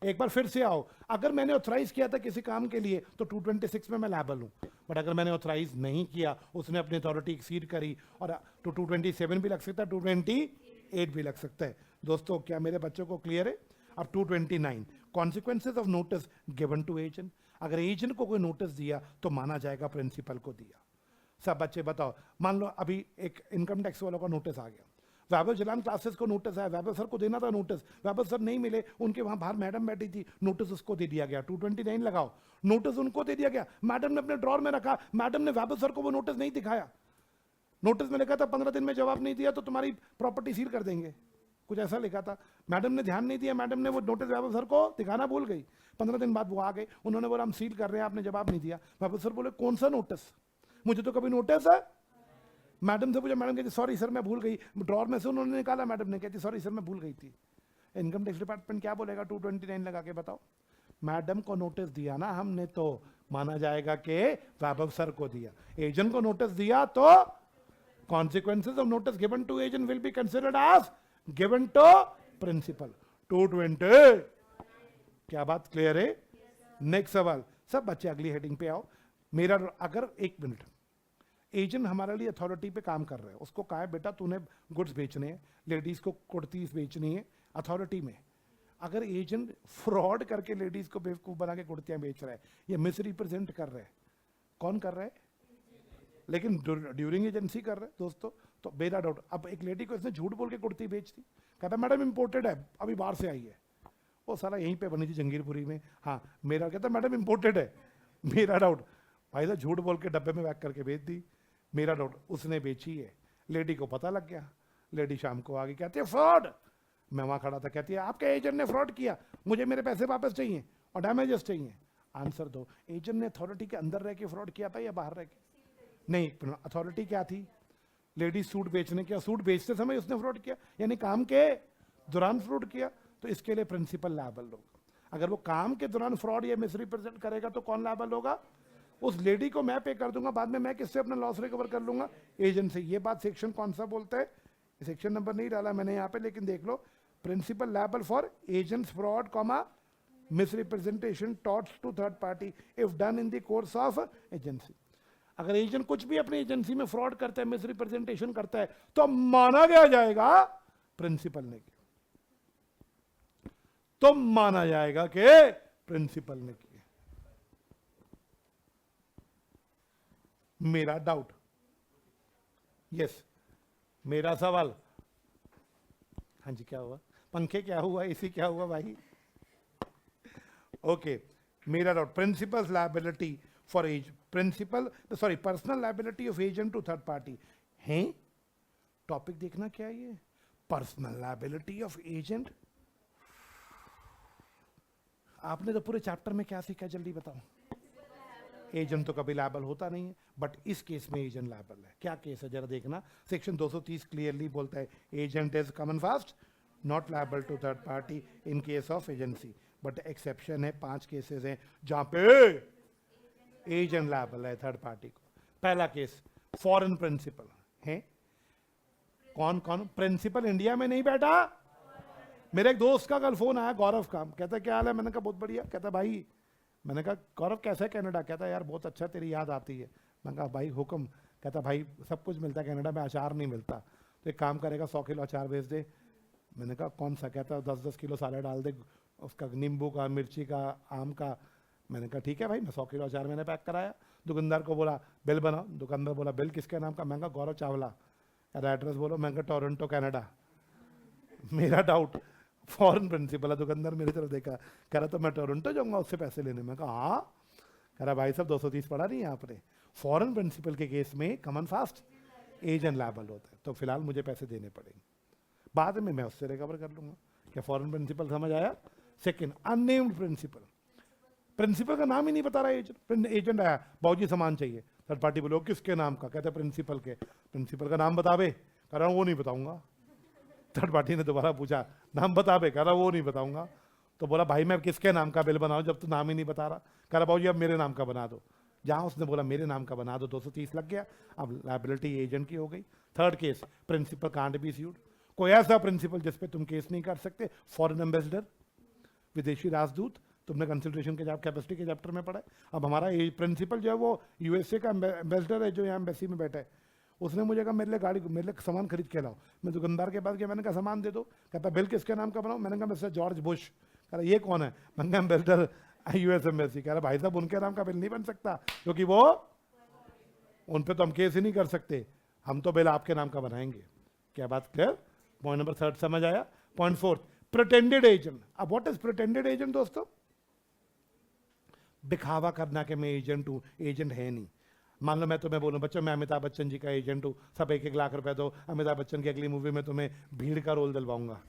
एक बार फिर से आओ, अगर मैंने ऑथराइज किया था किसी काम के लिए तो 226 में मैं लायबल हूं। बट अगर मैंने ऑथराइज नहीं किया, उसने अपनी अथॉरिटी एक्सीड करी, और तो 227 भी लग सकता है, 228 भी लग सकता है। दोस्तों क्या मेरे बच्चों को क्लियर है? अब 229, consequences of notice given to agent. अगर एजेंट को कोई नोटिस दिया तो माना जाएगा प्रिंसिपल को दिया। सब बच्चे बताओ, मान लो अभी एक इनकम टैक्स वालों का नोटिस आ गया, वैभव जलान क्लासेस को नोटिस आया, वैभव सर को देना था नोटिस, वैभव सर नहीं मिले, उनके वहां बाहर मैडम बैठी थी, नोटिस उसको दे दिया गया। 229 लगाओ, नोटिस उनको दे दिया गया, मैडम ने अपने ड्रॉर में रखा, मैडम ने वैभव सर को वो नोटिस नहीं दिखाया। नोटिस में लिखा था 15 दिन में जवाब नहीं दिया तो तुम्हारी प्रॉपर्टी सील कर देंगे, कुछ ऐसा लिखा था। मैडम ने ध्यान नहीं दिया, मैडम ने वो नोटिस वैभव सर को दिखाना भूल गई। 15 दिन बाद वो आ गए, उन्होंने बोला हम सील कर रहे हैं, आपने जवाब नहीं दिया। वैभव सर बोले कौन सा नोटिस, मुझे तो कभी नोटिस है। मैडम से पूछा, मैडम कहती सॉरी सर मैं भूल गई, ड्रॉर में से उन्होंने निकाला, मैडम ने कहती सॉरी सर मैं भूल गई थी। इनकम टैक्स डिपार्टमेंट क्या बोलेगा? 229 लगा के बताओ। मैडम को नोटिस दिया ना हमने, तो माना जाएगा कि वैभव सर को दिया। एजेंट को नोटिस दिया तो consequences of notice given to agent will be considered as given to principal। 220। क्या बात क्लियर है? नेक्स्ट सवाल। सब बच्चे अगली हेडिंग पे आओ। मेरा अगर एक मिनट, एजेंट हमारे लिए अथॉरिटी पे काम कर रहा है, उसको कहा है बेटा तूने गुड्स बेचने हैं, लेडीज को कुर्तीज बेचनी है अथॉरिटी में। अगर एजेंट फ्रॉड करके लेडीज को बेवकूफ बना के कुर्तियां बेच रहा है या मिस रिप्रेजेंट कर रहा है, कौन कर रहा है? लेकिन ड्यूरिंग एजेंसी कर रहे हैं दोस्तों। तो मेरा डाउट, अब एक लेडी को इसने झूठ बोल के कुर्ती बेच दी, कहता मैडम इंपोर्टेड है, अभी बाहर से आई है, वो सारा यहीं पे बनी थी जंगीरपुरी में। हाँ मेरा कहता मैडम इंपोर्टेड है। मेरा डाउट, भाई साहब झूठ बोल के डब्बे में पैक करके बेच दी। मेरा डाउट, उसने बेची है, लेडी को पता लग गया, लेडी शाम को आ गई, कहती है फ्रॉड। मैं वहां खड़ा था, कहती है आपके एजेंट ने फ्रॉड किया, मुझे मेरे पैसे वापस चाहिए और डैमेजेस चाहिए। आंसर दो, एजेंट ने अथॉरिटी के अंदर रह के फ्रॉड किया था या बाहर रह के? नहीं, अथॉरिटी क्या थी? लेडी सूट बेचने के, सूट बेचते समय उसने फ्रॉड किया, यानी काम के दौरान फ्रॉड किया, तो इसके लिए प्रिंसिपल लायबल होगा। अगर वो काम के दौरान फ्रॉड या मिसरिप्रेजेंट करेगा तो कौन लायबल होगा? उस लेडी को मैं पे कर दूंगा, बाद में मैं किससे अपना लॉस रिकवर कर लूंगा? एजेंट से। ये बात सेक्शन कौन सा बोलता है? सेक्शन नंबर नहीं डाला मैंने यहाँ पे, लेकिन देख लो, principal liable for agent's fraud comma misrepresentation torts to third party if done in the course of agency. अगर एजेंट कुछ भी अपनी एजेंसी में फ्रॉड करता है, मिसरिप्रेजेंटेशन करता है, तो माना गया जाएगा प्रिंसिपल ने किया, तो माना जाएगा कि प्रिंसिपल ने किया। मेरा डाउट, यस मेरा सवाल, हाँ जी क्या हुआ? पंखे क्या हुआ? एसी क्या हुआ भाई? ओके, मेरा doubt, principal's liability for as principal sorry personal liability of agent to third party है। टॉपिक देखना क्या है ये, पर्सनल लायबिलिटी ऑफ एजेंट। आपने तो पूरे चैप्टर में क्या सीखा जल्दी बताओ। एजेंट तो कभी लायबल होता नहीं है, बट इस केस में एजेंट लायबल है। क्या केस है जरा देखना, सेक्शन 230 क्लियरली बोलता है agent is common fast not liable to third party in case of agency. But exception है, 5 केसेस हैं जहां पे एजेंट लायबल है थर्ड पार्टी को। पहला केस फॉरेन प्रिंसिपल है। कौन कौन प्रिंसिपल इंडिया में नहीं बैठा। मेरे एक दोस्त का कल फोन आया, गौरव का, कहता क्या हाल है, मैंने कहा बहुत बढ़िया। कहता भाई, मैंने कहा गौरव कैसा है कनाडा, कहता यार बहुत अच्छा, तेरी याद आती है। मैंने कहा भाई हुक्म। कहता भाई सब कुछ मिलता है कनाडा में, अचार नहीं मिलता, तो एक काम करेगा 100 किलो अचार भेज दे। मैंने कहा कौन सा, कहता 10-10 किलो सारे डाल दे, उसका नींबू का, मिर्ची का, आम का। मैंने कहा ठीक है भाई, मैं 100 किलो अचार मैंने पैक कराया। दुकानदार को बोला बिल बनाओ, दुकानदार बोला बिल किसके नाम का। मैंने कहा गौरव चावला। अरे एड्रेस बोलो। मैंने कहा टोरंटो कनाडा। मेरा डाउट फॉरेन प्रिंसिपल है। दुकानदार मेरी तरफ देखा, कह रहा तो मैं टोरंटो जाऊंगा उससे पैसे लेने। मैं कहा हाँ। कह रहा भाई साहब 230 पढ़ा नहीं है आपने। फॉरेन प्रिंसिपल के केस में कॉमन फास्ट एजेंट लायबल होता है, तो फिलहाल मुझे पैसे देने पड़ेंगे, बाद में मैं उससे रिकवर कर लूंगा। क्या फॉरेन प्रिंसिपल समझ आया। सेकेंड अननेम्ड प्रिंसिपल, प्रिंसिपल का नाम ही नहीं बता रहा एजेंट। एजेंट आया, बाबूजी सामान चाहिए, थर्ड पार्टी बोलो किसके नाम का, कहते प्रिंसिपल के। प्रिंसिपल का नाम बतावे, कह रहा वो नहीं बताऊंगा। थर्ड पार्टी ने दोबारा पूछा नाम बतावे, कह रहा वो नहीं बताऊंगा। तो बोला भाई मैं किसके नाम का बिल बनाऊं जब तू नाम ही नहीं बता रहा। कह रहा बाबूजी अब मेरे नाम का बना दो। जहां उसने बोला मेरे नाम का बना दो, 230 लग गया। अब लायबिलिटी एजेंट की हो गई। Third case principal can't be sued. कोई ऐसा प्रिंसिपल जिसपे तुम केस नहीं कर सकते। फॉरेन एम्बेसडर, विदेशी राजदूत, तुमने कंसिडरेशन के कैपेसिटी के चैप्टर में पढ़ा है। अब हमारा प्रिंसिपल जो है वो यूएसए का एम्बेसडर है जो यहाँ एम्बेसी में बैठा है। उसने मुझे कहा मेरे लिए गाड़ी, मेरे लिए सामान खरीद के लाओ। मैं दुकानदार के पास गया, मैंने कहा सामान दे दो। कहता बिल किसके नाम का बनाओ। मैंने कहा मिस्टर जॉर्ज बुश। कह रहा ये कौन है। मैंने कहा एम्बेसडर यूएस एम्बेसी। कह रहा भाई साहब उनके नाम का बिल नहीं बन सकता, क्योंकि वो उन पर तो हम केस ही नहीं कर सकते, हम तो बिल आपके नाम का बनाएंगे। क्या बात क्लियर। पॉइंट नंबर 3 समझ आया। Point 4 pretended agent. अब व्हाट इज प्रिटेंडेड एजेंट दोस्तों। दिखावा करना कि मैं एजेंट हूं, एजेंट है नहीं। मान लो मैं तुम्हें बोलूं बच्चों मैं अमिताभ बच्चन जी का एजेंट हूं, सब 1-1 लाख रुपए दो, अमिताभ बच्चन की अगली मूवी में तुम्हें भीड़ का रोल दिलवाऊंगा।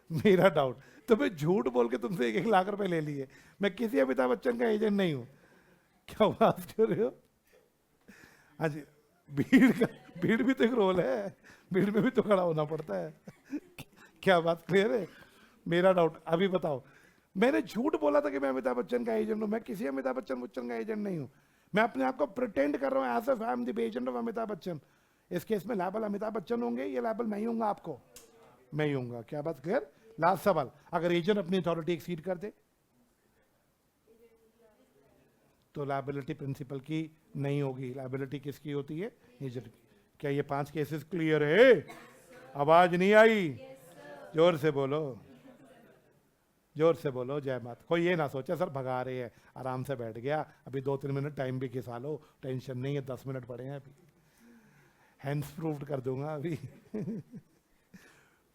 मेरा डाउट, तुम्हें झूठ बोल के तुमसे 1-1 लाख रुपए ले लिए। मैं किसी अमिताभ बच्चन का एजेंट नहीं हूं। क्या बात कर रहे हो। हाँ जी, भीड़ भी तो एक रोल है, भीड़ में भी तो खड़ा होना पड़ता है। क्या बात क्लियर है। मेरा डाउट, अभी बताओ, मैंने झूठ बोला था कि मैं अमिताभ बच्चन का एजेंट हूं। मैं किसी अमिताभ बच्चन का एजेंट नहीं हूं। मैं अपने आप को प्रिटेंड कर रहा हूं as I am the agent of Amitabh Bachchan. इस केस में लायबल अमिताभ बच्चन होंगे, ये लायबल मैं ही हूंगा, आपको मैं ही हूंगा। क्या बात क्लियर। लास्ट सवाल, अगर एजेंट अपनी अथॉरिटी एक्सीड कर दे तो लायबिलिटी प्रिंसिपल की नहीं होगी, लायबिलिटी किसकी होती है, एजेंट की। क्या ये 5 केसेस क्लियर है। आवाज नहीं आई, जोर से बोलो, जोर से बोलो। जय माता। कोई ये ना सोचे सर भगा रहे हैं, आराम से बैठ गया, अभी 2-3 मिनट टाइम भी खिसा लो, टेंशन नहीं है, 10 मिनट पड़े हैं अभी, हैंड्स प्रूव्ड कर दूंगा अभी।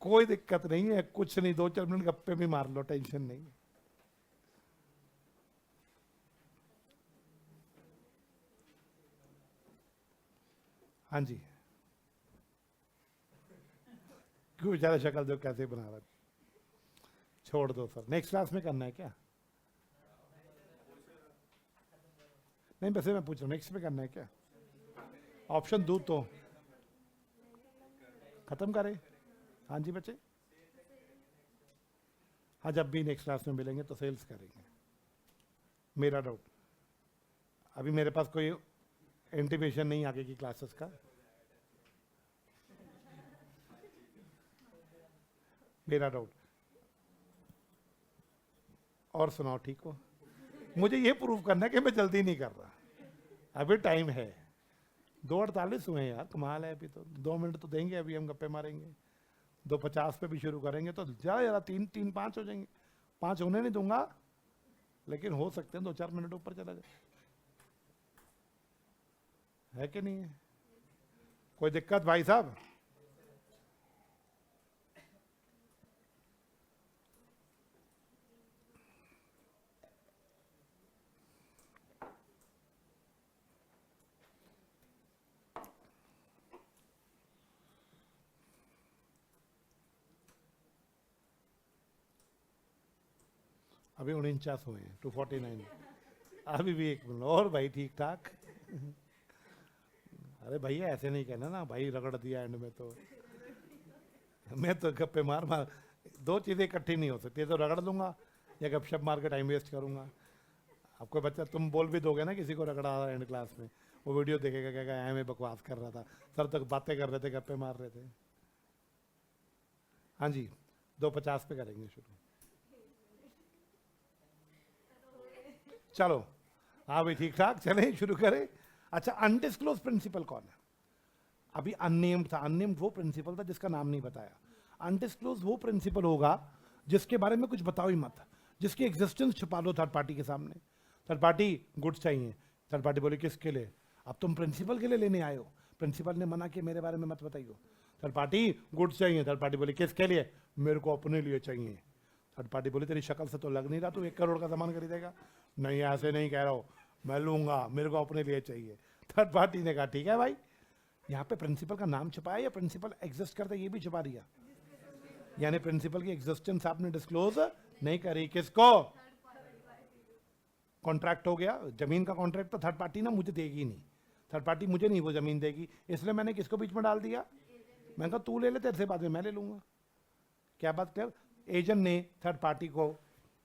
कोई दिक्कत नहीं है, कुछ नहीं, 2-4 मिनट गप्पे भी मार लो, टेंशन नहीं। हाँ जी, क्यों बेचारा शक्ल दो कैसे बना रहा। छोड़ दो सर, नेक्स्ट क्लास में करना है क्या। नहीं वैसे मैं पूछ रहा हूँ नेक्स्ट में करना है क्या। ऑप्शन दो तो खत्म करें। हाँ जी बच्चे, हाँ जब भी नेक्स्ट क्लास में मिलेंगे तो सेल्स करेंगे। मेरा डाउट, अभी मेरे पास कोई इंटीमेशन नहीं आगे की क्लासेस का। मेरा डाउट, और सुनाओ ठीक हो। मुझे ये प्रूव करना है कि मैं जल्दी नहीं कर रहा, अभी टाइम है। 2:48 हुए यार, कमाल है। अभी तो 2 मिनट तो देंगे, अभी हम गप्पे मारेंगे। 2:50 पे भी शुरू करेंगे तो ज़रा 3-5 हो जाएंगे। 5 होने नहीं दूंगा, लेकिन हो सकते हैं 2-4 मिनट ऊपर चला जाए, है कि नहीं है। कोई दिक्कत भाई साहब। अभी 49 हुए हैं, 249, अभी भी 1 मिनट और भाई, ठीक ठाक। अरे भैया ऐसे नहीं कहना ना भाई, रगड़ दिया एंड में तो। मैं तो गप्पे मार मार, 2 चीज़ें इकट्ठी नहीं हो सकती, तो रगड़ दूंगा या गपशप मार के टाइम वेस्ट करूंगा। आपको बच्चा, तुम बोल भी दोगे ना किसी को रगड़ा एंड क्लास में, वो वीडियो देखेगा, कहेगा मैं बकवास कर रहा था, सर तक बातें कर रहे थे, गप्पे मार रहे थे। हाँ जी, 2:50 पे करेंगे शुरू। चलो हाँ भाई, ठीक ठाक, चलें शुरू करें। अच्छा, अनडिस्क्लोज प्रिंसिपल कौन है? अभी अननेम्ड था, अननेम्ड वो प्रिंसिपल था जिसका नाम नहीं बताया। अनडिस्क्लोज वो प्रिंसिपल होगा जिसके बारे में कुछ बताओ ही मत, जिसकी एग्जिस्टेंस छुपा दो थर्ड पार्टी के सामने। थर्ड पार्टी गुड्स चाहिए, थर्ड पार्टी बोले किसके लिए? अब तुम प्रिंसिपल के लिए लेने आए हो, प्रिंसिपल ने मना किया मेरे बारे में मत बताइए। थर्ड पार्टी गुड्स चाहिए, थर्ड पार्टी बोली किसके लिए? मेरे को अपने लिए चाहिए। थर्ड पार्टी बोली तेरी शक्ल से तो लग नहीं रहा तू 1 करोड़ का सामान खरीदेगा। नहीं ऐसे नहीं कह रहा हो, मैं लूंगा, मेरे को अपने लिए चाहिए। थर्ड पार्टी ने कहा ठीक है भाई। यहाँ पे प्रिंसिपल का नाम छुपाया या प्रिंसिपल एग्जिस्ट करता है ये भी छुपा दिया? यानी प्रिंसिपल की एग्जिस्टेंस आपने डिस्क्लोज नहीं करी। किसको? कॉन्ट्रैक्ट हो गया, जमीन का कॉन्ट्रैक्ट तो थर्ड पार्टी ना मुझे देगी नहीं, थर्ड पार्टी मुझे नहीं वो जमीन देगी, इसलिए मैंने किसको बीच में डाल दिया? मैंने कहा तू ले ले, तेरे से बाद में मैं ले लूंगा। क्या बात कर? एजेंट ने थर्ड पार्टी को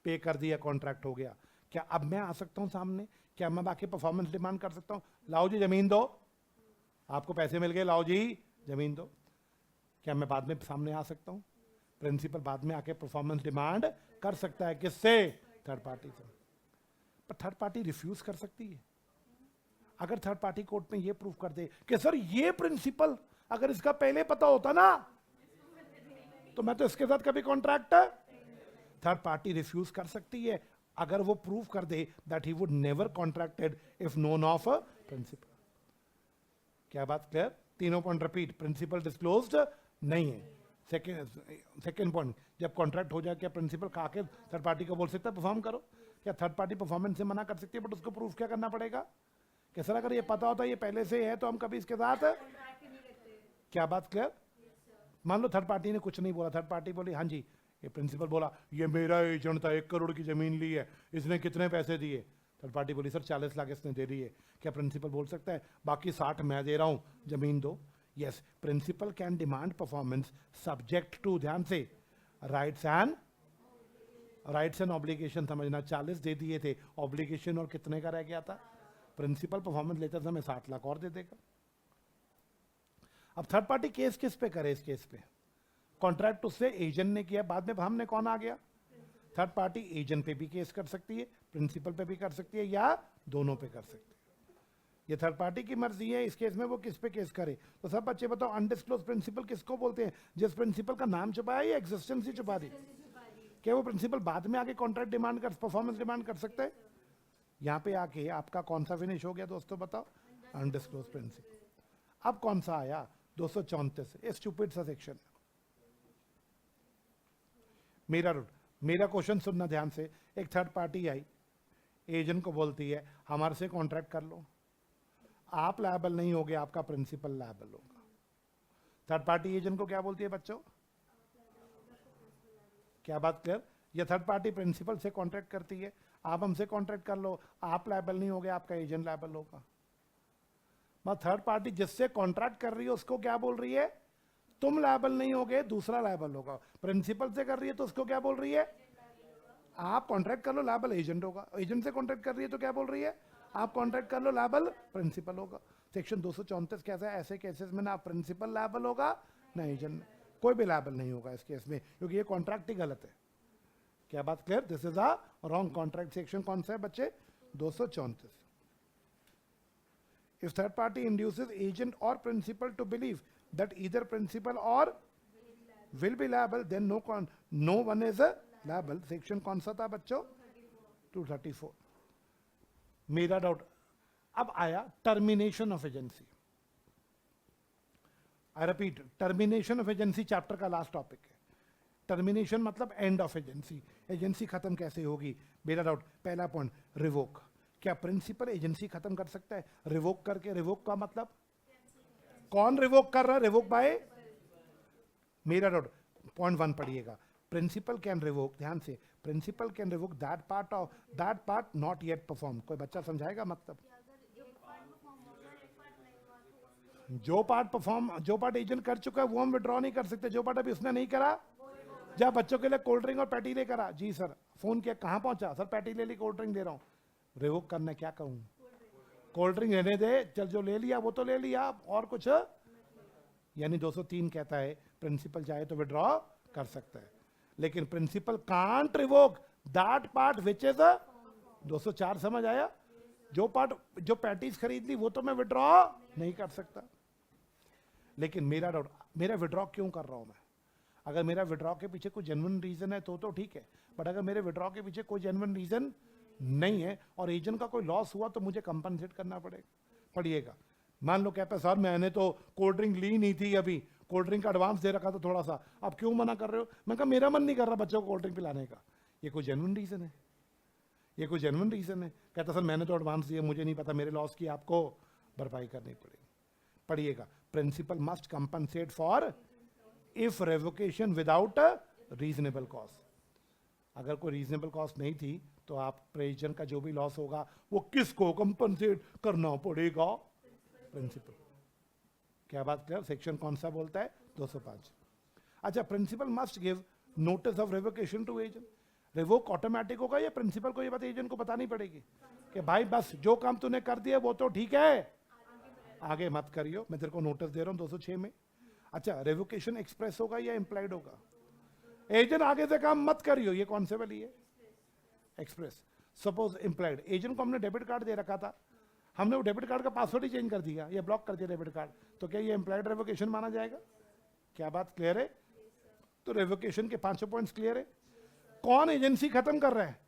पे कर दिया, कॉन्ट्रैक्ट हो गया। क्या अब मैं आ सकता हूं सामने? क्या मैं बाकी परफॉर्मेंस डिमांड कर सकता हूं? लाओ जी जमीन दो, आपको पैसे मिल गए, लाओ जी जमीन दो। क्या मैं बाद में सामने आ सकता हूं? प्रिंसिपल बाद में आके परफॉर्मेंस डिमांड कर सकता है, किससे? थर्ड पार्टी से। पर थर्ड पार्टी रिफ्यूज कर सकती है। अगर थर्ड पार्टी कोर्ट में ये प्रूफ कर दे कि सर ये प्रिंसिपल अगर इसका पहले पता होता ना तो मैं तो इसके साथ कभी कॉन्ट्रैक्ट, थर्ड पार्टी रिफ्यूज कर सकती है अगर वो प्रूफ कर दे that he would never contracted if known of principal. क्या बात क्लियर? तीनों पॉइंट रिपीट, प्रिंसिपल डिस्क्लोज्ड नहीं है। सेकेंड पॉइंट, जब कॉन्ट्रैक्ट हो जाए क्या प्रिंसिपल खा के थर्ड पार्टी को बोल सकता है परफॉर्म करो? क्या थर्ड पार्टी परफॉर्मेंस से मना कर सकती है? बट उसको प्रूफ क्या करना पड़ेगा कि सर अगर ये पता होता ये पहले से है तो हम कभी इसके साथ। क्या बात क्लियर? मान लो थर्ड पार्टी ने कुछ नहीं बोला, थर्ड पार्टी बोली हाँ जी, ये प्रिंसिपल बोला ये मेरा एजेंट था, 1 करोड़ की जमीन ली है, इसने कितने पैसे दिए? थर्ड पार्टी बोली सर 40 लाख इसने दे दी है। क्या प्रिंसिपल बोल सकता है बाकी 60 मैं दे रहा हूं, जमीन दो? Yes, principal can demand performance subject to, ध्यान से, राइट्स एंड ऑब्लिगेशन। समझना, 40 दे दिए थे, ऑब्लिगेशन और कितने का रह गया था? प्रिंसिपल परफॉर्मेंस लेते समय 60 लाख और दे देगा। अब थर्ड पार्टी केस किस पे करे? इस केस पे कॉन्ट्रैक्ट उससे एजेंट ने किया, बाद में हमने कौन आ गया? थर्ड पार्टी एजेंट पे भी केस कर सकती है, प्रिंसिपल पे भी कर सकती है, या दोनों पे कर सकती है। ये थर्ड पार्टी की मर्जी है इस केस में वो किस पे केस करे। तो सब बच्चे बताओ अनडिस्क्लोज प्रिंसिपल किसको बोलते हैं? जिस प्रिंसिपल का नाम छुपाया या एग्जिस्टेंस ही छुपा दी? क्या वो प्रिंसिपल बाद में आके कॉन्ट्रैक्ट डिमांड कर, परफॉर्मेंस डिमांड कर सकते हैं? यहाँ पे आके आपका कौन सा फिनिश हो गया दोस्तों बताओ? Undisclose principal. अब कौन सा आया? 234, स्टूपिड सा सेक्शन। मेरा क्वेश्चन सुनना ध्यान से। एक थर्ड पार्टी आई, एजेंट को बोलती है हमारे से कॉन्ट्रैक्ट कर लो, आप लायबल नहीं होगे, आपका प्रिंसिपल लायबल होगा। थर्ड पार्टी एजेंट को क्या बोलती है बच्चों? क्या बात क्लियर? ये थर्ड पार्टी प्रिंसिपल से कॉन्ट्रैक्ट करती है, आप हमसे कॉन्ट्रैक्ट कर लो, आप लायबल नहीं होगे, आपका एजेंट लायबल होगा। मैं थर्ड पार्टी जिससे कॉन्ट्रैक्ट कर रही है उसको क्या बोल रही है? तुम लायबल नहीं होगे, दूसरा लायबल होगा। प्रिंसिपल से कर रही है तो उसको क्या बोल रही है? आप कॉन्ट्रैक्ट कर लो, लायबल एजेंट होगा। एजेंट से कॉन्ट्रैक्ट कर रही है तो क्या बोल रही है? आप कॉन्ट्रैक्ट कर लो, लायबल प्रिंसिपल होगा। सेक्शन 234 कैसा है? ऐसे केसेस में ना प्रिंसिपल लायबल होगा ना एजेंट, कोई भी लायबल नहीं होगा इस केस में, क्योंकि ये कॉन्ट्रैक्ट ही गलत है। क्या बात clear? This is a wrong contract. Section कौन सा है बच्चे? 234। If third party induces agent or principal to believe that either principal or will be liable, then no one is a liable. Section कौन सा था बच्चों? 234। मेरा डाउट अब आया termination of agency. I repeat, termination of agency chapter का लास्ट टॉपिक है। टर्मिनेशन मतलब एंड ऑफ एजेंसी। एजेंसी खत्म कैसे होगी? मेरा डाउट, पहला पॉइंट, रिवोक। क्या प्रिंसिपल एजेंसी खत्म कर सकता है रिवोक करके? रिवोक का मतलब कौन रिवोक कर रहा है? Revoke by. मेरा डाउट, पॉइंट 1 पढ़िएगा, प्रिंसिपल कैन रिवोक, ध्यान से, principal can revoke that part not yet perform. कोई बच्चा समझाएगा मतलब? जो पार्ट एजेंट कर चुका है वो हम विड्रॉ नहीं कर सकते, जो पार्ट अभी उसने नहीं करा। जब बच्चों के लिए कोल्ड ड्रिंक और पैटी लेकर आ, जी सर फोन किया, कहां पहुंचा, सर पैटी ले ली, कोल्ड ड्रिंक दे रहा हूं। रिवोक करना क्या कहूं, कोल्ड ड्रिंक रहने दे, चल जो ले लिया वो तो ले लिया, और कुछ। यानी 203 कहता है प्रिंसिपल चाहे तो विड्रॉ कर सकता है, लेकिन principal can't revoke that part which is 204। समझ आया? जो पार्ट, जो पैटीज खरीद ली वो तो मैं विड्रॉ नहीं कर सकता। लेकिन मेरा डाउट, मेरा विड्रॉ क्यों कर रहा हूं मैं? अगर मेरा विड्रॉ के पीछे कोई जेन्युइन रीजन है तो ठीक है, बट अगर मेरे विड्रॉ के पीछे कोई जेन्युइन रीजन नहीं है और एजेंट का कोई लॉस हुआ तो मुझे कंपनसेट करना पड़ेगा। मान लो कहता है सर मैंने तो कोल्ड ड्रिंक ली नहीं थी, अभी कोल्ड ड्रिंक का एडवांस दे रखा था थोड़ा सा, अब क्यों मना कर रहे हो? मैं कहा मेरा मन नहीं कर रहा बच्चों को कोल्ड ड्रिंक पिलाने का। ये कोई जेन्युइन रीजन है? ये कोई जेन्युइन रीजन है? कहता सर मैंने तो एडवांस दिया, मुझे नहीं पता, मेरे लॉस की आपको भरपाई करनी पड़ेगी। पढ़िएगा, principal must compensate for if revocation without reasonable cause. अगर कोई रीजनेबल कॉस्ट नहीं थी तो आप एजेंट का जो भी लॉस होगा वो किसको कंपनसेट करना पड़ेगा? प्रिंसिपल। क्या बात क्लियर? सेक्शन कौन सा बोलता है? 205। अच्छा, principal must give notice of revocation to agent. Revoke automatic होगा या प्रिंसिपल को ये बात एजेंट को बतानी पड़ेगी कि भाई बस जो काम तूने कर दिया वो तो ठीक है, आगे मत करियो, मैं तेरे को नोटिस दे रहा हूं 206 में। अच्छा, रेवोकेशन एक्सप्रेस होगा या इंप्लाइड होगा? एजेंट आगे से काम मत करियो, ये कौन से वाली है? एक्सप्रेस। सपोज इंप्लाइड, एजेंट को हमने डेबिट कार्ड दे रखा था, हमने वो डेबिट कार्ड का पासवर्ड ही चेंज कर दिया या ब्लॉक कर दिया डेबिट कार्ड, तो क्या ये इंप्लाइड रेवोकेशन माना जाएगा? क्या बात क्लियर है? तो रेवोकेशन के 5 पॉइंट्स क्लियर है। कौन एजेंसी खत्म कर रहा है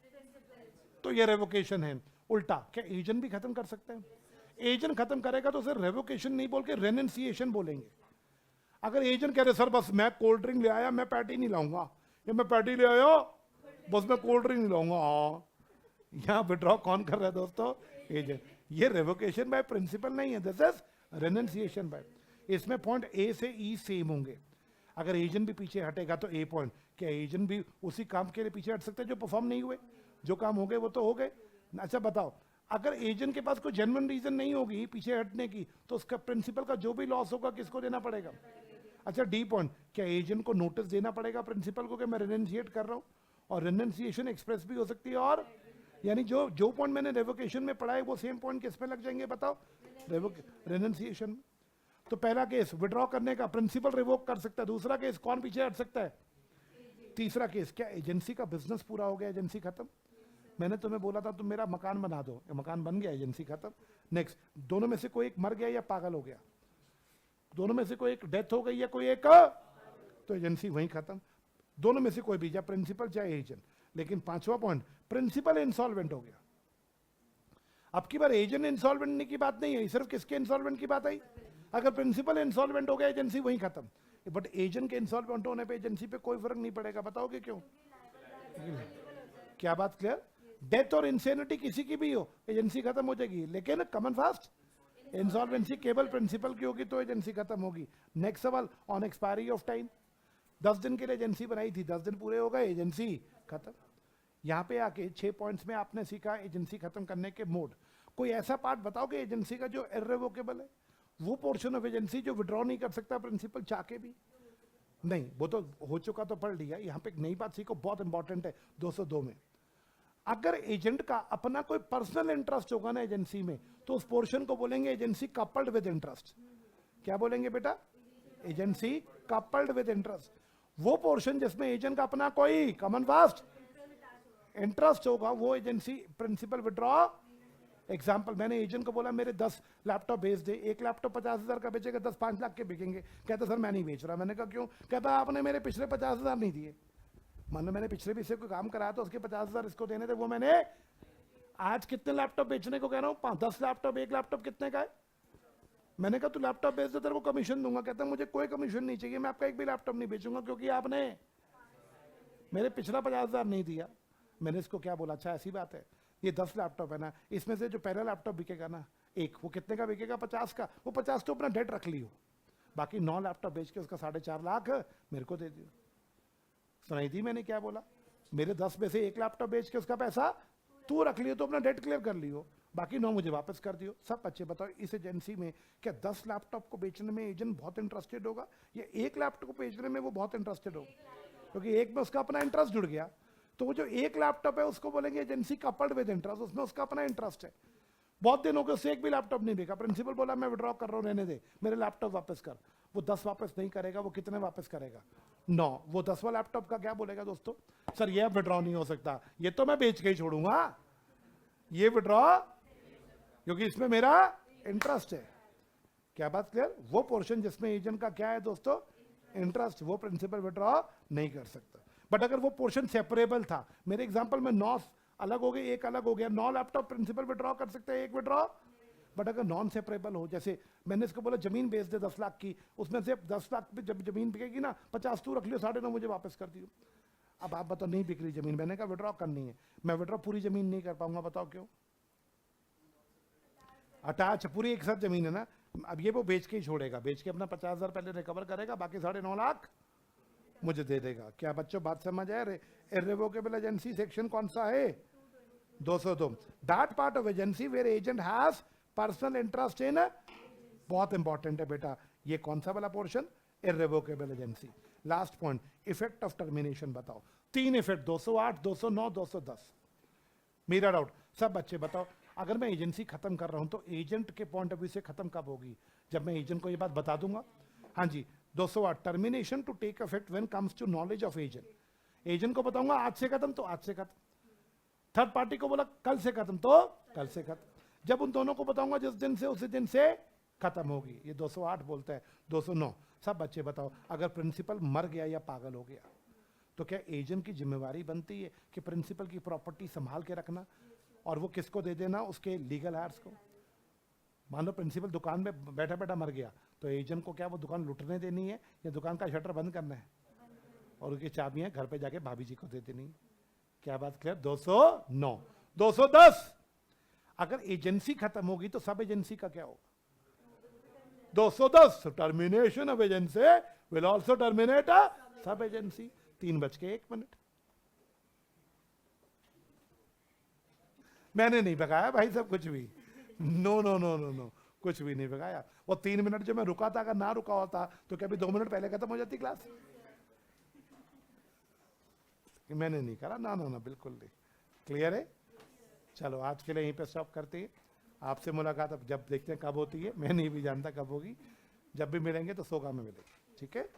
तो ये रेवोकेशन है। उल्टा, क्या एजेंट भी खत्म कर सकते हैं? एजेंट खत्म करेगा तो सिर्फ रेवोकेशन नहीं बोल के रेनंसिएशन बोलेंगे। अगर एजेंट कह रहे सर बस मैं कोल्ड ड्रिंक ले आया, मैं पैटी नहीं लाऊंगा, या मैं पैटी ले आया बस मैं कोल्ड ड्रिंक नहीं लाऊंगा, हाँ, यहां विड्रॉ कौन कर रहा है दोस्तों? एजेंट। ये रेवोकेशन बाय प्रिंसिपल नहीं है, दिस इज रेनंसिएशन बाय। इसमें पॉइंट ए से ई सेम होंगे। अगर एजेंट भी पीछे हटेगा तो ए पॉइंट, क्या एजेंट भी उसी काम के लिए पीछे हट सकते हैं जो परफॉर्म नहीं हुए? जो काम हो गए वो तो हो गए। अच्छा बताओ, अगर एजेंट के पास कोई जेन्युइन रीजन नहीं होगी पीछे हटने की तो उसका प्रिंसिपल का जो भी लॉस होगा किसको देना पड़ेगा? अच्छा, डी पॉइंट, क्या एजेंट को नोटिस देना पड़ेगा प्रिंसिपल को कि मैं रेनंसिएट कर रहा हूं? और रेनंसिएशन एक्सप्रेस भी हो सकती है। और यानी जो पॉइंट मैंने रेवोकेशन में पढ़ा है वो सेम पॉइंट किस में लग जाएंगे बताओ? रेनंसिएशन। तो पहला केस विड्रॉ करने का, प्रिंसिपल रिवोक कर सकता है। दूसरा केस कौन पीछे हट सकता है? तीसरा केस, क्या एजेंसी का बिजनेस पूरा हो गया, एजेंसी खत्म। मैंने तुम्हें बोला था तुम मेरा मकान बना दो, मकान बन गया, एजेंसी खत्म। नेक्स्ट, दोनों में से कोई एक मर गया या पागल हो गया, दोनों में से कोई एक डेथ हो गई या कोई एक, तो एजेंसी वहीं खत्म। दोनों में से कोई भी, चाहे प्रिंसिपल चाहे एजेंट। लेकिन 5वां पॉइंट, प्रिंसिपल इंसॉल्वेंट हो गया। अब की बार एजेंट इंसॉल्वेंट की बात नहीं है, सिर्फ किसके इंसॉल्वेंट की बात आई? अगर प्रिंसिपल इंसॉल्वेंट हो गया एजेंसी वहीं खत्म। बट एजेंट के इंसॉल्वेंट होने पे एजेंसी पे कोई फर्क नहीं पड़ेगा। बताओगे क्यों? क्या बात क्लियर? डेथ और इंसेनिटी किसी की भी हो एजेंसी खत्म हो जाएगी, लेकिन कमन फास्ट इंसॉल्वेंसी केवल प्रिंसिपल की होगी तो एजेंसी खत्म होगी। नेक्स्ट सवाल, ऑन एक्सपायरी ऑफ टाइम, 10 दिन के लिए एजेंसी बनाई थी, 10 दिन पूरे हो गए, एजेंसी खत्म। यहां पे आके 6 पॉइंट्स में आपने सीखा एजेंसी खत्म करने के मोड। कोई ऐसा पार्ट बताओ कि एजेंसी का जो इर्रेवोकेबल है, वो पोर्शन ऑफ एजेंसी जो विड्रॉ नहीं कर सकता प्रिंसिपल चाह के भी? नहीं, वो तो हो चुका, तो पढ़ लिया। यहां पे एक नई बात सीखो, बहुत इंपॉर्टेंट है 202 में। अगर एजेंट का अपना कोई पर्सनल इंटरेस्ट होगा ना एजेंसी में, तो उस पोर्शन को बोलेंगे एजेंसी कपल्ड विद इंटरेस्ट। क्या बोलेंगे बेटा? Agency coupled with interest. वो पोर्शन जिसमें एजेंट का अपना कोई कॉमन वास्ट इंटरेस्ट होगा वो एजेंसी प्रिंसिपल विड्रॉ। एग्जाम्पल, मैंने एजेंट को बोला मेरे 10 लैपटॉप बेच दे, एक लैपटॉप 50,000 का बेचेगा, 10 5 लाख के बिकेंगे। कहता सर मैं नहीं बेच रहा। मैंने कहा क्यों? कहता आपने मेरे पिछले 50,000 नहीं दिए। मान लो मैंने पिछले भी से कोई काम कराया तो उसके 50,000 इसको देने थे, वो मैंने आज कितने लैपटॉप बेचने को कह रहा हूँ? 10 लैपटॉप, एक लैपटॉप कितने का है? मैंने कहा तू लैपटॉप बेच दे, तेरे को कमीशन दूंगा। कहता मुझे कोई कमीशन नहीं चाहिए, मैं आपका एक भी लैपटॉप नहीं बेचूंगा क्योंकि आपने मेरे पिछला 50,000 नहीं दिया। मैंने इसको क्या बोला, अच्छा ऐसी बात है, ये 10 लैपटॉप है ना, इसमें से जो पहला लैपटॉप बिकेगा ना एक, वो कितने का बिकेगा? 50 का। वो 50 तो अपना डेट रख लियो, बाकी 9 लैपटॉप बेच के उसका 4.5 लाख मेरे को दे दियो। सुनाई थी मैंने क्या बोला? मेरे 10 में से एक लैपटॉप बेच के उसका पैसा तू रख लियो, तो अपना डेट क्लियर कर लियो, बाकी 9 मुझे वापस कर दियो। सब बच्चे बताओ, इस एजेंसी में क्या 10 लैपटॉप को बेचने में एजेंट बहुत इंटरेस्टेड होगा या एक लैपटॉप को बेचने में वो बहुत इंटरेस्टेड होगा? क्योंकि एक में उसका अपना इंटरेस्ट जुड़ गया, तो वो जो एक लैपटॉप है उसको बोलेंगे एजेंसी कपल्ड विद इंटरेस्ट, उसमें उसका अपना इंटरेस्ट है। बहुत दिन हो गए उससे एक भी लैपटॉप नहीं बिका, प्रिंसिपल बोला मैं विड्रॉ कर रहा हूँ, रहने दे, मेरे लैपटॉप वापस कर। वो 10 वापस नहीं करेगा, वो कितने वापस करेगा? 9। वो 10वां लैपटॉप का क्या बोलेगा दोस्तों? सर ये विड्रॉ नहीं हो सकता, ये तो मैं बेच के ही छोड़ूंगा, ये विड्रॉ क्योंकि इसमें मेरा इंटरेस्ट है। क्या बात क्लियर? वो पोर्शन जिसमें एजेंट का क्या है दोस्तों? इंटरेस्ट, वो प्रिंसिपल विड्रॉ नहीं कर सकता। बट अगर वो पोर्शन सेपरेबल था, मेरे एग्जांपल में 9 अलग हो गए, एक अलग हो गया, 9 लैपटॉप प्रिंसिपल विड्रॉ कर सकते हैं, एक विड्रॉ। बट अगर नॉन सेपरेबल हो, जैसे मैंने इसको बोला जमीन बेच दे 10 लाख की, उसमें से 10 लाख पे जब जमीन बिकेगी ना 50 तू रख लियो, 9.5 मुझे वापस कर दियो। अब आप बताओ नहीं बिक रही जमीन, मैंने कहा विड्रॉ करनी है, मैं विड्रॉ पूरी जमीन नहीं कर पाऊंगा, बताओ क्यों? अटैच पूरी एक साथ जमीन है ना। अब ये वो बेच के ही छोड़ेगा, बेच के अपना 50,000 पहले रिकवर करेगा, बाकी 9.5 लाख मुझे दे देगा। क्या बच्चों बात समझ आए? इर्रिवोकेबल एजेंसी सेक्शन कौन सा है? 202। That part of agency where agent has personal interest in, बहुत इंपॉर्टेंट है बेटा, ये कौन सा वाला portion? Irrevocable agency. Last point, effect of termination बताओ। 3 इफेक्ट, 208, 209, 210। मेरा डाउट, सब बच्चे बताओ, अगर मैं एजेंसी खत्म कर रहा हूं तो एजेंट के पॉइंट ऑफ व्यू से खत्म कब होगी? जब मैं एजेंट को ये बात बता दूंगा। हाँ जी, 208, termination to take effect when comes to knowledge of agent. Agent को बताऊंगा आज से खत्म तो आज से खत्म, थर्ड पार्टी को बोला कल से खत्म तो कल से खत्म, जब उन दोनों को बताऊंगा जिस दिन से उसी दिन से खत्म होगी। ये 208 बोलता है। 209, सब बच्चे बताओ, अगर प्रिंसिपल मर गया या पागल हो गया तो क्या एजेंट की जिम्मेवारी बनती है कि प्रिंसिपल की प्रॉपर्टी संभाल के रखना और वो किसको दे देना? उसके लीगल हायर्स को। मान लो प्रिंसिपल दुकान में बैठा बैठा मर गया, तो एजेंट को क्या वो दुकान लुटने देनी है या दुकान का शटर बंद करना है और उसकी चाबियां घर पे जाके भाभी जी को दे देनी? क्या बात क्लियर? 209। 210, अगर एजेंसी खत्म होगी तो सब एजेंसी का क्या होगा? 210, termination of agency will also terminate sub agency. 3:01। मैंने नहीं भगाया भाई सब कुछ भी, no no no no no, कुछ भी नहीं भगाया। वो 3 मिनट जो मैं रुका था, अगर ना रुका होता तो क्या भी 2 मिनट पहले खत्म हो जाती क्लास? मैंने नहीं करा, ना ना ना, बिल्कुल नहीं। क्लियर है? चलो आज के लिए यहीं पे स्टॉप करते हैं। आपसे मुलाकात अब जब देखते हैं कब होती है, मैं नहीं भी जानता कब होगी, जब भी मिलेंगे तो 100 में मिलेंगे, ठीक है?